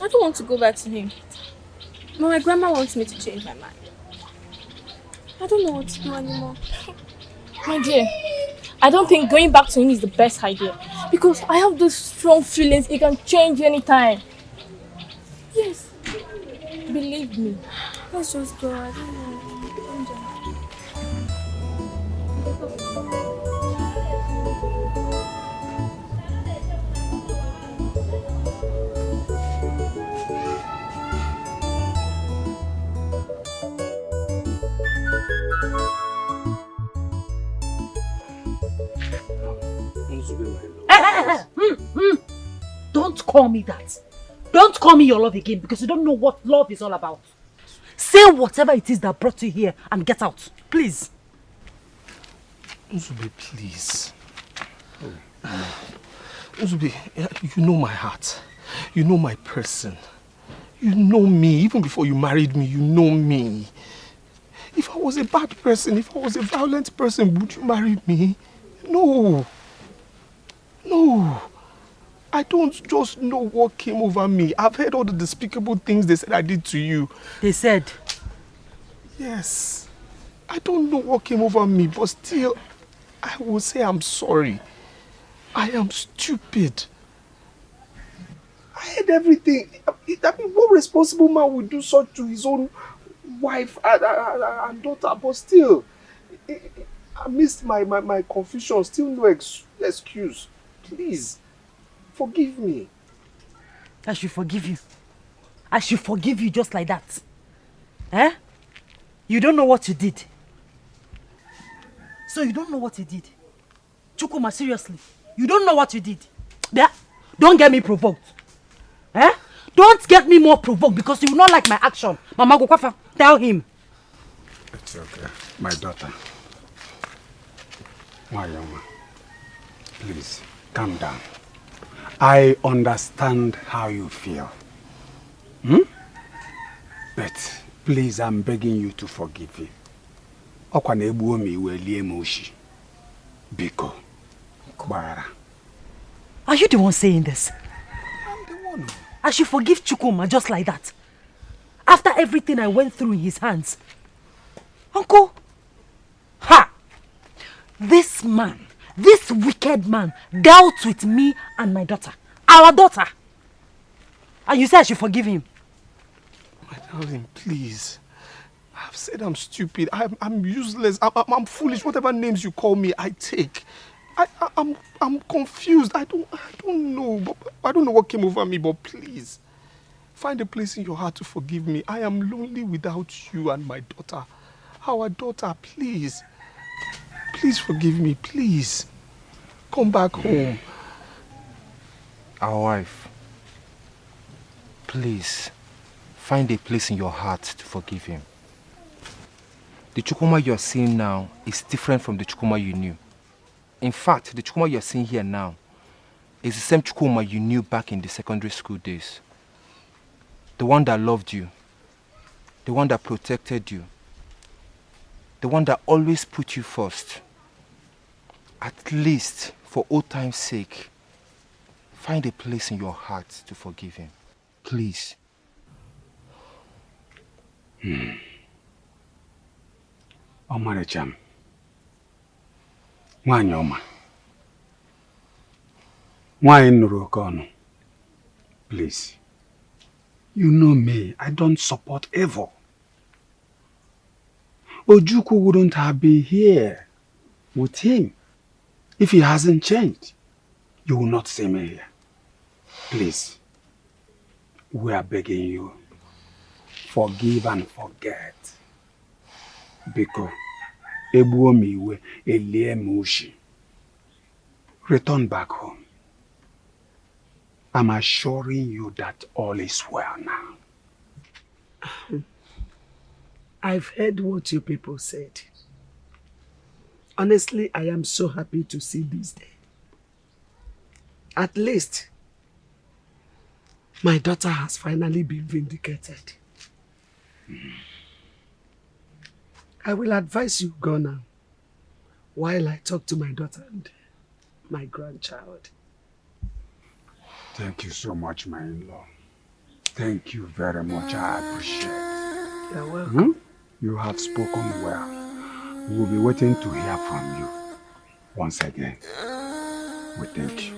I don't want to go back to him. But my grandma wants me to change my mind. I don't know what to do anymore. My dear, I don't think going back to him is the best idea. Because I have those strong feelings he can change anytime. Yes, believe me. Let's just go. I don't know. Don't call me that. Don't call me your love again because you don't know what love is all about. Say whatever it is that brought you here and get out, please. Nzube, please. Nzube, you know my heart. You know my person. You know me. Even before you married me, you know me. If I was a bad person, if I was a violent person, would you marry me? No. No. I don't just know what came over me. I've heard all the despicable things they said I did to you. They said? Yes. I don't know what came over me, but still, I will say I'm sorry. I am stupid. I heard everything. I mean, what responsible man would do such to his own wife and daughter? But still, I missed my confusion. Still no excuse. Please, forgive me. I should forgive you. I should forgive you just like that. Eh? You don't know what you did. So you don't know what you did. Chukuma, seriously. You don't know what you did. Yeah? Don't get me provoked. Eh? Don't get me more provoked because you will not like my action. Mama Gokwafa, tell him. It's okay. My daughter. Wayoma, please, calm down. I understand how you feel. But please, I'm begging you to forgive me. Biko. Are you the one saying this? I'm the one. I should forgive Chukuma just like that. After everything I went through in his hands. Uncle, ha! This man, this wicked man dealt with me and my daughter. Our daughter. And you say I should forgive him? My darling, please. I've said I'm stupid. I'm useless. I'm foolish. Whatever names you call me, I take. I'm confused. I don't know. But I don't know what came over me. But please, find a place in your heart to forgive me. I am lonely without you and my daughter. Our daughter, please. Please forgive me. Please. Come back home. Our wife, please, find a place in your heart to forgive him. The Chukuma you're seeing now is different from the Chukuma you knew. In fact, the Chukuma you're seeing here now is the same Chukuma you knew back in the secondary school days. The one that loved you, the one that protected you, the one that always put you first. At least, for old time's sake, find a place in your heart to forgive him. Please. Omarecham. Nwanyi ọma. Nwanyi nụrụ oke ọnụ. Please. You know me, I don't support evil. Ojukwu wouldn't have been here with him if he hasn't changed. You will not see me here. Please. We are begging you. Forgive and forget. Because Ebuomiwe Elie Mushi. Return back home. I'm assuring you that all is well now. I've heard what you people said. Honestly, I am so happy to see this day. At least, my daughter has finally been vindicated. I will advise you go now, while I talk to my daughter and my grandchild. Thank you so much, my in-law. Thank you very much. I appreciate it. You're welcome. You have spoken well. We will be waiting to hear from you once again. We thank you.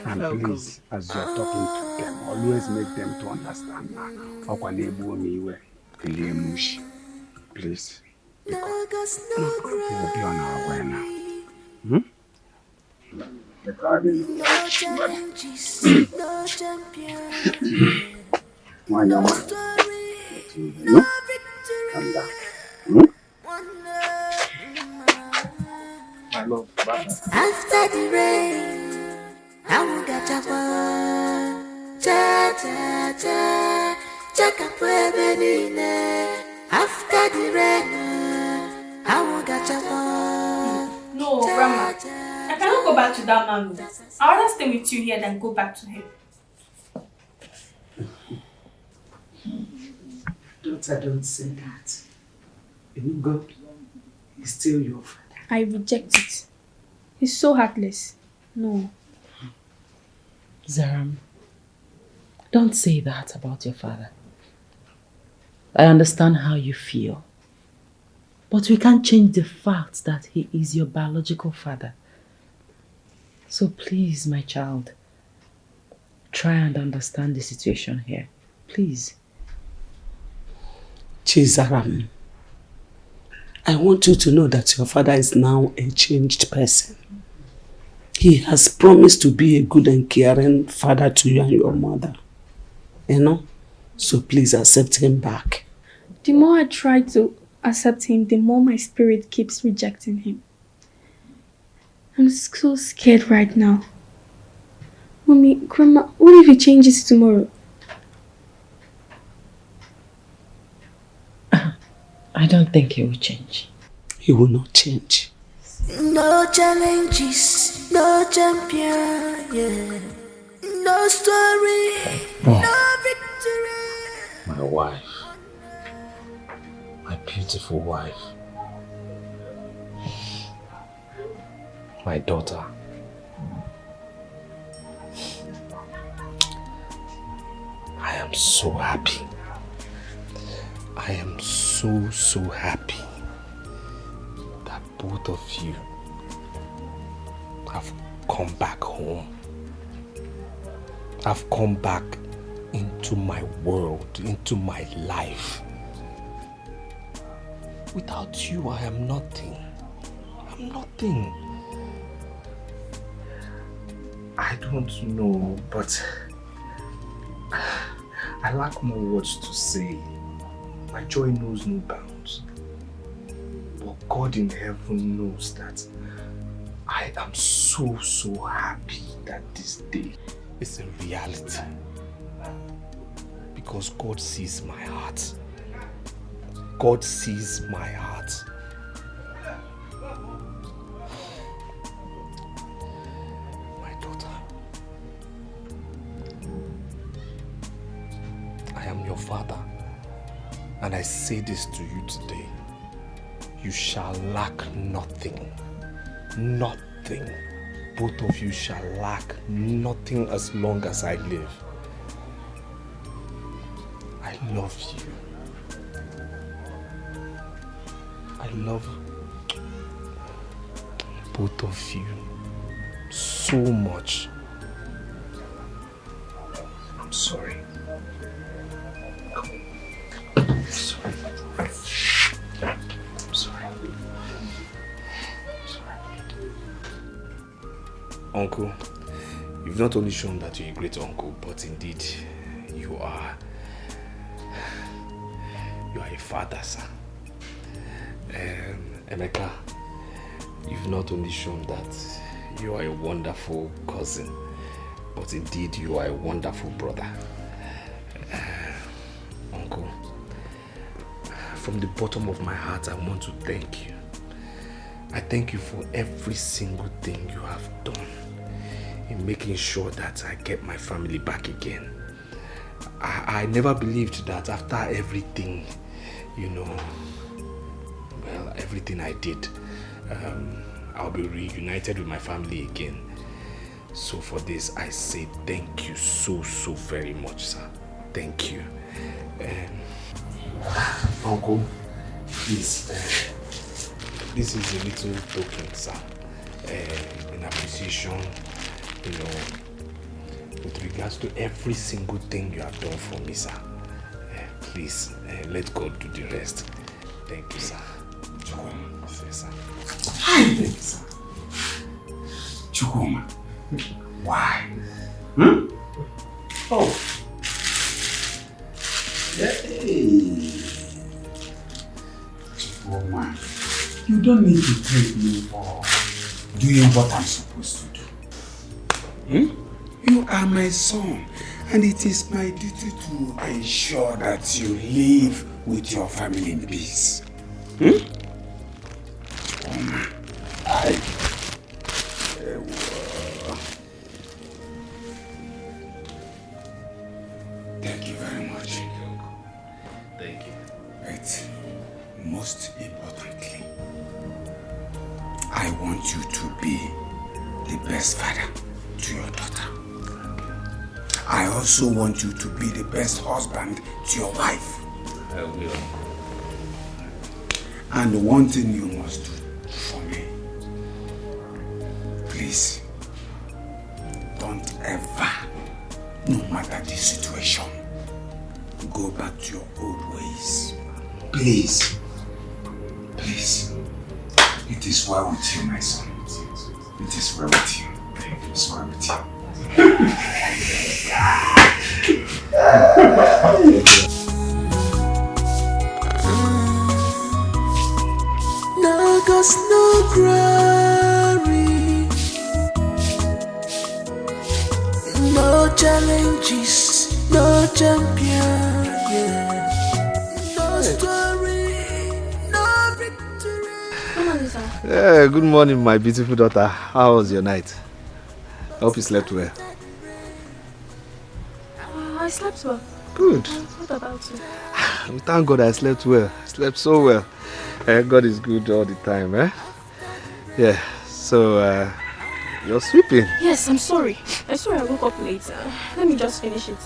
And please, as you're talking to them, always make them to understand now. Mushi. Please. Because we'll be on our way now. No challenges, no champion. No story, no victory. Calm down. One love. I love After the rain, I won't get a one. Cha cha cha, chaka puebenine. After the rain, I won't get a one. No, Grandma. I cannot go back to that man. I'd rather stay with you here than go back to him. Daughter, don't say that. God is still your father. I reject it. He's so heartless. No. Zaram, don't say that about your father. I understand how you feel. But we can't change the fact that he is your biological father. So please, my child, try and understand the situation here. Please. Chizaram, I want you to know that your father is now a changed person. He has promised to be a good and caring father to you and your mother. You know? So please accept him back. The more I try to accept him, the more my spirit keeps rejecting him. I'm so scared right now. Mommy, Grandma, what if he changes tomorrow? I don't think he will change. He will not change. No challenges, no champion, yeah. No story, no victory. My wife. My beautiful wife. My daughter. I am so happy. I am so happy that both of you have come back home. Have come back into my world, into my life. Without you, I am nothing. I'm nothing. I don't know, but I lack more words to say. My joy knows no bounds. But God in heaven knows that I am so happy that this day is a reality. Because God sees my heart. God sees my heart. My daughter, I am your father, and I say this to you today. You shall lack nothing. Nothing. Both of you shall lack nothing as long as I live. I love you. I love both of you so much. I'm sorry. I'm sorry. I'm sorry. Uncle, you've not only shown that you're a great uncle, but indeed you are a father, sir. Emeka, you've not only shown that you are a wonderful cousin, but indeed you are a wonderful brother. Uncle, from the bottom of my heart, I want to thank you. I thank you for every single thing you have done in making sure that I get my family back again. I never believed that after everything, you know, well, everything I did, I'll be reunited with my family again. So for this, I say thank you so very much, sir. Thank you. Uncle, please, this is a little token, sir, in appreciation, you know, with regards to every single thing you have done for me, sir. please, let God do the rest. Thank you, sir. Yes, sir. Thank you, sir. Chukuma. Why? Hmm? Oh. Hey. Chukuma. You don't need to thank me for doing what I'm supposed to do. Hmm? You are my son, and it is my duty to ensure that you live with your family in peace. Hmm? Thank you very much. Thank you. But most importantly, I want you to be the best father to your daughter. I also want you to be the best husband to your wife. I will. And one thing you must do for me, please, don't ever, no matter the situation, go back to your old ways. Please, please. It is well with you, my son. It is well with you. It is well with you. No ghost, no glory, no challenges, no champion, yeah. No story, no victory. Come on, sir. Yeah, good morning, my beautiful daughter. How was your night? I hope you slept well. I slept well. Good. What about you? Thank God I slept well. I slept so well. God is good all the time, eh? Yeah, so you're sleeping. Yes, I'm sorry. I'm sorry I woke up late. Let me just finish it.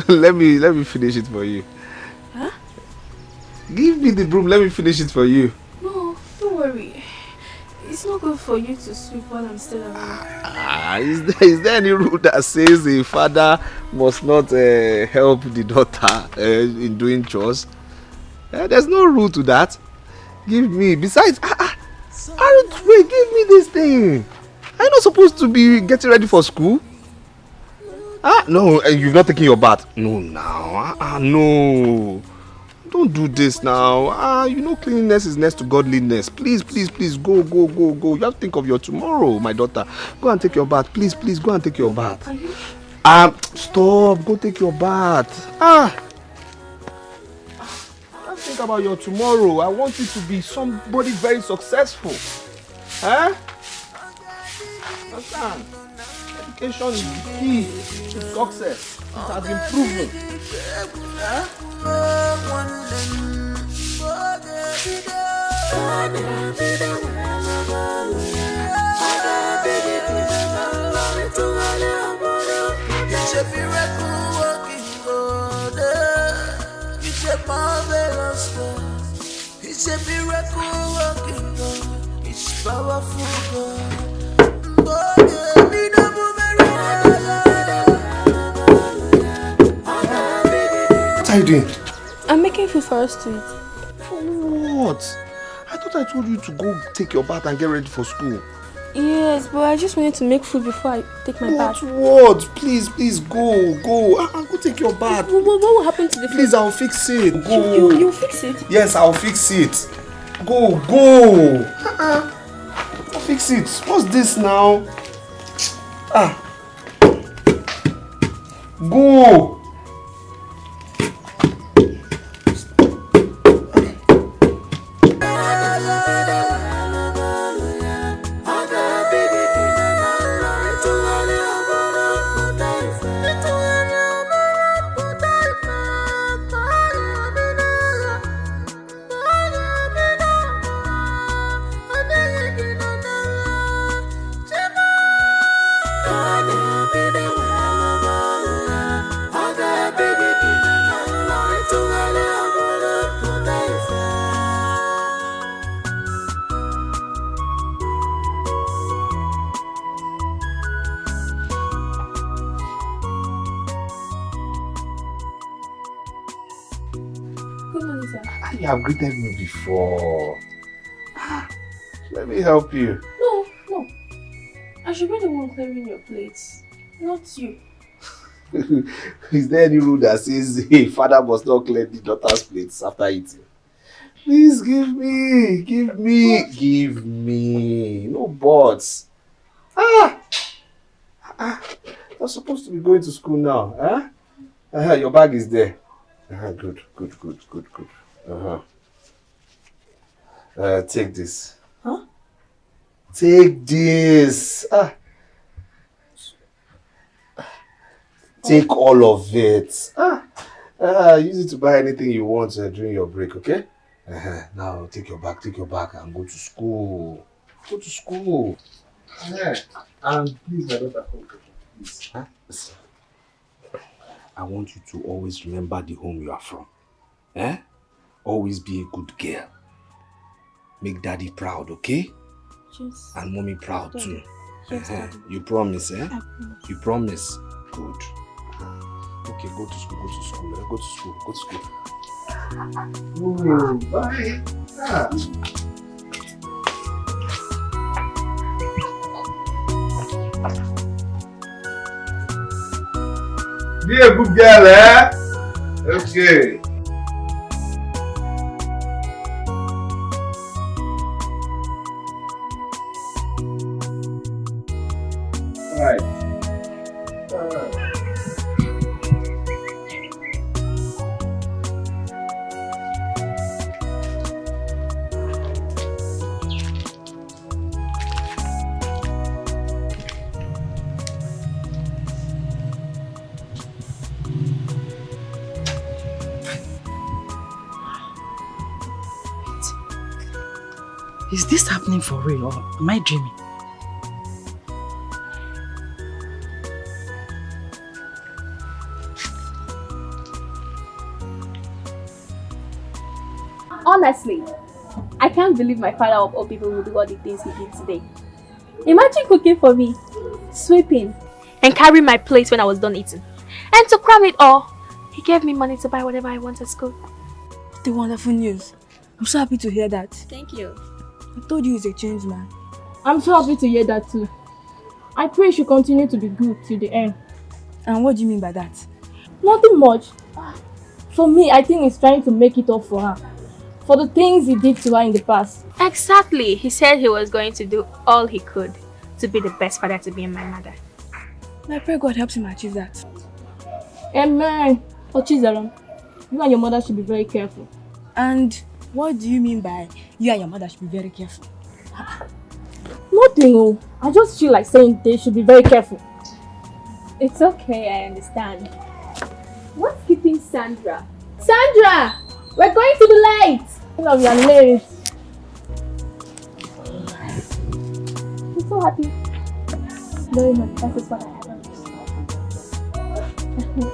let me finish it for you. Huh? Give me the broom, let me finish it for you. No, don't worry. It's not good for you to sweep while I'm still around. Is there any rule that says a father must not help the daughter in doing chores? There's no rule to that. Give me. Besides, wait, give me this thing. Are you not supposed to be getting ready for school? No, you've not taken your bath. No, now. No. Don't do this now. You know cleanliness is next to godliness. Please, please, please, go. You have to think of your tomorrow, my daughter. Go and take your bath. Please, go and take your bath. Stop. Go take your bath. Think about your tomorrow. I want you to be somebody very successful. Huh? Understand? Education is the key to success. It has been proven. Huh? It's a miracle working God. It's a marvelous God. It's a miracle working God. It's powerful God. What are you doing? I'm making food for us to eat. For what? I thought I told you to go take your bath and get ready for school. Yes, but I just wanted to make food before I take my bath. What? Please, go. Go take your bath. What will happen to the food? Please, I'll fix it. Go. You'll fix it? Yes, I'll fix it. Go. I'll fix it. What's this now? Go. You have greeted me before. Let me help you. No. I should be the one clearing your plates, not you. Is there any rule that says a father must not clear the daughter's plates after eating? Please give me. No buts. You're supposed to be going to school now. Your bag is there. Good. Take this. Huh? Take this. Take all of it. Use it to buy anything you want during your break, okay? Now take your bag and go to school. Go to school. And please, my daughter, please. Listen. I want you to always remember the home you are from. Always be a good girl. Make daddy proud, okay? Yes. And mommy proud too. Yes, Daddy. You promise, I promise. You promise? Good. Okay, go to school. Go to school. Oh, bye. Be a good girl, Okay. Right. Is this happening for real or am I dreaming? Honestly, I can't believe my father of all people would do all the things he did today. Imagine cooking for me, sweeping, and carrying my plate when I was done eating. And to crown it all, he gave me money to buy whatever I want at school. What a wonderful news. I'm so happy to hear that. Thank you. I told you he's a changed man. I'm so happy to hear that too. I pray you should continue to be good till the end. And what do you mean by that? Nothing much. For me, I think he's trying to make it up for her. For the things he did to her in the past. Exactly. He said he was going to do all he could to be the best father to be my mother. I pray God helps him achieve that. Amen. Ochizaram, you and your mother should be very careful. And what do you mean by you and your mother should be very careful? Nothing. I just feel like saying they should be very careful. It's okay, I understand. What's keeping Sandra? Sandra! We're going to be late! We are late. I'm so happy. Very much. That is what I have.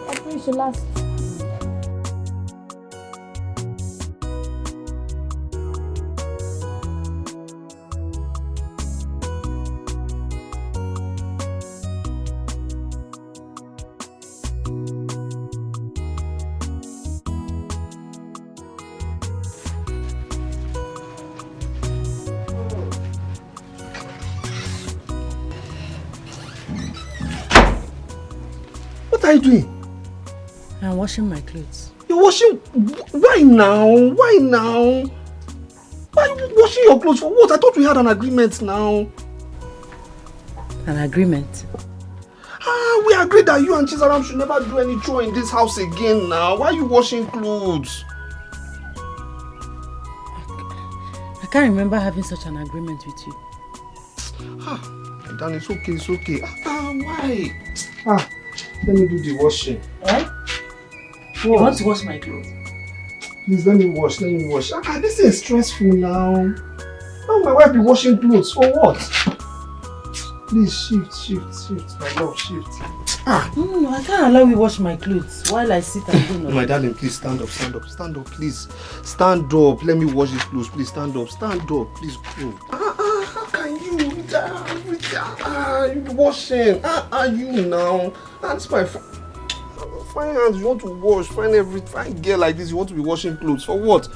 I pray you should last. What are you doing? I'm washing my clothes. You're washing? Why now? Why now? Why are you washing your clothes for what? I thought we had an agreement now. An agreement? We agreed that you and Chizaram should never do any chore in this house again now. Why are you washing clothes? I can't remember having such an agreement with you. Dan, it's okay. Why? Let me do the washing. Eh? You want to wash my clothes? Please, let me wash. This is stressful now. How will my wife be washing clothes? For what? Please, shift, my love, shift. No, I can't allow you wash my clothes while I sit and do nothing. My darling, please stand up, please. Stand up, let me wash these clothes, please stand up, please go. How can you? You're washing. You now? That's my fine hands, you want to wash, fine girl like this, you want to be washing clothes, for what?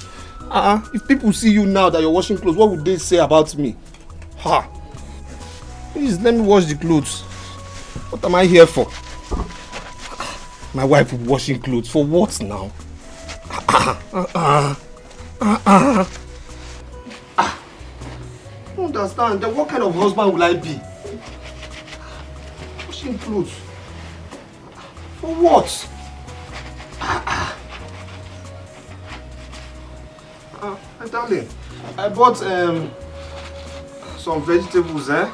If people see you now that you're washing clothes, what would they say about me? Ha! Please, let me wash the clothes. What am I here for? My wife will be washing clothes. For what now? I don't understand. Then what kind of husband will I be? Washing clothes. For what? Darling, I bought some vegetables, eh?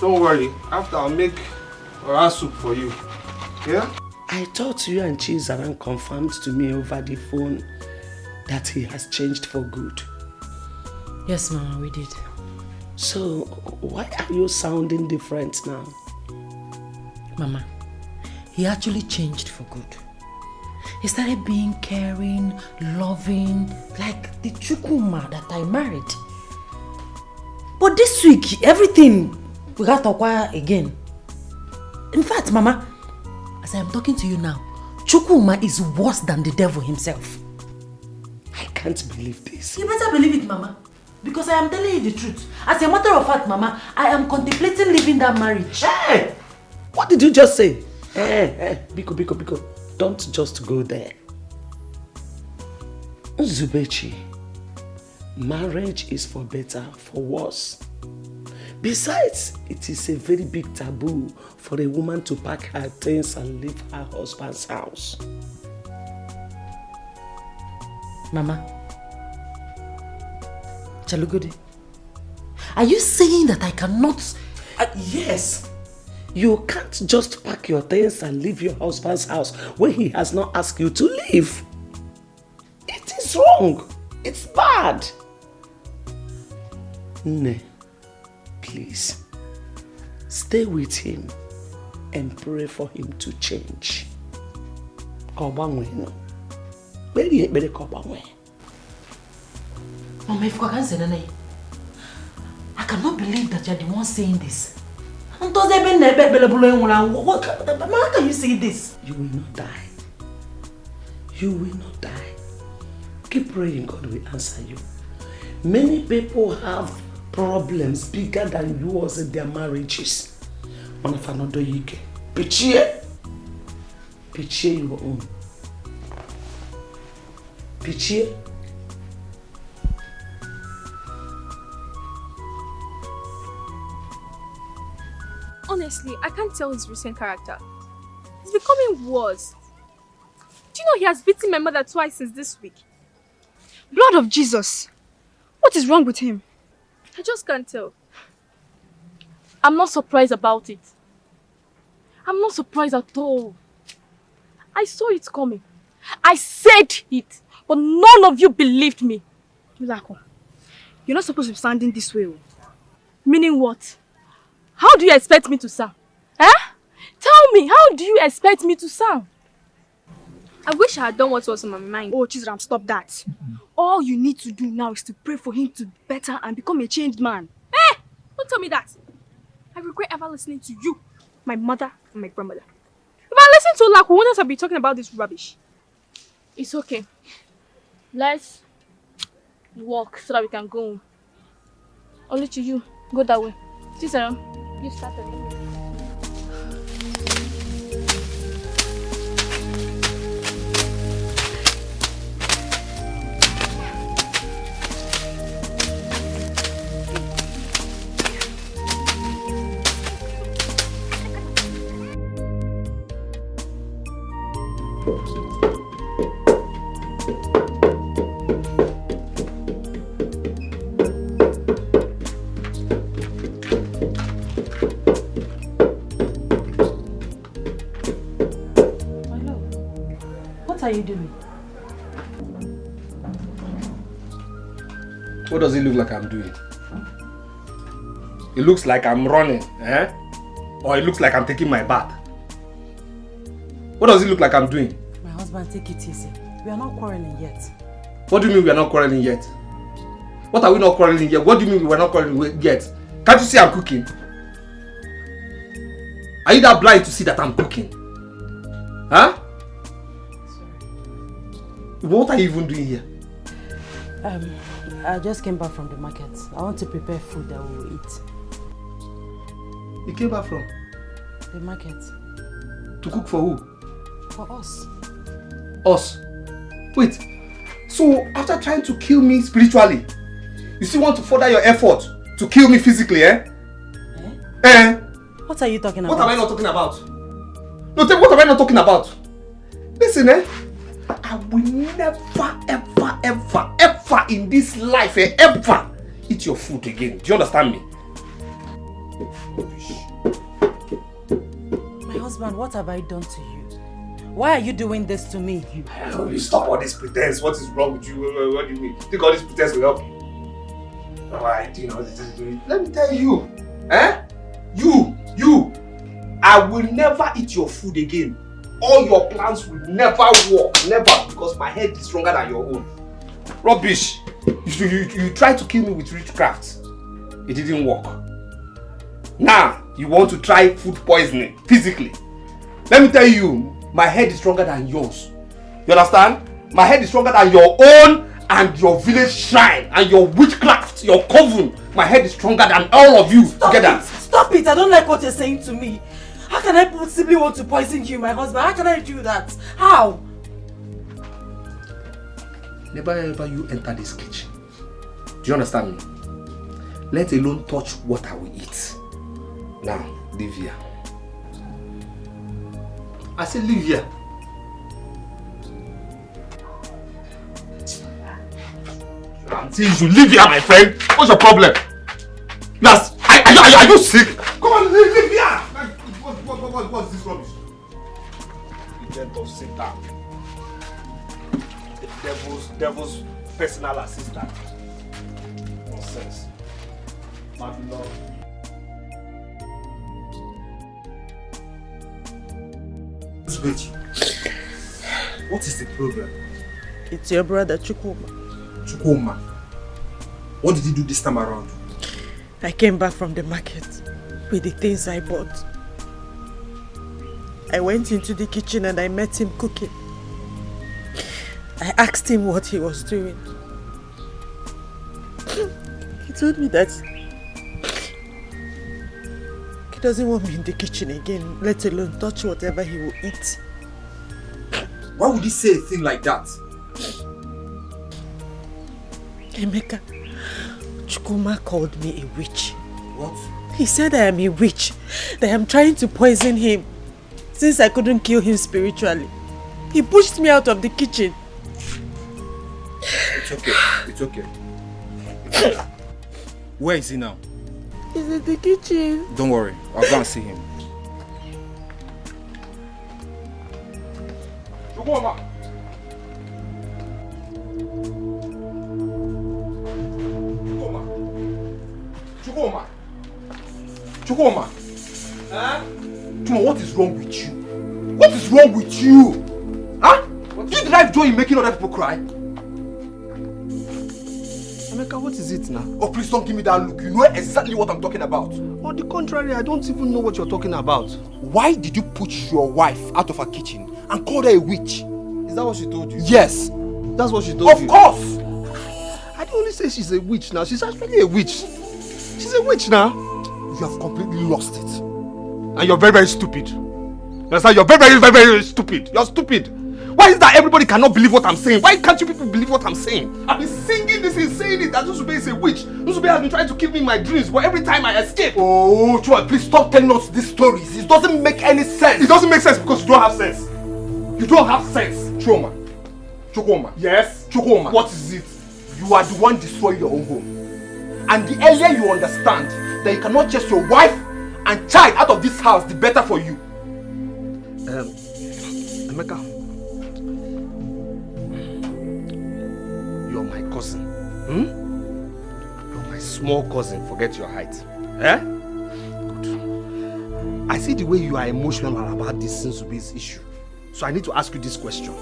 Don't worry. After I'll make oha soup for you. Yeah? I thought you and Chizaran confirmed to me over the phone that he has changed for good. Yes, Mama, we did. So, why are you sounding different now? Mama, he actually changed for good. He started being caring, loving, like the Chukuma that I married. But this week, everything got acquired again. In fact, Mama, as I am talking to you now, Chukuma is worse than the devil himself. I can't believe this. You better believe it, Mama. Because I am telling you the truth. As a matter of fact, Mama, I am contemplating leaving that marriage. Hey! What did you just say? Hey, Biko. Don't just go there. Zubechi, marriage is for better, for worse. Besides, it is a very big taboo for a woman to pack her things and leave her husband's house. Mama, Chalugodi, are you saying that I cannot... Yes. You can't just pack your things and leave your husband's house when he has not asked you to leave. It is wrong. It's bad. Nne, please, stay with him and pray for him to change. Mama, if I cannot believe that you are the one saying this. How can you say this? You will not die. You will not die. Keep praying, God will answer you. Many people have problems bigger than yours in their marriages. One of another Dikeh. Picture your own. Picture. Honestly, I can't tell his recent character. He's becoming worse. Do you know he has beaten my mother twice since this week? Blood of Jesus! What is wrong with him? I just can't tell. I'm not surprised about it. I'm not surprised at all. I saw it coming. I said it, but none of you believed me. Mulako, you're not supposed to be standing this way. Meaning what? How do you expect me to sound? Huh? Tell me, how do you expect me to sound? I wish I had done what was on my mind. Oh, Chizram, stop that. All you need to do now is to pray for him to be better and become a changed man. Eh! Don't tell me that. I regret ever listening to you, my mother, and my grandmother. If I listened to Laku, wouldn't I be talking about this rubbish? It's okay. Let's walk so that we can go home. Only to you. Go that way. Chizram, you started. What are you doing? What does it look like I'm doing? It looks like I'm running, eh? Or it looks like I'm taking my bath. What does it look like I'm doing? My husband, take it easy. We are not quarreling yet. What do you mean we are not quarreling yet? What are we not quarreling yet? What do you mean we are not quarreling yet? Can't you see I'm cooking? Are you that blind to see that I'm cooking? Huh? What are you even doing here? I just came back from the market. I want to prepare food that we will eat. You came back from? The market. To cook for who? For us. Us? Wait, so after trying to kill me spiritually, you still want to further your effort to kill me physically, eh? What are you talking about? What am I not talking about? No, tell me, what am I not talking about? Listen, I will never, ever in this life, ever eat your food again. Do you understand me? My husband, what have I done to you? Why are you doing this to me? You stop all this pretense. What is wrong with you? What do you mean? You think all this pretense will help you? Alright, you know, let me tell you. You, I will never eat your food again. All your plans will never work. Never, because my head is stronger than your own. Rubbish. You tried to kill me with witchcraft. It didn't work. Now, you want to try food poisoning physically. Let me tell you, my head is stronger than yours. You understand? My head is stronger than your own and your village shrine and your witchcraft, your coven. My head is stronger than all of you together. Stop it! I don't like what you're saying to me. How can I possibly want to poison you, my husband? How can I do that? How? Never ever you enter this kitchen. Do you understand me? Let alone touch what I will eat. Now, leave here. I said leave here. I'm saying you should leave here, my friend. What's your problem? Yes. Are you sick? Come on, leave here. What's this rubbish? Agent of Satan. The devil's personal assistant. Nonsense. My beloved. Wait. What is the problem? It's your brother, Chukuma. Chukuma? What did he do this time around? I came back from the market with the things I bought. I went into the kitchen and I met him cooking. I asked him what he was doing. He told me that he doesn't want me in the kitchen again, let alone touch whatever he will eat. Why would he say a thing like that? Emeka, Chukuma called me a witch. What? He said I am a witch, that I am trying to poison him since I couldn't kill him spiritually. He pushed me out of the kitchen. It's okay. It's okay. Where is he now? He's in the kitchen. Don't worry. I'll go and see him. Chukuma! Chukuma! Chukuma, what is wrong with you? What is wrong with you? Huh? Do you derive joy in making other people cry? Emeka, what is it now? Oh, please don't give me that look. You know exactly what I'm talking about. On the contrary, I don't even know what you're talking about. Why did you push your wife out of her kitchen and call her a witch? Is that what she told you? Yes. That's what she told you? Of course! I didn't only say she's a witch now. She's actually a witch. She's a witch now. You have completely lost it. And you're very, very stupid. That's how you're very, very, very, very stupid. You're stupid. Why is that everybody cannot believe what I'm saying? Why can't you people believe what I'm saying? I've been singing this and saying it that Nusube is a witch. Nusube has been trying to kill me in my dreams, but every time I escape. Oh, Chua, please stop telling us these stories. It doesn't make any sense. It doesn't make sense because you don't have sense. You don't have sense. Chuma. Chukuma. Yes? Chukuma. What is it? You are the one destroying your own home. And the earlier you understand that you cannot chase your wife and child out of this house, the better for you. Emeka, you're my cousin. You're my small cousin. Forget your height. Eh? Good. I see the way you are emotional about this Sinsube's issue. So I need to ask you this question.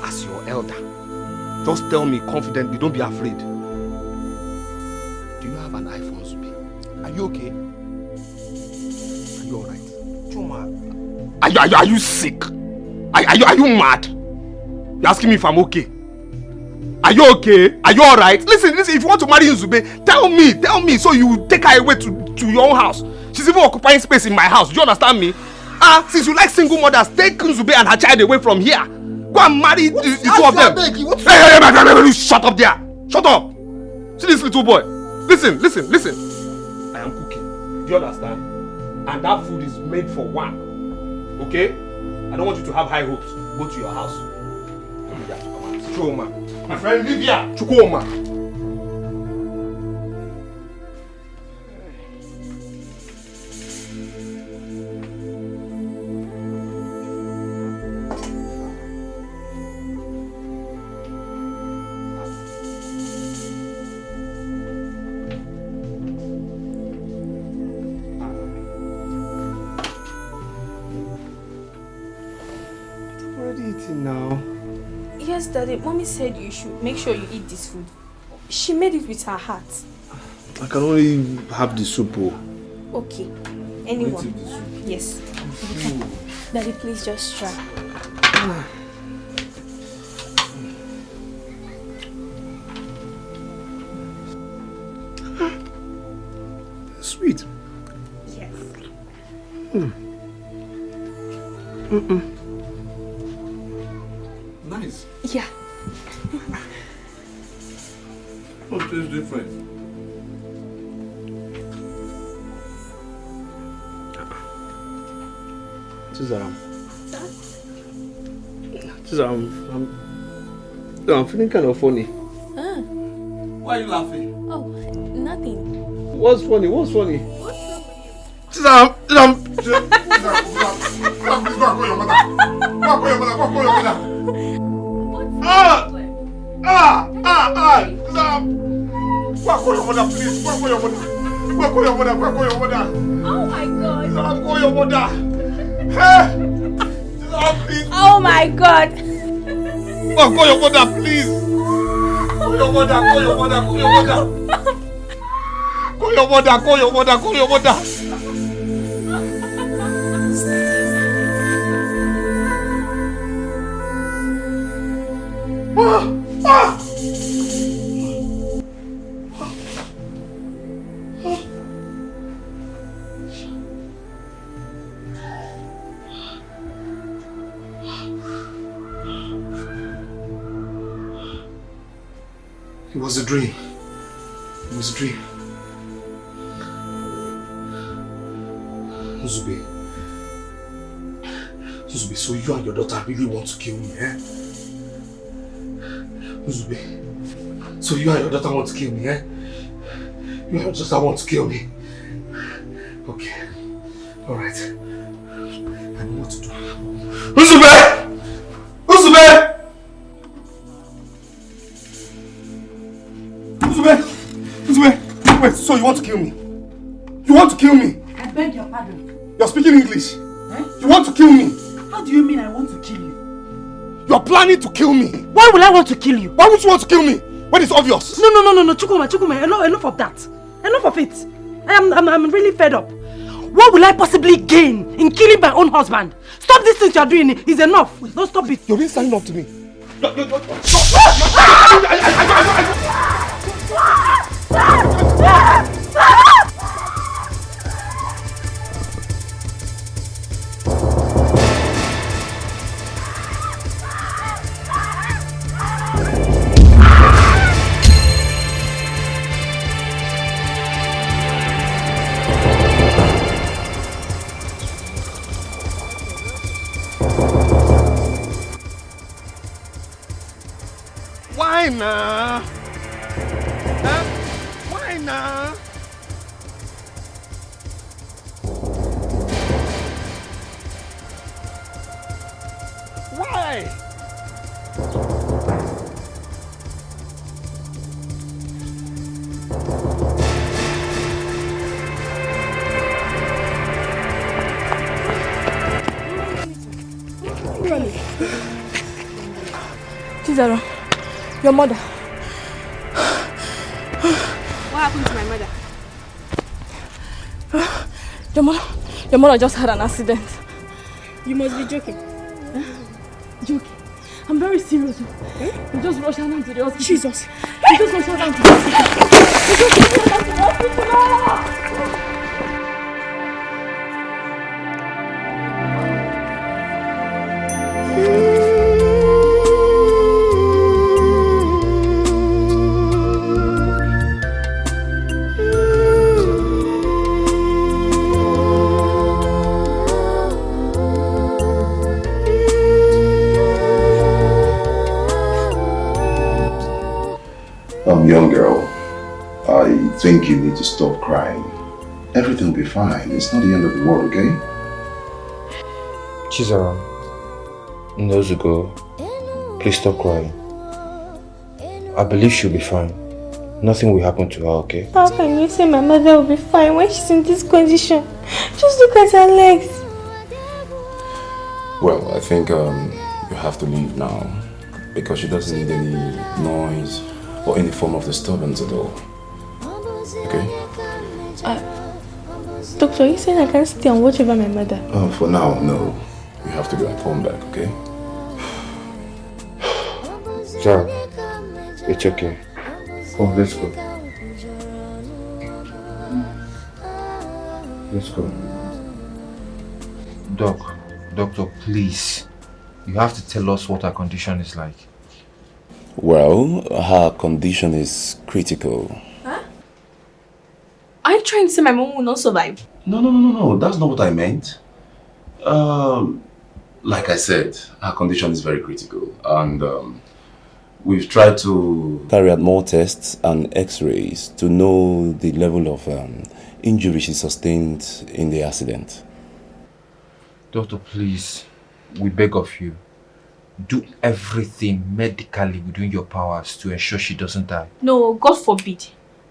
As your elder, just tell me confidently, don't be afraid. Do you have an iPhone, Subi? Are you okay? Are you alright? Chuma, are you sick? Are you mad? You're asking me if I'm okay? Are Are you okay? Are you alright? Listen, if you want to marry Nzube, tell me, so you take her away to your own house. She's even occupying space in my house. Do you understand me? Since you like single mothers, take Nzube and her child away from here. Go and marry the two of them. Hey, shut up there. Shut up. See this little boy. Listen. I am cooking. Do you understand? And that food is made for one. Okay? I don't want you to have high hopes. Go to your house. Chukuma. My friend, live here. Chukuma. Now. Yes, Daddy. Mommy said you should make sure you eat this food. She made it with her heart. I can only have the soup. Okay. Anyone? Yes. Daddy, please just try. Sweet. Yes. Nice. Yeah. Oh, it tastes different. I'm feeling kind of funny. Why are you laughing? Oh, nothing. What's funny? What's funny? Oh my God. Call your mother. Oh my God. Call your mother, please. Call your mother. Call your mother. Call your mother. Call your mother. Call your mother. Call your mother. It was a dream. It was a dream. Nzube, so you and your daughter really want to kill me, eh? Nzube, so you and your daughter want to kill me, eh? You and your daughter want to kill me. Okay. Alright. I know what to do. Nzube! Nzube! Nzube! Wait, so you want to kill me? You want to kill me? I beg your pardon. You're speaking English. Eh? You want to kill me? How do you mean I want to kill you? You're planning to kill me. Why will I want to kill you? Why would you want to kill me? When it's obvious. No, Chukuma, enough of that. Enough of it. I'm really fed up. What will I possibly gain in killing my own husband? Stop this thing you're doing. It's enough. Don't stop it. You're being standing up to me. Why now? Huh? Why now? Why? Chizaro, your mother. What happened to my mother? Your mother just had an accident. You must be joking. Joking? I'm very serious. We just rush her down to the hospital. Jesus. We just rush her down to the hospital. We just rush her down to the hospital. Young girl, I think you need to stop crying. Everything will be fine. It's not the end of the world, okay? Chizara, Nozuko, please stop crying. I believe she'll be fine. Nothing will happen to her, okay? How can you say my mother will be fine when she's in this condition? Just look at her legs. Well, I think you have to leave now because she doesn't need any noise or any form of disturbance at all. Okay? Doctor, you saying I can't stay and watch over my mother? For now, no. You have to go and come back, okay? Zara, it's okay. Come, let's go. Let's go. Doctor, please. You have to tell us what her condition is like. Well, her condition is critical. Huh? Are you trying to say my mom will not survive? No. That's not what I meant. Like I said, her condition is very critical. And we've tried to carry out more tests and x-rays to know the level of injury she sustained in the accident. Doctor, please, we beg of you. Do everything medically within your powers to ensure she doesn't die. No, God forbid.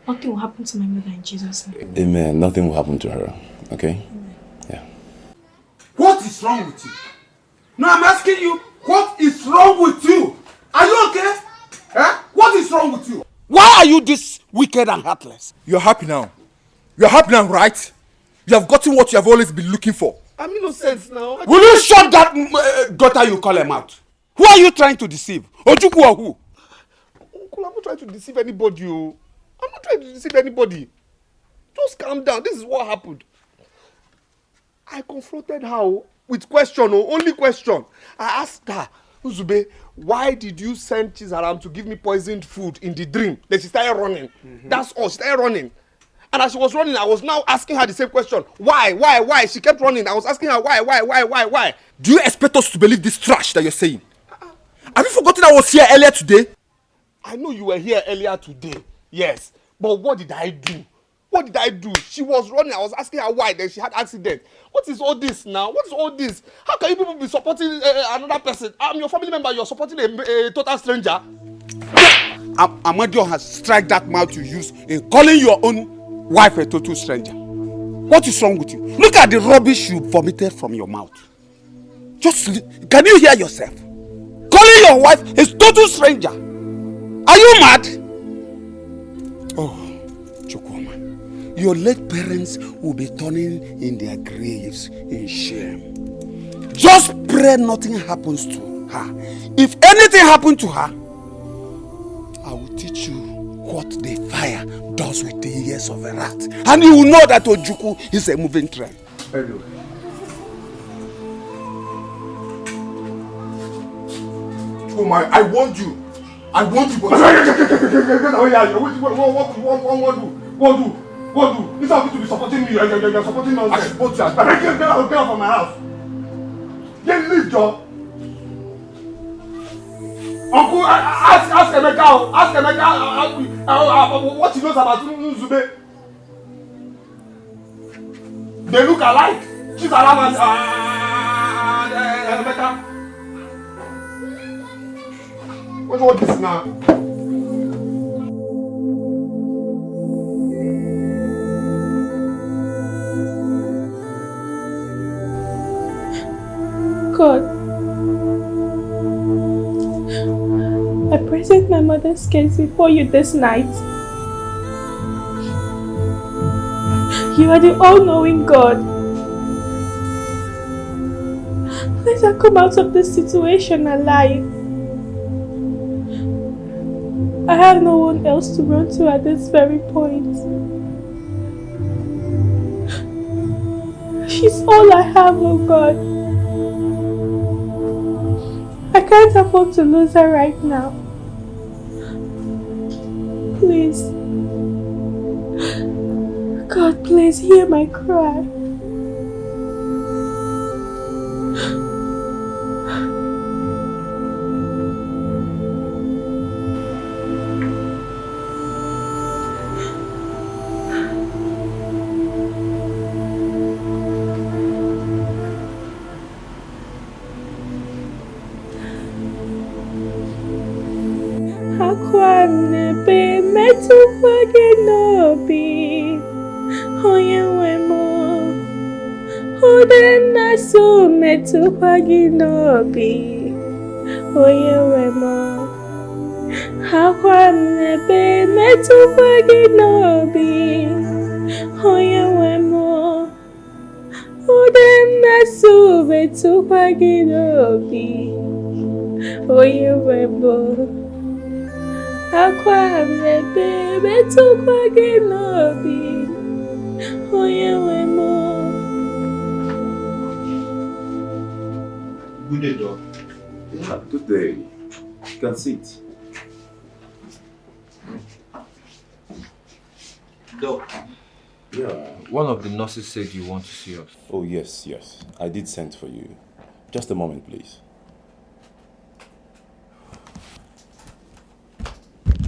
Nothing will happen to my mother in Jesus' name. Amen. Nothing will happen to her. Okay? Amen. Yeah. What is wrong with you? No, I'm asking you, what is wrong with you? Are you okay? Eh? What is wrong with you? Why are you this wicked and heartless? You're happy now. You're happy now, right? You have gotten what you have always been looking for. I'm innocent now. Will you shut that daughter you call him out? Who are you trying to deceive? Ojukwu or who? Uncle, I'm not trying to deceive anybody. I'm not trying to deceive anybody. Just calm down. This is what happened. I confronted her with question, only question. I asked her, Nzube, why did you send Chizaram to give me poisoned food in the dream? Then she started running. That's all. She started running. And as she was running, I was now asking her the same question. Why? She kept running. I was asking her why? Do you expect us to believe this trash that you're saying? Have you forgotten I was here earlier today? I know you were here earlier today, yes. But what did I do? She was running. I was asking her why. Then she had accident. What is all this now? What is all this? How can you people be supporting another person? I'm your family member. You're supporting a total stranger. Amadio has struck that mouth you use in calling your own wife a total stranger. What is wrong with you? Look at the rubbish you vomited from your mouth. Can you hear yourself? Calling your wife a total stranger. Are you mad? Oh, Chukwuma, your late parents will be turning in their graves in shame. Just pray nothing happens to her. If anything happened to her, I will teach you what the fire does with the ears of a rat. And you will know that Ojukwu is a moving train. Anyway. Chukwuma, I warned you. But... What do? This is to be supporting me. You're supporting me. I support you. Get out from my house. Leave, Joe. Uncle, ask Emeka. Ask Emeka what he knows about Nzube. They look alike. She's around and Emeka. What's all this now? God, I present my mother's case before you this night. You are the all-knowing God. Let her come out of this situation alive. I have no one else to run to at this very point. She's all I have, oh God. I can't afford to lose her right now. Please. God, please hear my cry. Akwamnebe metukwa nobi Oye wemo Udena su metukwa nobi Oye wemo Akwamnebe metukwa nobi Oye wemo Udena su metukwa nobi Oye wemo Akwamnebe metukwa nobi Oye wemo. Good day, Doc. Yeah, good day. You can sit. Doc. Yeah. One of the nurses said you want to see us. Oh, yes, yes. I did send for you. Just a moment, please.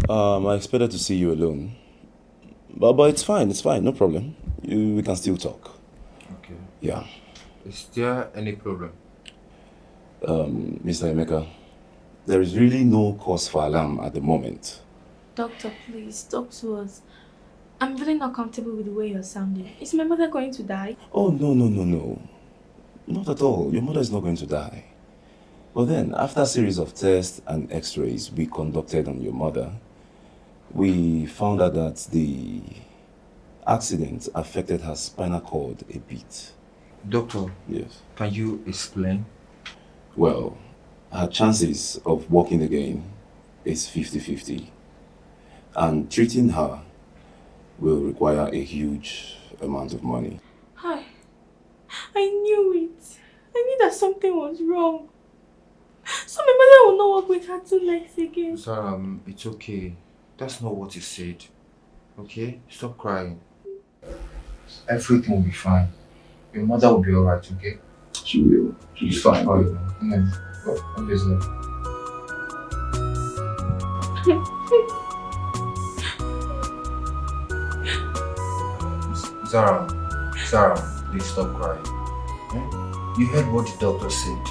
I expected to see you alone. But it's fine, no problem. We can still talk. Okay. Yeah. Is there any problem? Mr. Emeka, there is really no cause for alarm at the moment. Doctor, please, talk to us. I'm really not comfortable with the way you're sounding. Is my mother going to die? Oh, no. Not at all. Your mother is not going to die. But then, after a series of tests and x-rays we conducted on your mother, we found out that the accident affected her spinal cord a bit. Doctor, yes. Can you explain? Well, her chances of walking again is 50-50. And treating her will require a huge amount of money. Hi. I knew it. I knew that something was wrong. So my mother will not walk with her two legs again. Sarah, it's okay. That's not what you said. Okay? Stop crying. Everything will be fine. Your mother will be alright, okay? She will. She'll be fine. Alright. Obviously. Sarah, please stop crying. You heard what the doctor said.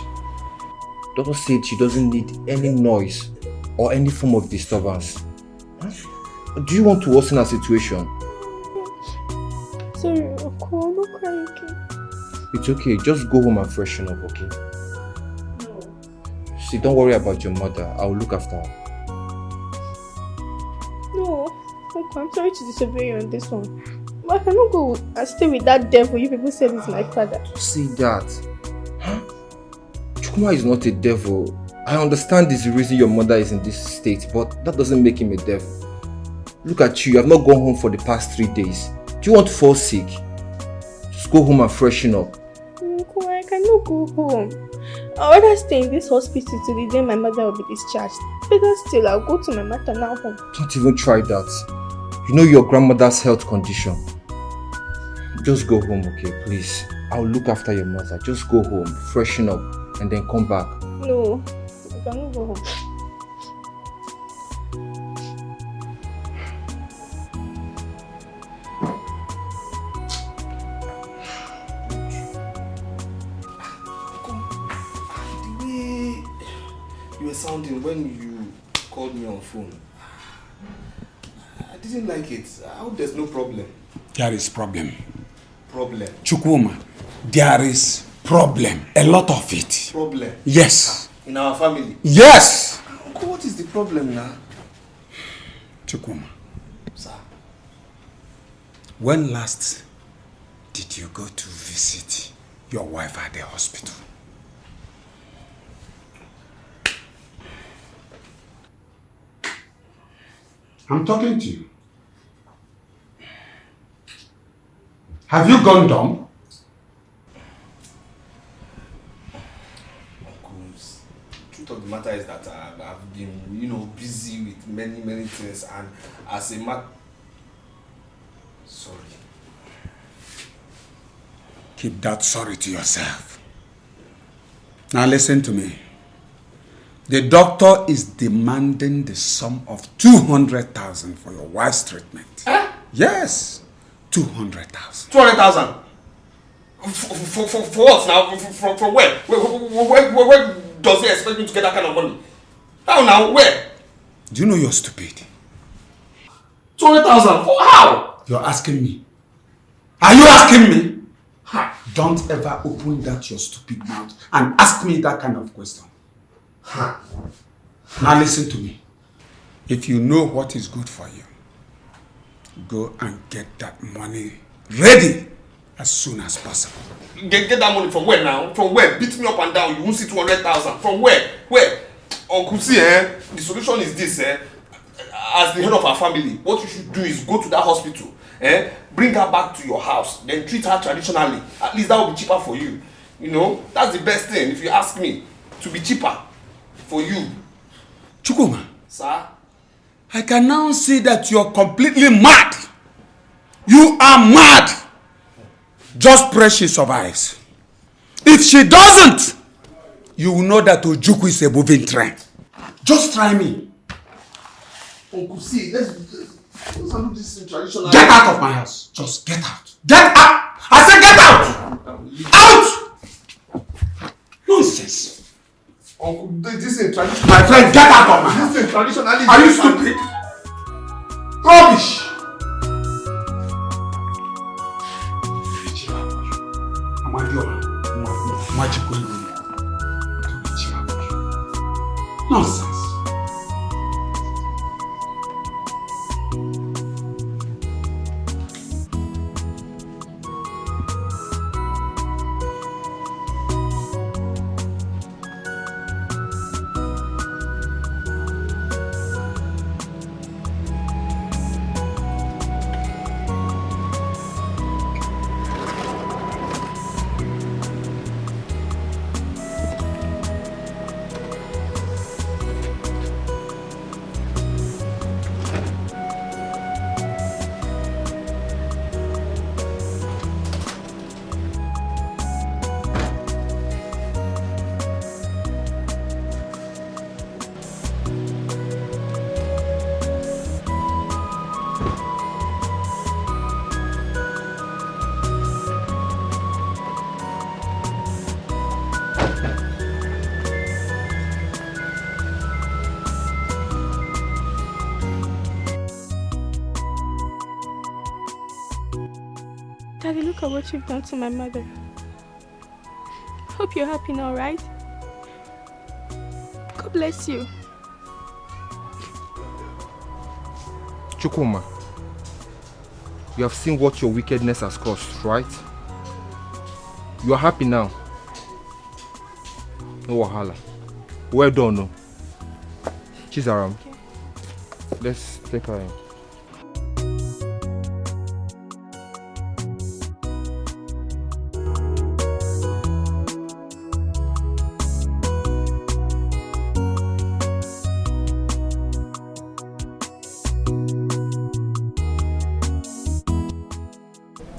Doctor said she doesn't need any noise or any form of disturbance. Do you want to worsen her situation? Sorry, Uncle, I'm not crying again. It's okay, just go home and freshen up, okay? No. See, don't worry about your mother. I'll look after her. No, Uncle, I'm sorry to disobey you on this one. But I cannot go and stay with that devil you people said is my father. Don't say that. Chukuma is not a devil. I understand this is the reason your mother is in this state, but that doesn't make him a devil. Look at you have not gone home for the past 3 days. Do you want to fall sick? Just go home and freshen up. Uncle, I cannot go home. I'd rather stay in this hospital till the day my mother will be discharged. Better still, I'll go to my maternal home. Don't even try that. You know your grandmother's health condition. Just go home, okay, please. I'll look after your mother. Just go home, freshen up, and then come back. No, I cannot go home. The way you were sounding when you called me on phone, I didn't like it. I hope there's no problem. There is problem. Problem? Chukwuma, there is problem. A lot of it. Problem? Yes. In our family? Yes! Uncle, what is the problem now? Chukwuma. Sir? When last did you go to visit your wife at the hospital? I'm talking to you. Have you gone dumb? Truth of the matter is that I've been, busy with many things, and as a matter, sorry. Keep that sorry to yourself. Now listen to me. The doctor is demanding the sum of 200,000 for your wife's treatment. Yes, 200,000. 200,000? For what now? From where? Where does he expect me to get that kind of money? Now, where? Do you know you're stupid? 200,000? For how? You're asking me. Are you asking me? Don't ever open that your stupid mouth and ask me that kind of question. Now listen to me. If you know what is good for you, go and get that money ready as soon as possible. Get that money from where now? From where? Beat me up and down. You won't see 200,000. From where? Where? Uncle, see, the solution is this, as the head of our family, what you should do is go to that hospital, bring her back to your house, then treat her traditionally. At least that will be cheaper for you. That's the best thing, if you ask me, to be cheaper for you. Chukuma. Sir? I can now see that you're completely mad. You are mad. Just pray she survives. If she doesn't, you will know that Ojukwu is a moving train. Just try me. Uncle, see, let's do this in traditional. Get out of my house. Just get out. Get out! I said get out! Out! Nonsense. Uncle, this is traditional. My friend, get out of my house. This is traditional. Are you stupid? Rubbish! Nonsense. Daddy, look at what you've done to my mother. Hope you're happy now, right? God bless you. Chukwuma, you have seen what your wickedness has cost, right? You are happy now. No wahala. Well done, no. Chizaram. Okay. Let's take her in.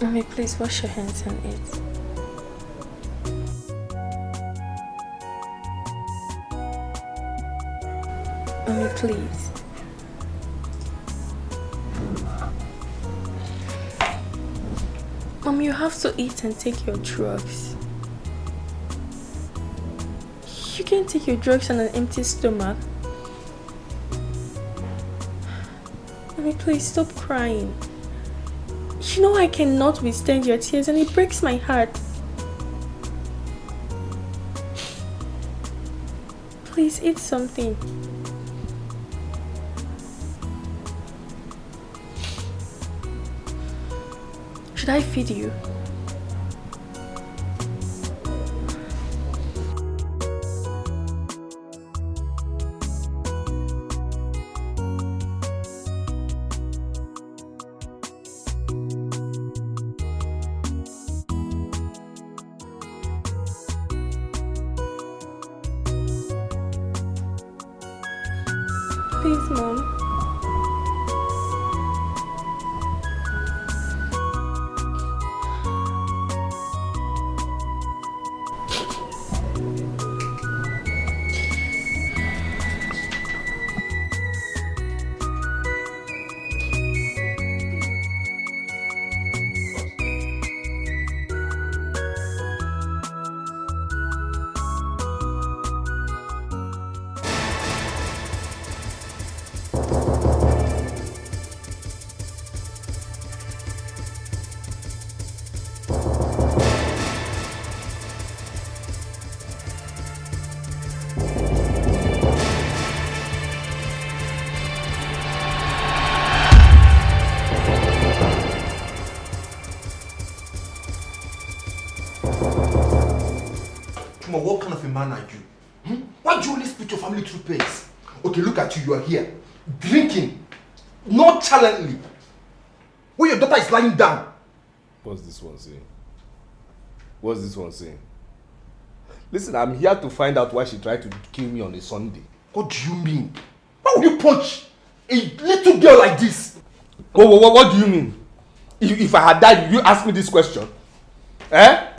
Mommy, please wash your hands and eat. Mommy, please. Mom, you have to eat and take your drugs. You can't take your drugs on an empty stomach. Mommy, please stop crying. You know I cannot withstand your tears and it breaks my heart. Please eat something. Should I feed you? Chuma, what kind of a man are you? Why do you always put your family through pains? Okay, look at you, you are here, drinking, nonchalantly, when your daughter is lying down. What's this one saying? What's this one saying? Listen, I'm here to find out why she tried to kill me on a Sunday. What do you mean? Why would you punch a little girl like this? What do you mean? If I had died, would you ask me this question? Eh?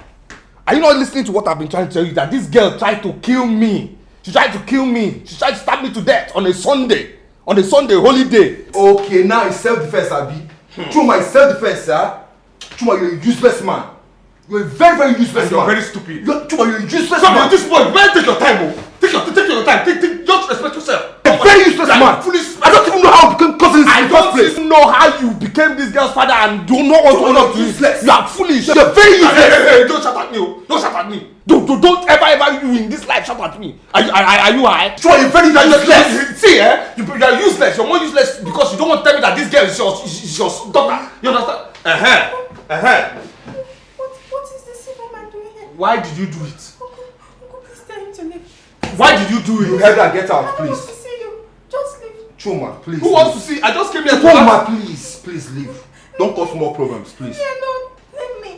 Are you not listening to what I've been trying to tell you? That this girl tried to kill me. She tried to kill me. She tried to stab me to death on a Sunday. On a Sunday, holy day. Okay, now it's self-defense, Abi. Chuma, it's self-defense, sir. Chuma, you're a useless man. You're a very, very useless man. You're very stupid. Chuma, you're a useless man. Stop this boy. Man, take your time, oh. Take your time. Just respect yourself. A very useless man. Foolish. I don't even know how you became cousins in the first place. I don't even know how you became this girl's father and do not want to honor to useless. You are foolish. You're very useless. Hey, don't shout at me. Don't shout at me. Don't ever you in this life shout at me. Are you high? Sure, you're very useless. See, you are useless. You're more useless because you don't want to tell me that this girl is your daughter. You understand? What is this woman doing here? Why did you do it? Uncle, please tell him to leave. Why did you do it? You heard her, get out, I don't please. want to see you. Just leave. Chuma, please. Who wants to see? I just came here to Chuma, please leave. Don't cause more problems, please. Yeah, no, leave me.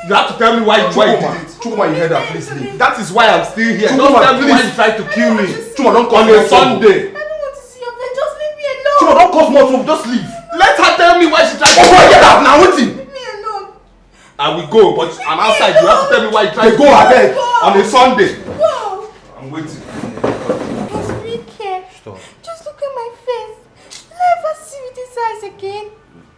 You have to tell me why you did it. Chuma, you heard her, please leave. That is why I'm still here. Chuma, Don't tell me please. why you tried to kill me. Chuma, don't cause on more a Sunday. I don't want to see your face. Just leave me alone. Chuma, don't cause more trouble, just leave. Let her tell me why she tried to kill me. Get out now, waiting. Leave me alone. I will go, but I'm outside. You have to tell me why you tried to go ahead. On a Sunday. Go. I'm waiting. Just be careful. Stop. Just look at my face. Never see with these eyes again.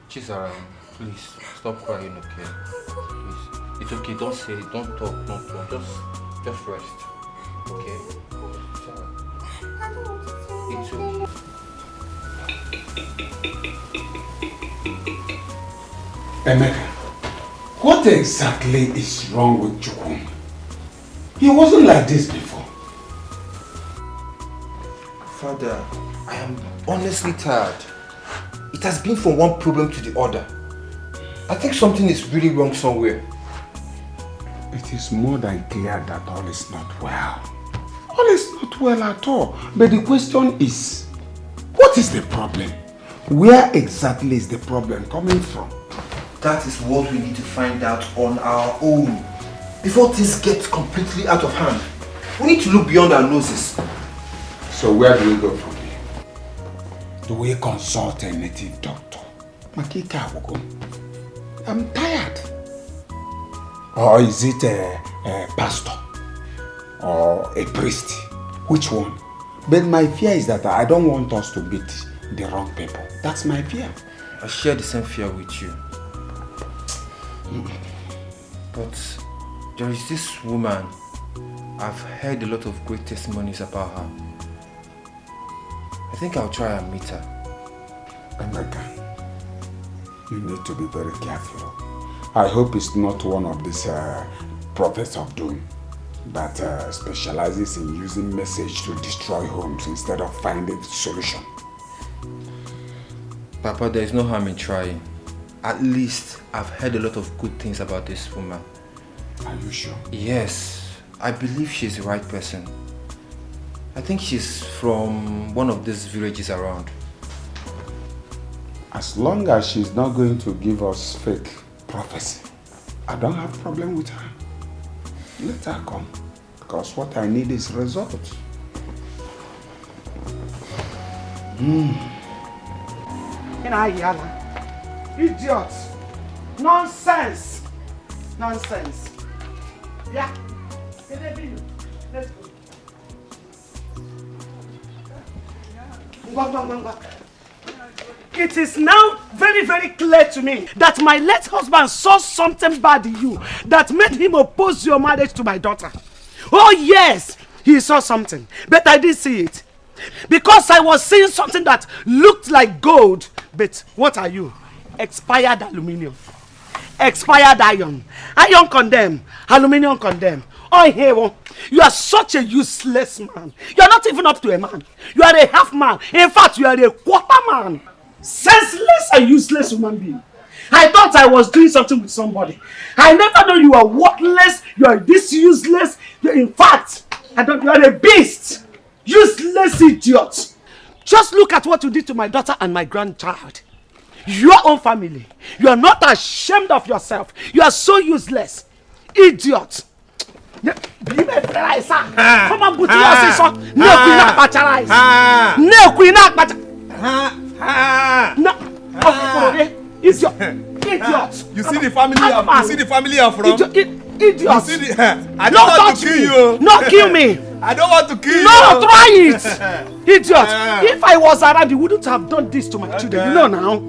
Chisara, please, stop crying, okay? Please. It's okay, don't say it, don't talk. Just rest. Okay? I don't want to see you It's again. okay. Emeka, what exactly is wrong with Chukwuma? He wasn't like this before. Father, I am honestly tired. It has been from one problem to the other. I think something is really wrong somewhere. It is more than clear that all is not well. All is not well at all. But the question is, what is the problem? Where exactly is the problem coming from? That is what we need to find out on our own. Before things get completely out of hand. We need to look beyond our noses. So where do we go from here? Do we consult a native doctor? Makika Awogo. I'm tired. Or is it a pastor? Or a priest? Which one? But my fear is that I don't want us to beat the wrong people. That's my fear. I share the same fear with you. But there is this woman. I've heard a lot of great testimonies about her. I think I'll try and meet her. Emeka, you need to be very careful. I hope it's not one of these prophets of doom that specializes in using message to destroy homes instead of finding solution. Papa, there is no harm in trying. At least I've heard a lot of good things about this woman. Are you sure? Yes, I believe she's the right person. I think she's from one of these villages around. As long as she's not going to give us fake prophecy, I don't have a problem with her. Let her come, because what I need is results. Idiot! Nonsense! Nonsense! Yeah. Let's go. It is now very, very clear to me that my late husband saw something bad in you that made him oppose your marriage to my daughter. Oh yes, he saw something, but I didn't see it. Because I was seeing something that looked like gold. But what are you? Expired aluminium. Expired iron. Iron condemned. Aluminium condemned. Oh, hero, you are such a useless man. You are not even up to a man. You are a half man. In fact, you are a quarter man. Senseless and useless human being. I thought I was doing something with somebody. I never knew you are worthless, you are this useless. In fact, you are a beast. Useless idiot. Just look at what you did to my daughter and my grandchild. Your own family. You are not ashamed of yourself. You are so useless. Idiot. Come on, put your son. No, queen not patronized. No, queen not patronized. No, idiot. Idiot. You see the family you're from? Idiot. You see the, I don't want to kill you. No, kill me. I don't want to kill you. No, try it. Idiot. If I was around, you wouldn't have done this to my children. You know now.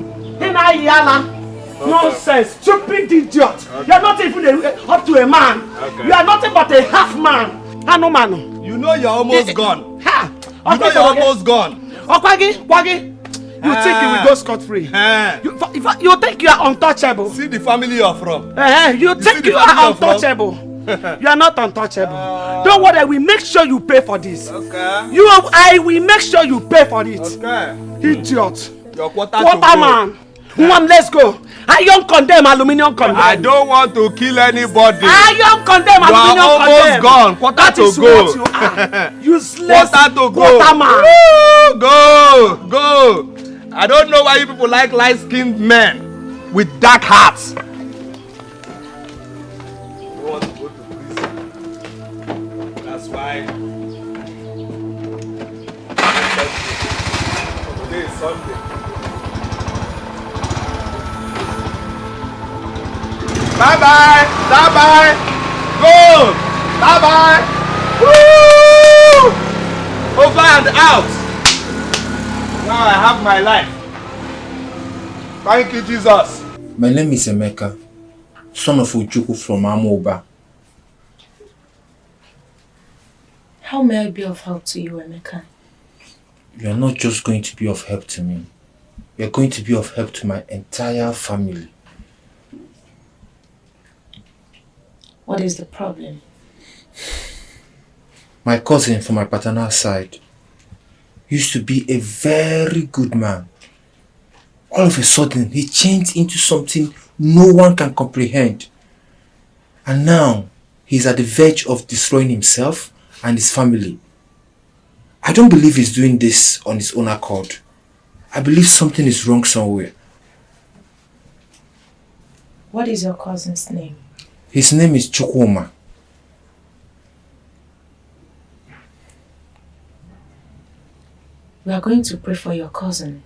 Nonsense. Stupid idiot. You are not even up to a man. You are nothing but a half man. Man. You know you're almost gone. You know you're almost gone. Kwagi. You think you will go scot-free? You think you are untouchable? See the family you're from. You think you are untouchable? You are not untouchable. Don't worry, I will make sure you pay for this. Okay. I will make sure you pay for it. Okay. Idiot. Your quarter man. Let's go. Iron condemn, aluminium condemn. I don't want to kill anybody. Iron condemn, aluminium condemn. You are almost gone. Quarter to go. What you are. Useless. Quarter to go. Quarter man. Go. I don't know why you people like light-skinned men with dark hearts. You want to go to prison. That's why. Today is Sunday. Bye-bye. Go. Bye-bye. Woo! Over and out. Now I have my life. Thank you, Jesus. My name is Emeka, son of Ujuku from Amoba. How may I be of help to you, Emeka? You are not just going to be of help to me. You are going to be of help to my entire family. What is the problem? My cousin from my paternal side used to be a very good man. All of a sudden, he changed into something no one can comprehend. And now, he's at the verge of destroying himself and his family. I don't believe he's doing this on his own accord. I believe something is wrong somewhere. What is your cousin's name? His name is Chukwuma. We are going to pray for your cousin,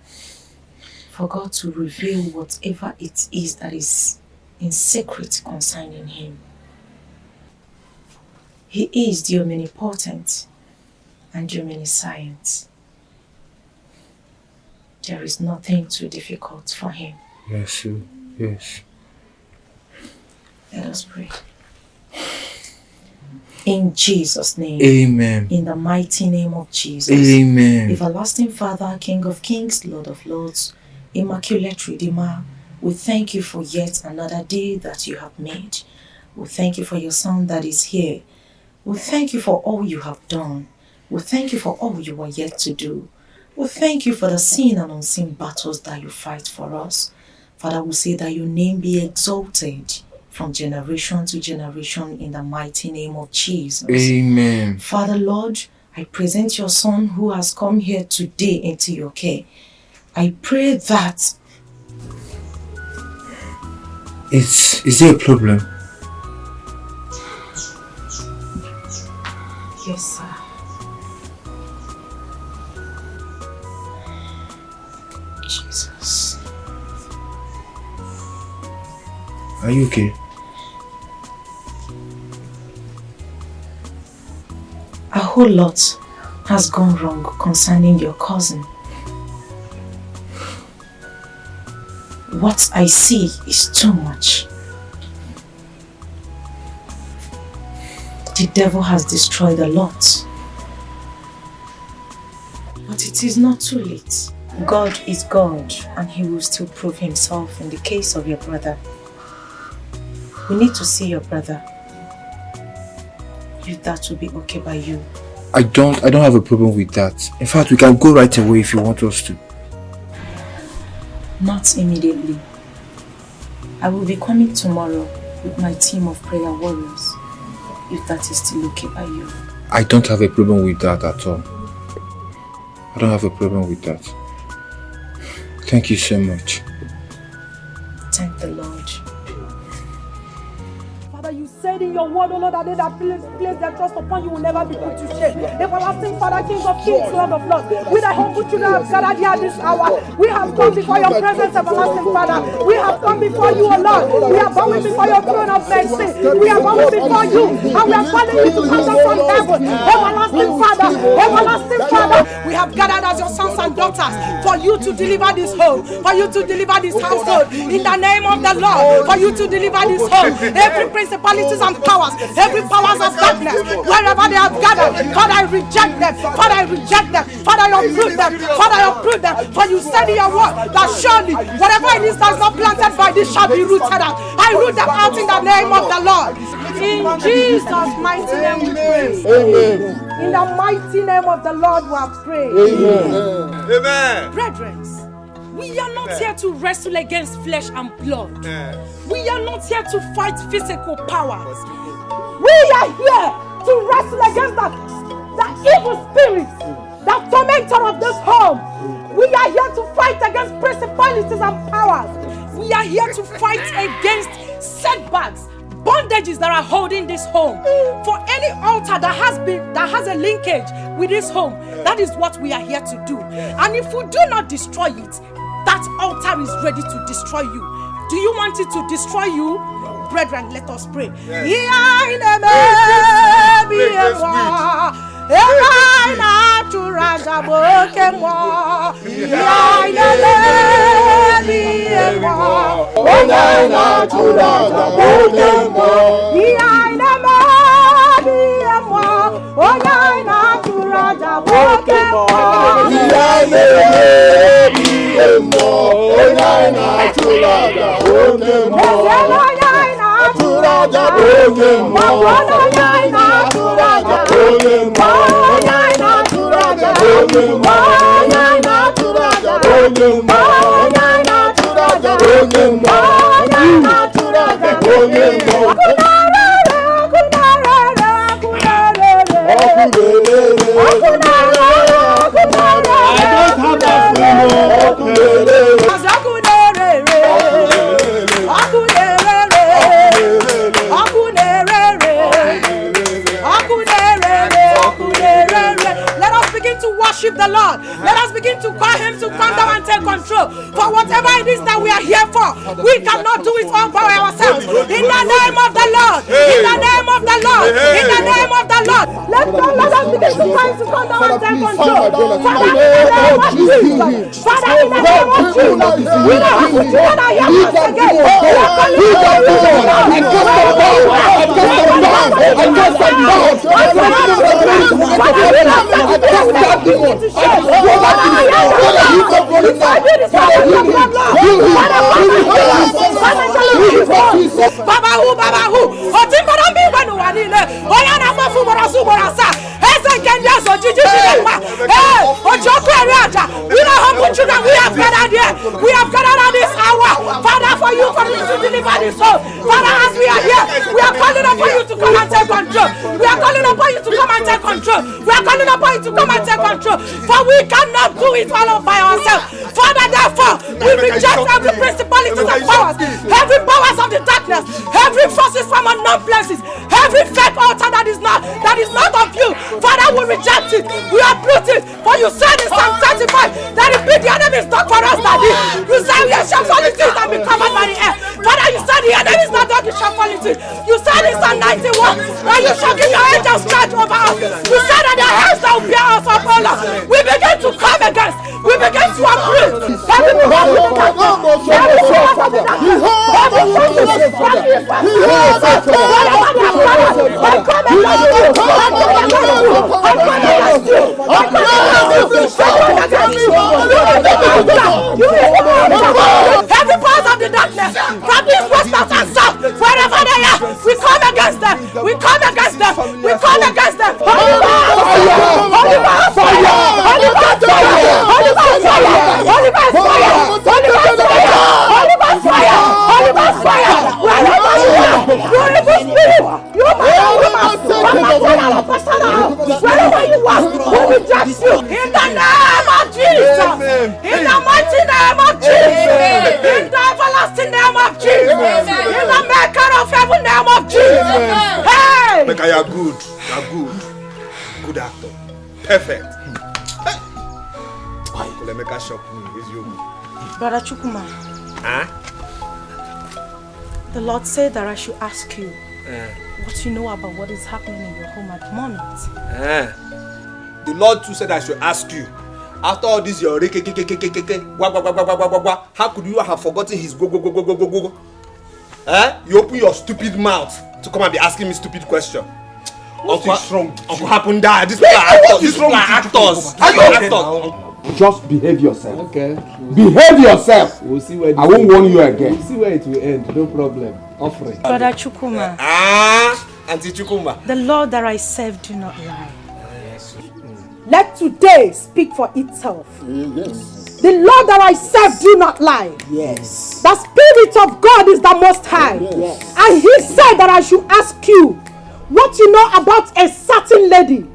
for God to reveal whatever it is that is in secret concerning him. He is the omnipotent and the omniscient. There is nothing too difficult for him. Yes. Let us pray. In Jesus' name. Amen. In the mighty name of Jesus. Amen. Everlasting Father, King of Kings, Lord of Lords, Immaculate Redeemer, we thank you for yet another day that you have made. We thank you for your Son that is here. We thank you for all you have done. We thank you for all you are yet to do. We thank you for the seen and unseen battles that you fight for us. Father, we say that your name be exalted from generation to generation in the mighty name of Jesus. Amen. Father, Lord, I present your Son who has come here today into your care. I pray that... Is there a problem? Yes, sir. Jesus. Are you okay? A whole lot has gone wrong concerning your cousin. What I see is too much. The devil has destroyed a lot. But it is not too late. God is God, and he will still prove himself in the case of your brother. We need to see your brother. If that will be okay by you. I don't have a problem with that. In fact, we can go right away if you want us to. Not immediately. I will be coming tomorrow with my team of prayer warriors, if that is still okay by you. I don't have a problem with that at all. I don't have a problem with that. Thank you so much. Thank the Lord. Father, you said in your word, O Lord, that they that place their trust upon you will never be put to shame. Everlasting Father, King of kings, Lord of lords, we thy humble children have gathered here this hour. We have come before your presence, everlasting Father. We have come before you, O Lord. We are bowing before your throne of mercy. We are bowing before you, and we are calling you to come down from heaven. Everlasting Father, everlasting Father, we have gathered as your sons and daughters for you to deliver this home, for you to deliver this household, in the name of the Lord, for you to deliver this home. Every principalities and powers, every powers of darkness, wherever they have gathered, Father, I reject them. Father, I reject them. Father, I uproot them. Father, I uproot them. For you said in your word that surely whatever it is that is not planted by this shall be rooted out. I root them out in the name of the Lord. In Jesus' mighty name we pray. Amen. In the mighty name of the Lord we have prayed. Amen. Amen. Brethren, we are not here to wrestle against flesh and blood. We are not here to fight physical powers. We are here to wrestle against the evil spirits, the tormentor of this home. We are here to fight against principalities and powers. We are here to fight against setbacks, bondages that are holding this home. For any altar that has a linkage with this home, that is what we are here to do. And if we do not destroy it, that altar is ready to destroy you. Do you want it to destroy you? Brethren, let us pray. Worship the Lord. Let us begin to call him to come down and take control. For whatever it is that we are here for, we cannot do it all by ourselves. In the name of the Lord. In the name of the Lord. In the name of the Lord. Let us begin to try to come down and take control. Father, in the name of Jesus. Father, in the name of Jesus. We don't have to do that here once again. We have gathered at this hour, Father, for you to deliver this soul. Father, as we are here, we are calling upon you to come and take control. We are calling upon you to come and take control. We are calling upon you to come and take control. For we cannot do it all by ourselves. Father, therefore, we reject every principalities and powers, every powers of the darkness, every forces from unknown places, every fake altar that is not of you. Father, we reject it. We uproot it. For you said in Psalm 35 that if the enemy is not for us, Daddy, you said we shall fall into it and be covered by the air. Father, you said the enemy is not done, you shall fall into it. You said in Psalm 91 that you shall give your angels charge over us. You said that the hands that will bear us up, Lord. We begin to come against, we begin to uproot every power of the darkness, every power of the darkness, every forces of darkness, whatever they have gathered, I come against you, I come against you, I come against you, I come against you, I come against you, every power of the darkness, from this west, north and south, wherever they are, we come against them, we come against them, we come against them. Holy Ghost fire, Holy Ghost fire, Holy Ghost fire, Holy Ghost fire, Holy Ghost fire, Holy Ghost fire, Holy Ghost fire, Holy Ghost fire, In the everlasting name of Jesus. In the maker of heaven name of Jesus. Hey! Meka, you are good. You are good. Good actor. Perfect. Why? Meka shocked me. It's you. Brother Chukuma. Huh? The Lord said that I should ask you what you know about what is happening in your home at the moment. The Lord too said I should ask you. After all this, your how could you have forgotten his go? You open your stupid mouth to come and be asking me stupid question. Uncle Happen died. These people are actors. Are you actors? Just behave yourself. Okay. Behave yourself. We'll see where I won't warn you again. We'll see where it will end. No problem. Offering. Brother Chukuma. Auntie Chukuma. The Lord that I serve do not lie. Let today speak for itself. Yes. The Lord that I serve do not lie. Yes. The Spirit of God is the Most High. Yes. And He said that I should ask you what you know about a certain lady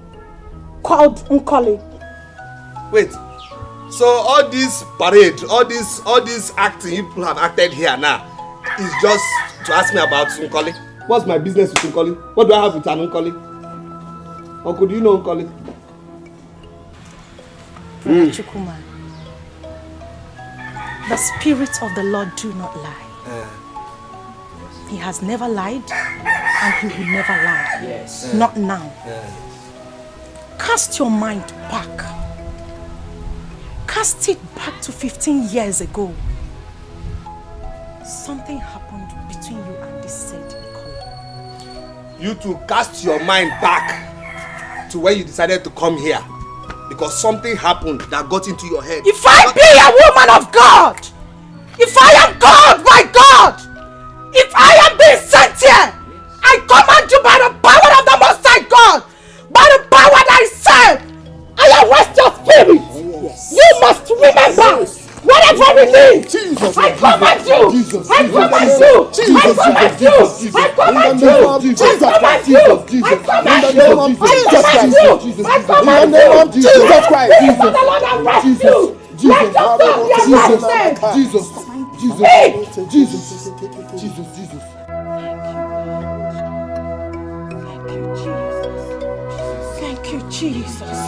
called Nkoli. Wait. So all this parade, all this acting you people have acted here now is just to ask me about Nkoli? What's my business with Nkoli? What do I have with an Nkoli? Uncle, do you know Nkoli? Brother Chukuma, the Spirit of the Lord do not lie. He has never lied and He will never lie. Yes. Not now. Cast your mind back. Cast it back to 15 years ago. Something happened between you and this said Nkoli. You two cast your mind back to when you decided to come here. Because something happened that got into your head. If I be a woman of God, if I am God, my God, if I am being sent here, I command you by the power of the Most High God, by the power that I serve, I arrest your spirit. You must remember, whatever it is, I command you, I command you, I command you, I command you, I command you, I command you, I command you, Jesus Christ, the Lord arrest you. Let yourself be arrested. Jesus. Thank you, Jesus.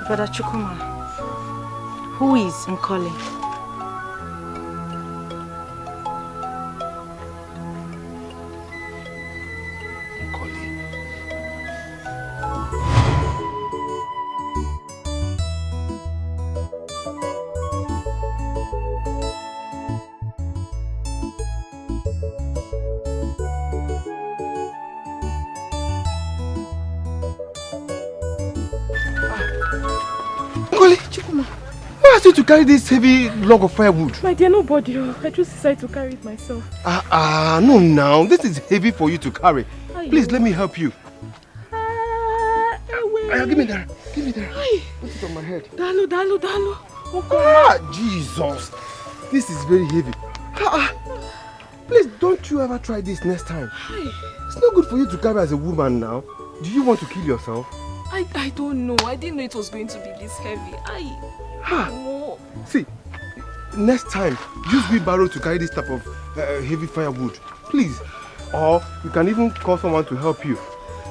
Brother Chukuma, who is Nkoli? Who asked you to carry this heavy log of firewood? My dear, nobody. I just decided to carry it myself. No now. This is heavy for you to carry. Please, let me help you. Give me that. Give me that. Put it on my head. Dalu. Jesus. This is very heavy. Please, don't you ever try this next time. It's not good for you to carry as a woman now. Do you want to kill yourself? I don't know. I didn't know it was going to be this heavy. No. See, next time, use wheelbarrow to carry this type of heavy firewood. Please. Or you can even call someone to help you.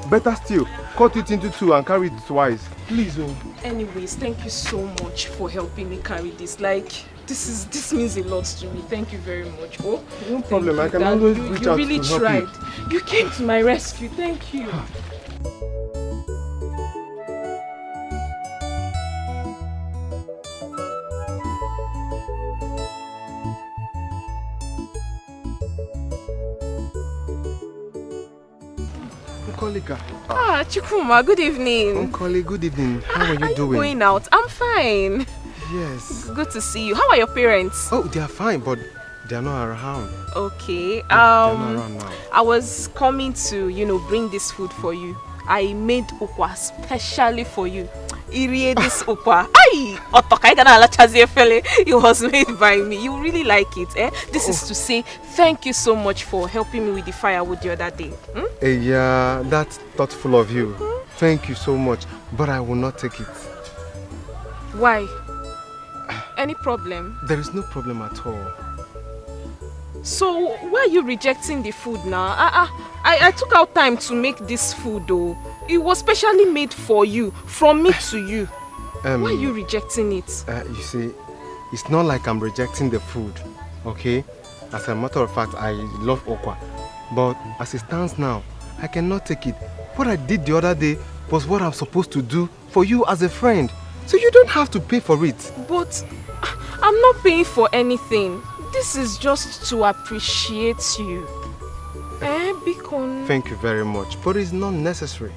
Better still, cut it into two and carry it twice. Please. Anyways, thank you so much for helping me carry this. Like, this means a lot to me. Thank you very much. Oh, no problem. I can always reach out to help you. You really tried. You came to my rescue. Thank you. Chukuma, good evening. Nkoli, good evening. How are you doing? Going out? I'm fine. Yes. Good to see you. How are your parents? Oh, they are fine, but they are not around. Okay. They're not around now. I was coming to, bring this food for you. I made ukwa specially for you. Irie this ukwa. Ay, otokai gana ala chazie fele. It was made by me. You really like it, eh? This is to say thank you so much for helping me with the firewood the other day. Yeah, that's thoughtful of you. Thank you so much, but I will not take it. Why? Any problem? There is no problem at all. So why are you rejecting the food now? I took out time to make this food though. It was specially made for you, from me to you. Why are you rejecting it? You see, it's not like I'm rejecting the food, okay? As a matter of fact, I love okwa. But as it stands now, I cannot take it. What I did the other day was what I'm supposed to do for you as a friend. So you don't have to pay for it. But I'm not paying for anything. This is just to appreciate you. Bikon. Thank you very much, but it's not necessary.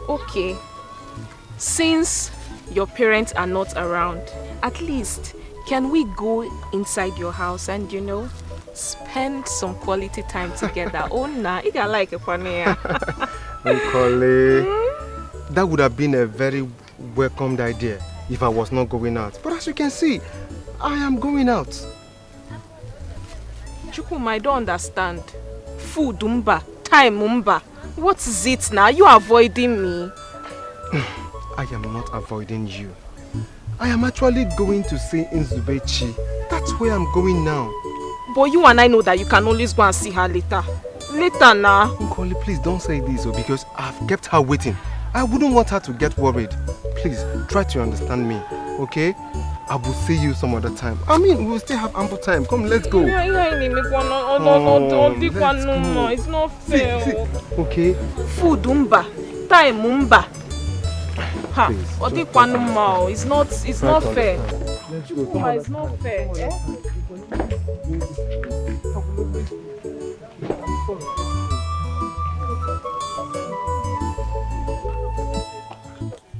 Okay. Since your parents are not around, at least can we go inside your house and, you know, spend some quality time together? Oh, nah, you got like a funny. That would have been a very welcomed idea if I was not going out. But as you can see, I am going out. Chukuma, I don't understand. Food umba, time umba. What is it now? You are avoiding me. I am not avoiding you. I am actually going to see Nzubechi. That's where I'm going now. But you and I know that you can always go and see her later. Later now. Nkoli, please don't say this because I've kept her waiting. I wouldn't want her to get worried. Please, try to understand me, okay? I will see you some other time. I mean, we'll still have ample time. Come, let's go. It's not fair. Okay. Food umba, time umba. Ha, it's not fair. It's not fair.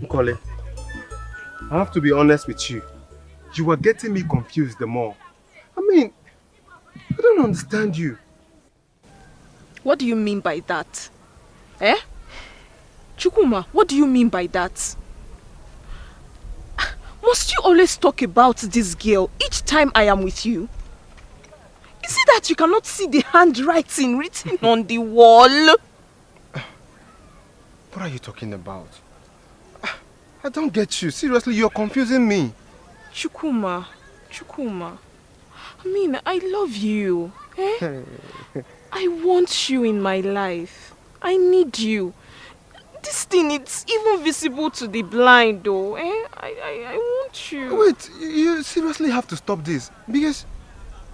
Nkoli, I have to be honest with you. You are getting me confused the more. I mean, I don't understand you. What do you mean by that? Eh? Chukuma, what do you mean by that? Must you always talk about this girl each time I am with you? Is it that you cannot see the handwriting written on the wall? What are you talking about? I don't get you. Seriously, you're confusing me. Chukuma. I mean, I love you. Eh? I want you in my life. I need you. This thing, it's even visible to the blind though. Eh? I want you. Wait, you seriously have to stop this because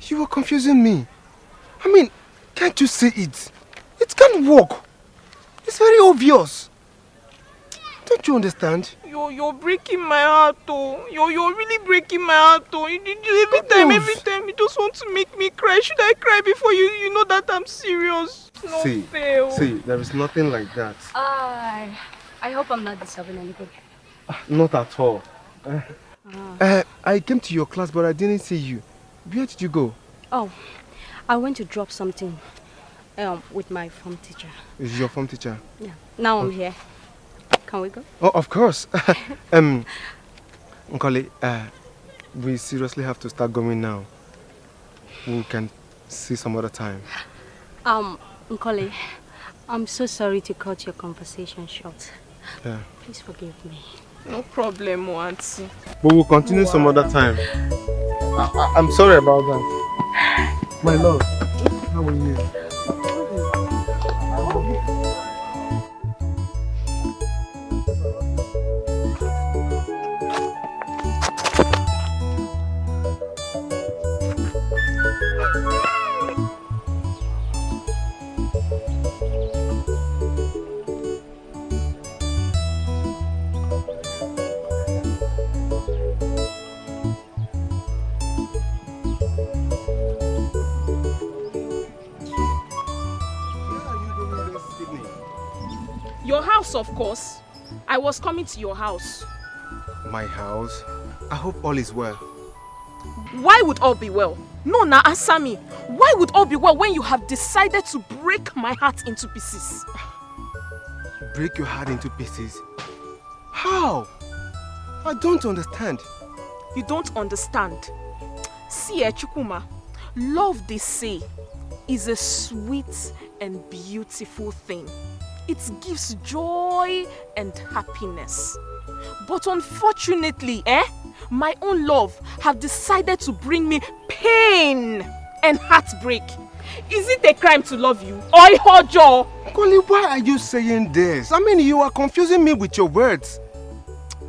you are confusing me. I mean, can't you see it? It can't work. It's very obvious. Don't you understand? You're breaking my heart though. You're really breaking my heart though. Every time you just want to make me cry. Should I cry before you know that I'm serious? It's not fair. See, there is nothing like that. I hope I'm not disturbing anybody. Not at all. I came to your class but I didn't see you. Where did you go? Oh, I went to drop something with my form teacher. Is your form teacher? Yeah. Now I'm here. Can we go? Oh, of course. Nkoli, we seriously have to start going now. We can see some other time. Nkoli, I'm so sorry to cut your conversation short. Yeah. Please forgive me. No problem, Wansi. But we'll continue some other time. I'm sorry about that. My love, how are you? Your house, of course. I was coming to your house. My house? I hope all is well. Why would all be well? No, now answer me. Why would all be well when you have decided to break my heart into pieces? break your heart into pieces? How? I don't understand. You don't understand. See, Chukuma, love, they say, is a sweet and beautiful thing. It gives joy and happiness. But unfortunately, my own love have decided to bring me pain and heartbreak. Is it a crime to love you? Oi, Hojo! Koli, why are you saying this? I mean, you are confusing me with your words.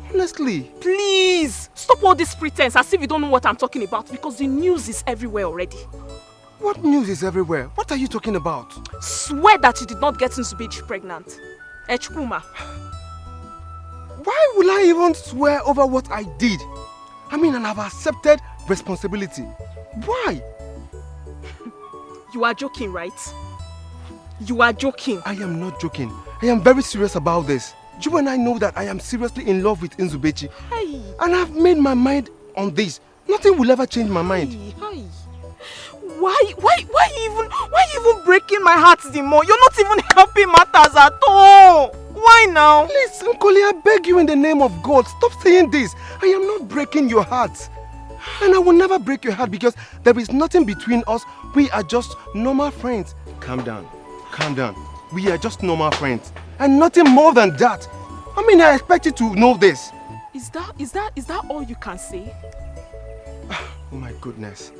Honestly. Please, stop all this pretense as if you don't know what I'm talking about, because the news is everywhere already. What news is everywhere? What are you talking about? Swear that you did not get Nzubechi pregnant. Chukuma. Why will I even swear over what I did? I mean, and I've accepted responsibility. Why? You are joking, right? You are joking. I am not joking. I am very serious about this. You and I know that I am seriously in love with Nzubechi. Hey. And I've made my mind on this. Nothing will ever change my mind. Hey. Why even breaking my heart the more? You're not even helping matters at all. Why now? Please, Nkoli, I beg you in the name of God, stop saying this. I am not breaking your heart. And I will never break your heart because there is nothing between us. We are just normal friends. Calm down. Calm down. We are just normal friends. And nothing more than that. I mean, I expect you to know this. Is that all you can say? Oh my goodness.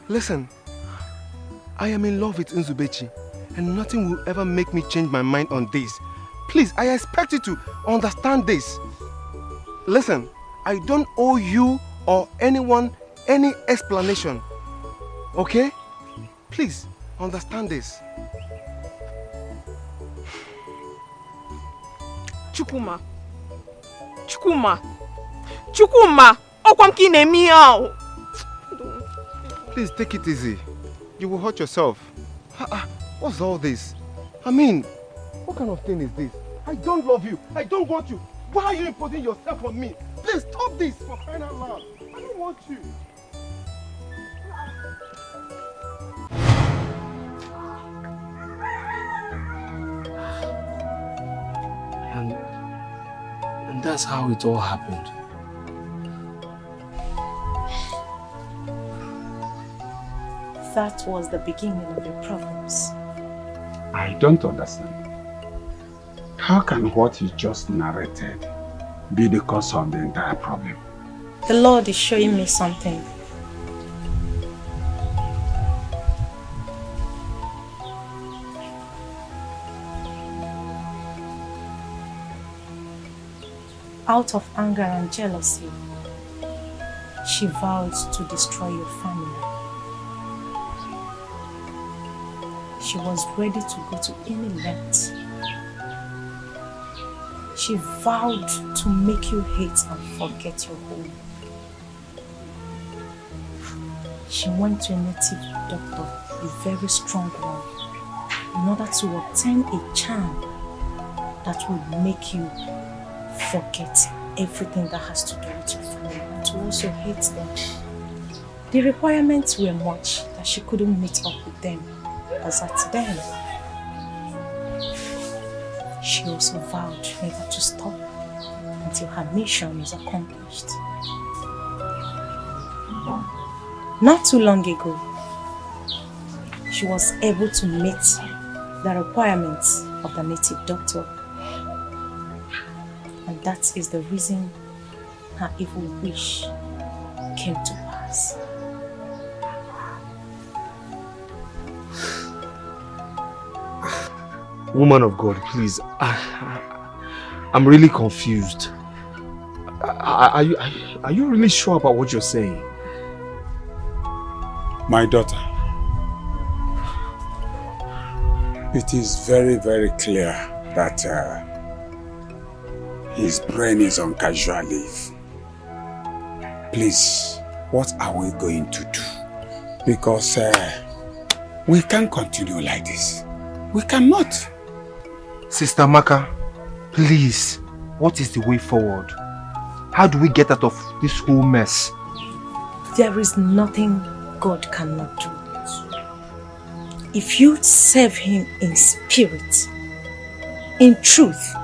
Listen, I am in love with Nzubechi and nothing will ever make me change my mind on this. Please, I expect you to understand this. Listen, I don't owe you or anyone any explanation. Okay? Please, understand this. Chukuma. Okwamkine miao. Please take it easy. You will hurt yourself. What's all this? I mean, what kind of thing is this? I don't love you. I don't want you. Why are you imposing yourself on me? Please stop this for crying out loud. I don't want you. And that's how it all happened. That was the beginning of your problems. I don't understand. How can what you just narrated be the cause of the entire problem? The Lord is showing me something. Out of anger and jealousy, she vowed to destroy your family. She was ready to go to any length. She vowed to make you hate and forget your home. She went to a native doctor, a very strong one, in order to obtain a charm that would make you forget everything that has to do with your family and to also hate them. The requirements were much that she couldn't meet up with them. As at then, she also vowed never to stop until her mission is accomplished. Not too long ago, she was able to meet the requirements of the native doctor. And that is the reason her evil wish came to pass. Woman of God, please. I'm really confused. Are you really sure about what you're saying? My daughter, it is very, very clear that his brain is on casual leave. Please, what are we going to do? Because we can't continue like this. We cannot. Sister Maka, please, what is the way forward? How do we get out of this whole mess? There is nothing God cannot do. If you serve Him in spirit, in truth,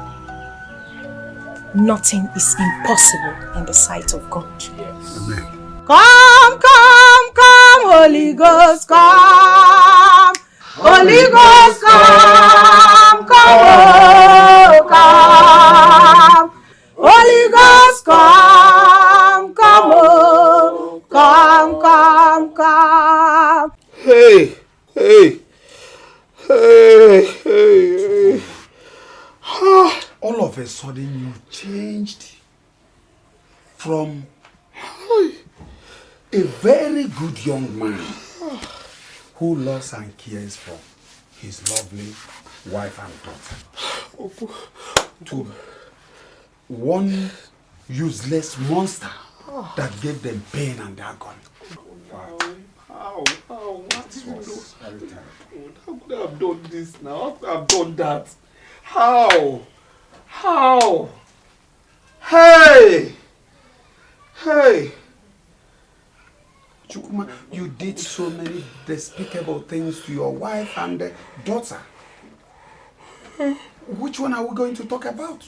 nothing is impossible in the sight of God. Yes. Amen. Come, come, come, Holy Ghost, come. Holy Ghost, come, come, oh, come. Holy Ghost, come, come, oh, come. Hey, hey, hey, hey. All of a sudden you changed from a very good young man who loves and cares for his lovely wife and daughter to one useless monster that gave them pain and agony. How? What did you do? Very terrible. How could I have done this now? How could I have done that? How? Hey! Chukuma, you did so many despicable things to your wife and daughter. Which one are we going to talk about?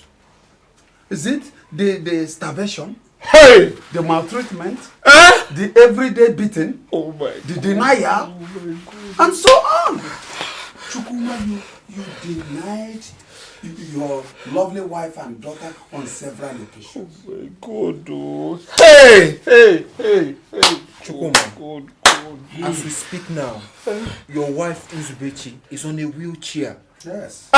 Is it the starvation? Hey! The maltreatment? The everyday beating? Oh my God. The denial? Oh my God. And so on. Chukuma, you denied your lovely wife and daughter on several occasions. Oh my God, oh. Hey! Chukuma. God. As we speak now, your wife Uzubechi is on a wheelchair. Yes.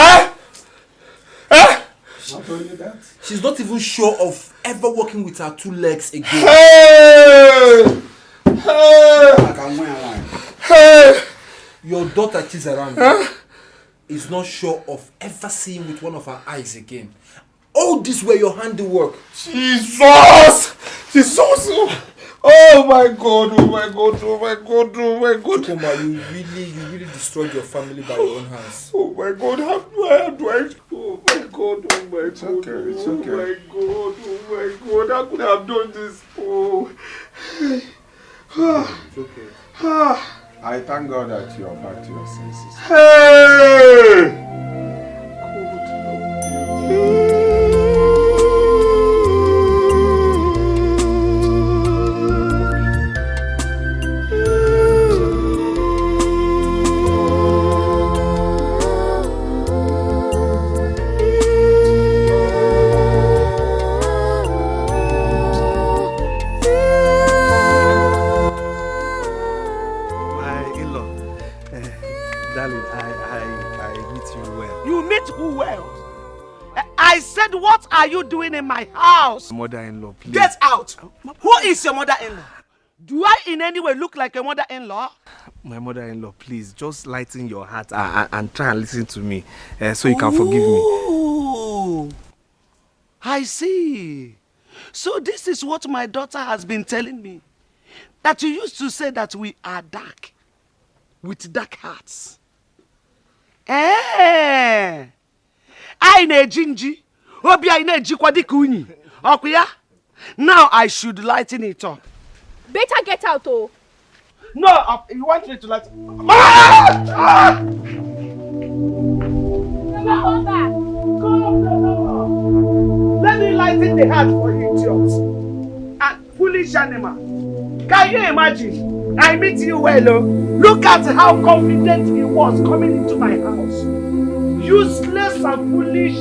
Not only that. She's not even sure of ever walking with her 2 legs again. Hey! Your daughter Chizaram is not sure of ever seeing with one of her eyes again. All this were your handiwork. Jesus! Oh my God! Chukuma, you really destroyed your family by your own hands. Oh my God, how do I? Oh my God, It's okay. Oh my God, how could I have done this? Oh. It's okay. I thank God that you are back to your senses. Hey! What are you doing in my house? Mother-in-law, please. Get out! Who is your mother-in-law? Do I in any way look like a mother-in-law? My mother-in-law, please, just lighten your heart and try and listen to me so you can forgive me. Ooh, I see. So this is what my daughter has been telling me. That you used to say that we are dark. With dark hearts. I ne jinji. Now I should lighten it up. Better get out, oh. No, you want me to lighten? Let me lighten the heart for you, idiots. And foolish animal. Can you imagine? I meet you well, oh. Look at how confident he was coming into my house. Useless and foolish.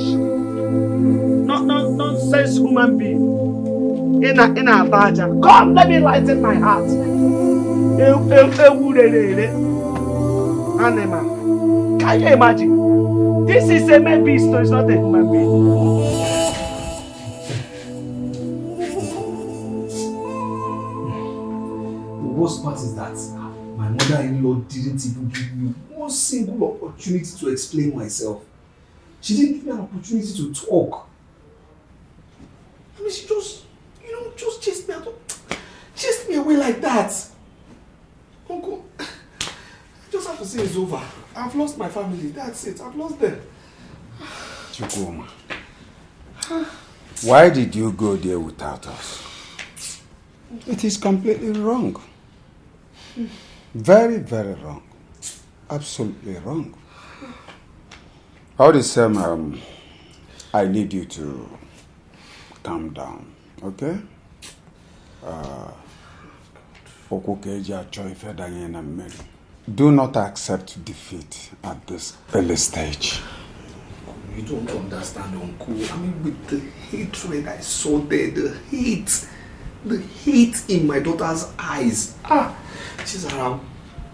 Nonsense human being. In a baja. Come, let me lighten my heart. Animal. Can you imagine? This is a man beast, so it's not a human being. The worst part is that my mother-in-law didn't even give me one single opportunity to explain myself. She didn't give me an opportunity to talk. I mean, she just chased me away like that. Uncle, I just have to say it's over. I've lost my family. That's it. I've lost them. Chukuma, why did you go there without us? It is completely wrong. Very, very wrong. Absolutely wrong. All the same, I need you to calm down, okay? Do not accept defeat at this early stage. You don't understand, Uncle. I mean, with the hatred I saw there, the hate in my daughter's eyes. She's around.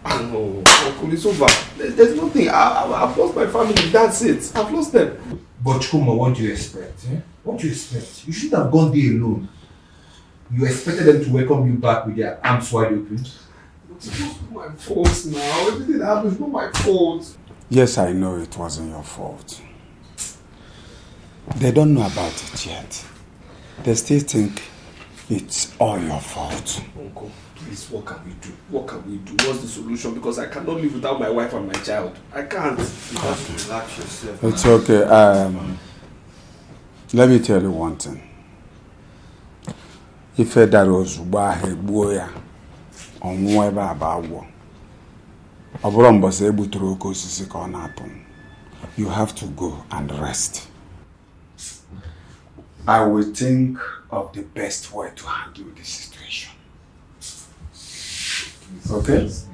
No, Uncle, it's over. There's nothing. I've lost my family. That's it. I've lost them. But Chuma, what do you expect? Eh? What do you expect? You shouldn't have gone there alone. You expected them to welcome you back with their arms wide open. It's not my fault now. Everything that happened is not my fault. Yes, I know it wasn't your fault. They don't know about it yet. They still think it's all your fault. Uncle, please, what can we do? What can we do? What's the solution? Because I cannot live without my wife and my child. I can't. You have to relax yourself. It's okay. Let me tell you one thing. If that was boya on whoever about war, you have to go and rest. I will think of the best way to handle the situation. Okay? It's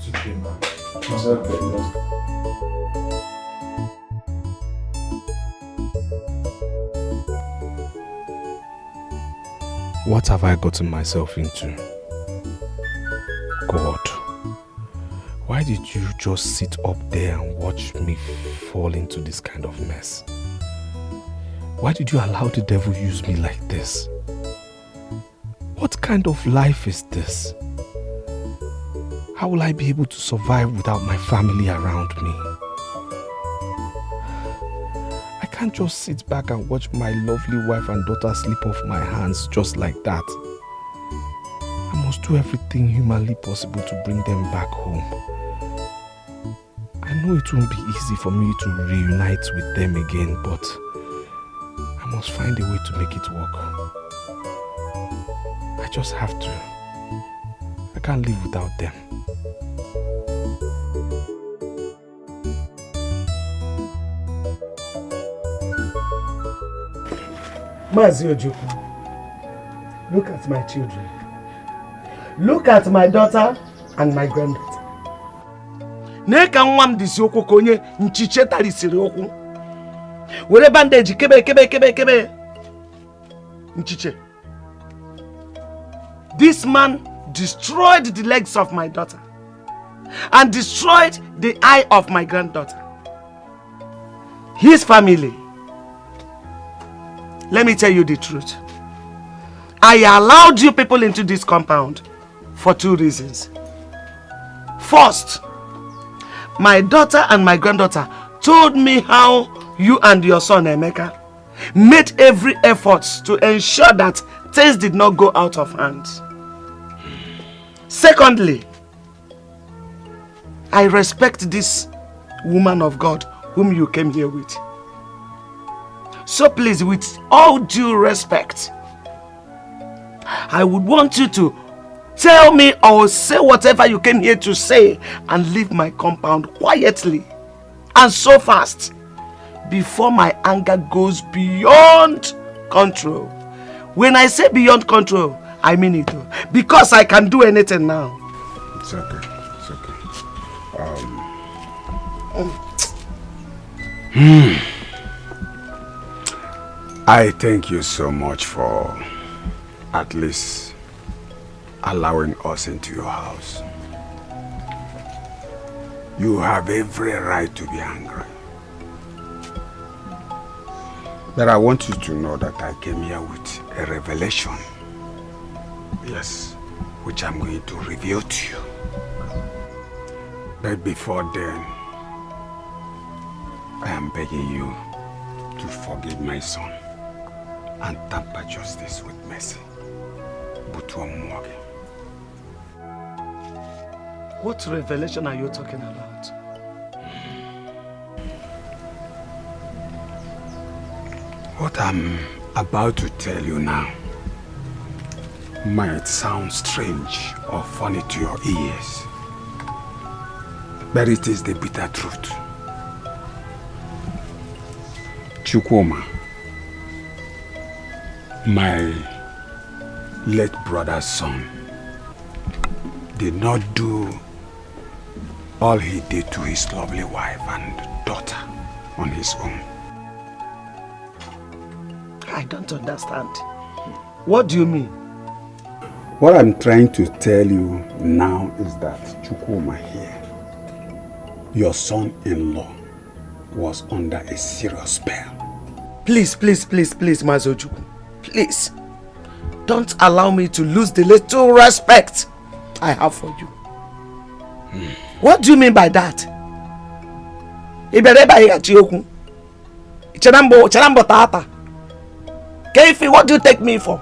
okay. What have I gotten myself into? God, why did you just sit up there and watch me fall into this kind of mess? Why did you allow the devil use me like this? What kind of life is this? How will I be able to survive without my family around me? I can't just sit back and watch my lovely wife and daughter slip off my hands just like that. I must do everything humanly possible to bring them back home. I know it won't be easy for me to reunite with them again, but I must find a way to make it work. I just have to. I can't live without them. Mazi Ojukwu, look at my children. Look at my daughter and my granddaughter. Neka nwam disi okwu konye nchiche tarisiri okwu. Were bandage kebe. Nchiche. This man destroyed the legs of my daughter and destroyed the eye of my granddaughter. His family. Let me tell you the truth. I allowed you people into this compound for 2 reasons. First, my daughter and my granddaughter told me how you and your son Emeka made every effort to ensure that things did not go out of hand. Secondly, I respect this woman of God whom you came here with. So please, with all due respect, I would want you to tell me or say whatever you came here to say and leave my compound quietly and so fast before my anger goes beyond control. When I say beyond control, I mean it, because I can do anything now. It's okay. It's okay. I thank you so much for at least allowing us into your house. You have every right to be angry. But I want you to know that I came here with a revelation. Yes, which I'm going to reveal to you. But before then, I am begging you to forgive my son and temper justice with mercy. But one more. What revelation are you talking about? What I'm about to tell you now might sound strange or funny to your ears, but it is the bitter truth. Chukwuma, my late brother's son, did not do all he did to his lovely wife and daughter on his own. I don't understand. What do you mean? What I'm trying to tell you now is that Chukwuma here, your son-in-law, was under a serious spell. Please, Mazojuku. Please. Don't allow me to lose the little respect I have for you. What do you mean by that? Kefi, what do you take me for?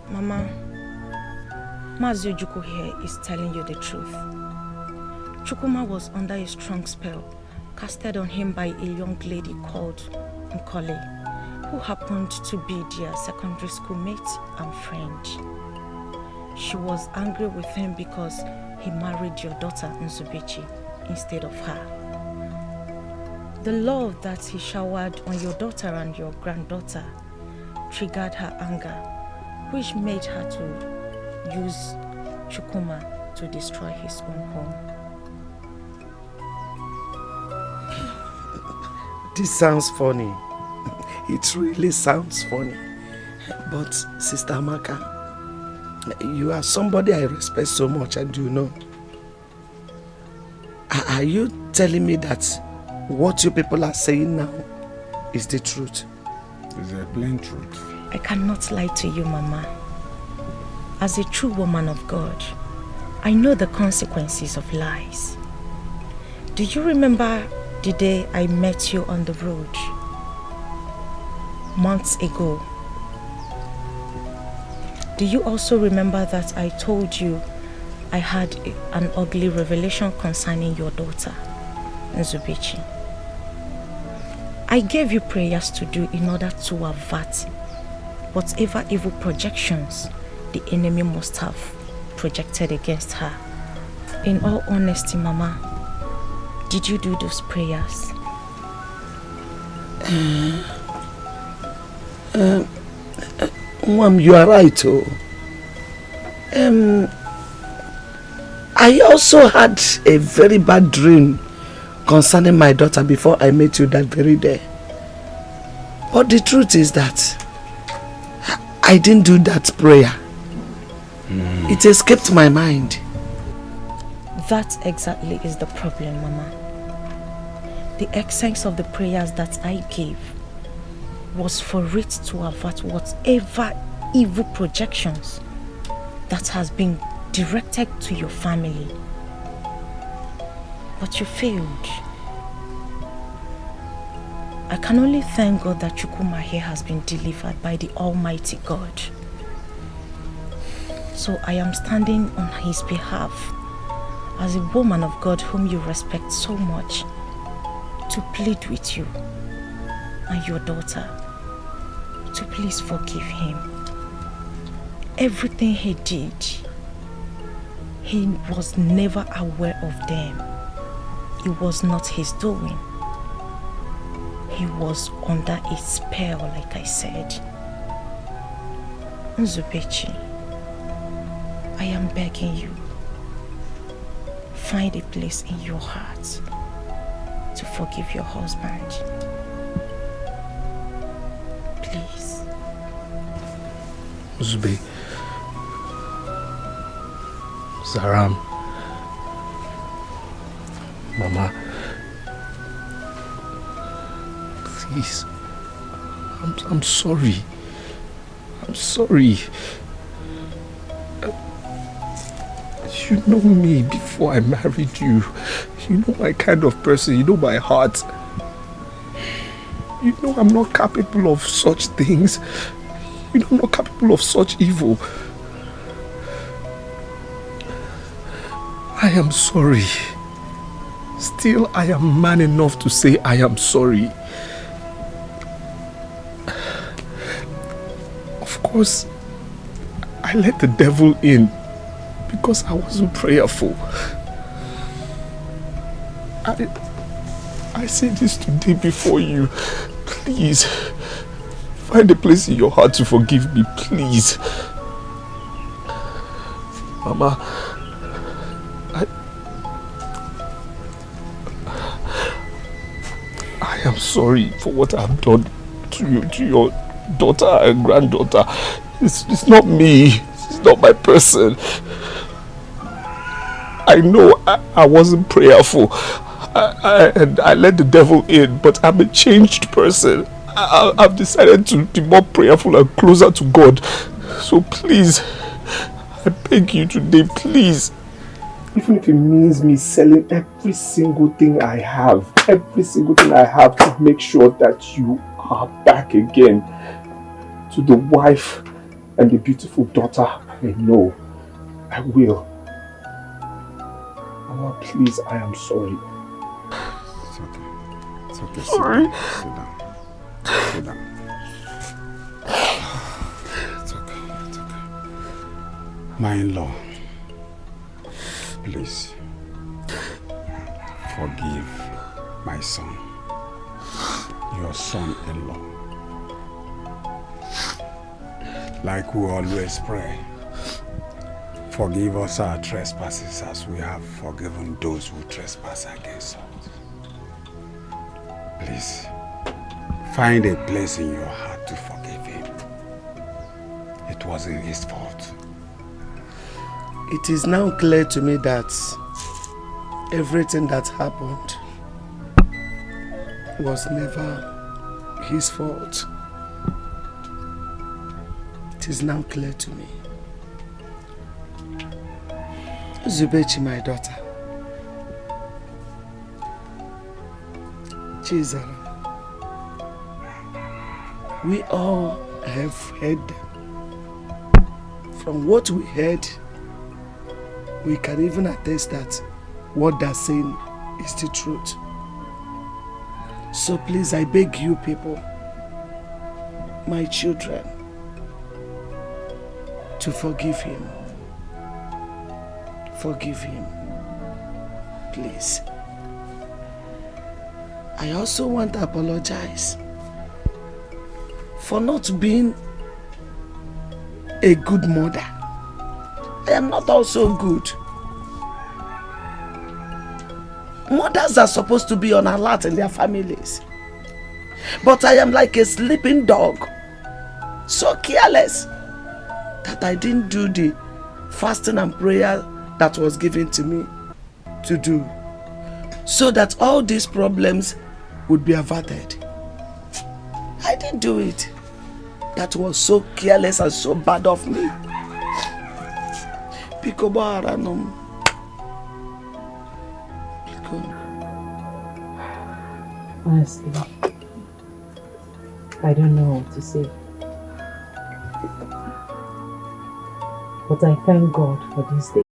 Mama, Mazojuku here is telling you the truth. Chukwuma was under a strong spell casted on him by a young lady called Nkole, who happened to be their secondary school mate and friend. She was angry with him because he married your daughter Nzubechi instead of her. The love that he showered on your daughter and your granddaughter triggered her anger, which made her to use Chukwuma to destroy his own home. This sounds funny. It really sounds funny. But Sister Amaka, you are somebody I respect so much, and you know. Are you telling me that what you people are saying now is the truth? It's a plain truth. I cannot lie to you, Mama. As a true woman of God, I know the consequences of lies. Do you remember the day I met you on the road months ago? Do you also remember that I told you I had an ugly revelation concerning your daughter, Nzubechi? I gave you prayers to do in order to avert whatever evil projections the enemy must have projected against her. In all honesty, Mama, did you do those prayers? Mom, you are right. I also had a very bad dream concerning my daughter before I met you that very day. But the truth is that I didn't do that prayer. It escaped my mind. That exactly is the problem, Mama. The essence of the prayers that I gave was for it to avert whatever evil projections that has been directed to your family. But you failed. I can only thank God that Chukwuma here has been delivered by the Almighty God. So I am standing on his behalf as a woman of God whom you respect so much to plead with you and your daughter to please forgive him. Everything he did, he was never aware of them. It was not his doing. He was under a spell, like I said. Nzubechi, I am begging you, find a place in your heart to forgive your husband. Please. Zube, Zaram, Mama, please, I'm sorry. I'm sorry. You know me before I married you. You know my kind of person. You know my heart. You know I'm not capable of such things. You know I'm not capable of such evil. I am sorry. Still, I am man enough to say I am sorry. Of course, I let the devil in because I wasn't prayerful. I say this today before you. Please, find a place in your heart to forgive me, please. Mama, I am sorry for what I have done to you, to your daughter and granddaughter. It's not me. It's not my person. I know I wasn't prayerful. And I let the devil in, but I'm a changed person. I've decided to be more prayerful and closer to God. So please, I beg you today, please. Even if it means me selling every single thing I have, to make sure that you are back again to the wife and the beautiful daughter I know, I will. Mama, please, I am sorry. It's okay. It's okay. Sorry. Sit down. Sit down. It's okay. It's okay. My in-law, please forgive my son, your son-in-law. Like we always pray, forgive us our trespasses as we have forgiven those who trespass against us. Please, find a place in your heart to forgive him. It wasn't his fault. It is now clear to me that everything that happened was never his fault. It is now clear to me. Zubechi, my daughter. Chizara. We all have heard them. From what we heard, we can even attest that what they're saying is the truth. So please, I beg you people, my children, to forgive him. Forgive him, please. I also want to apologize for not being a good mother. I am not also good. Mothers are supposed to be on alert in their families. But I am like a sleeping dog, so careless that I didn't do the fasting and prayer that was given to me to do, so that all these problems would be averted. I didn't do it. That was so careless and so bad of me. Pico Baranum. Honestly, I don't know what to say. But I thank God for this day.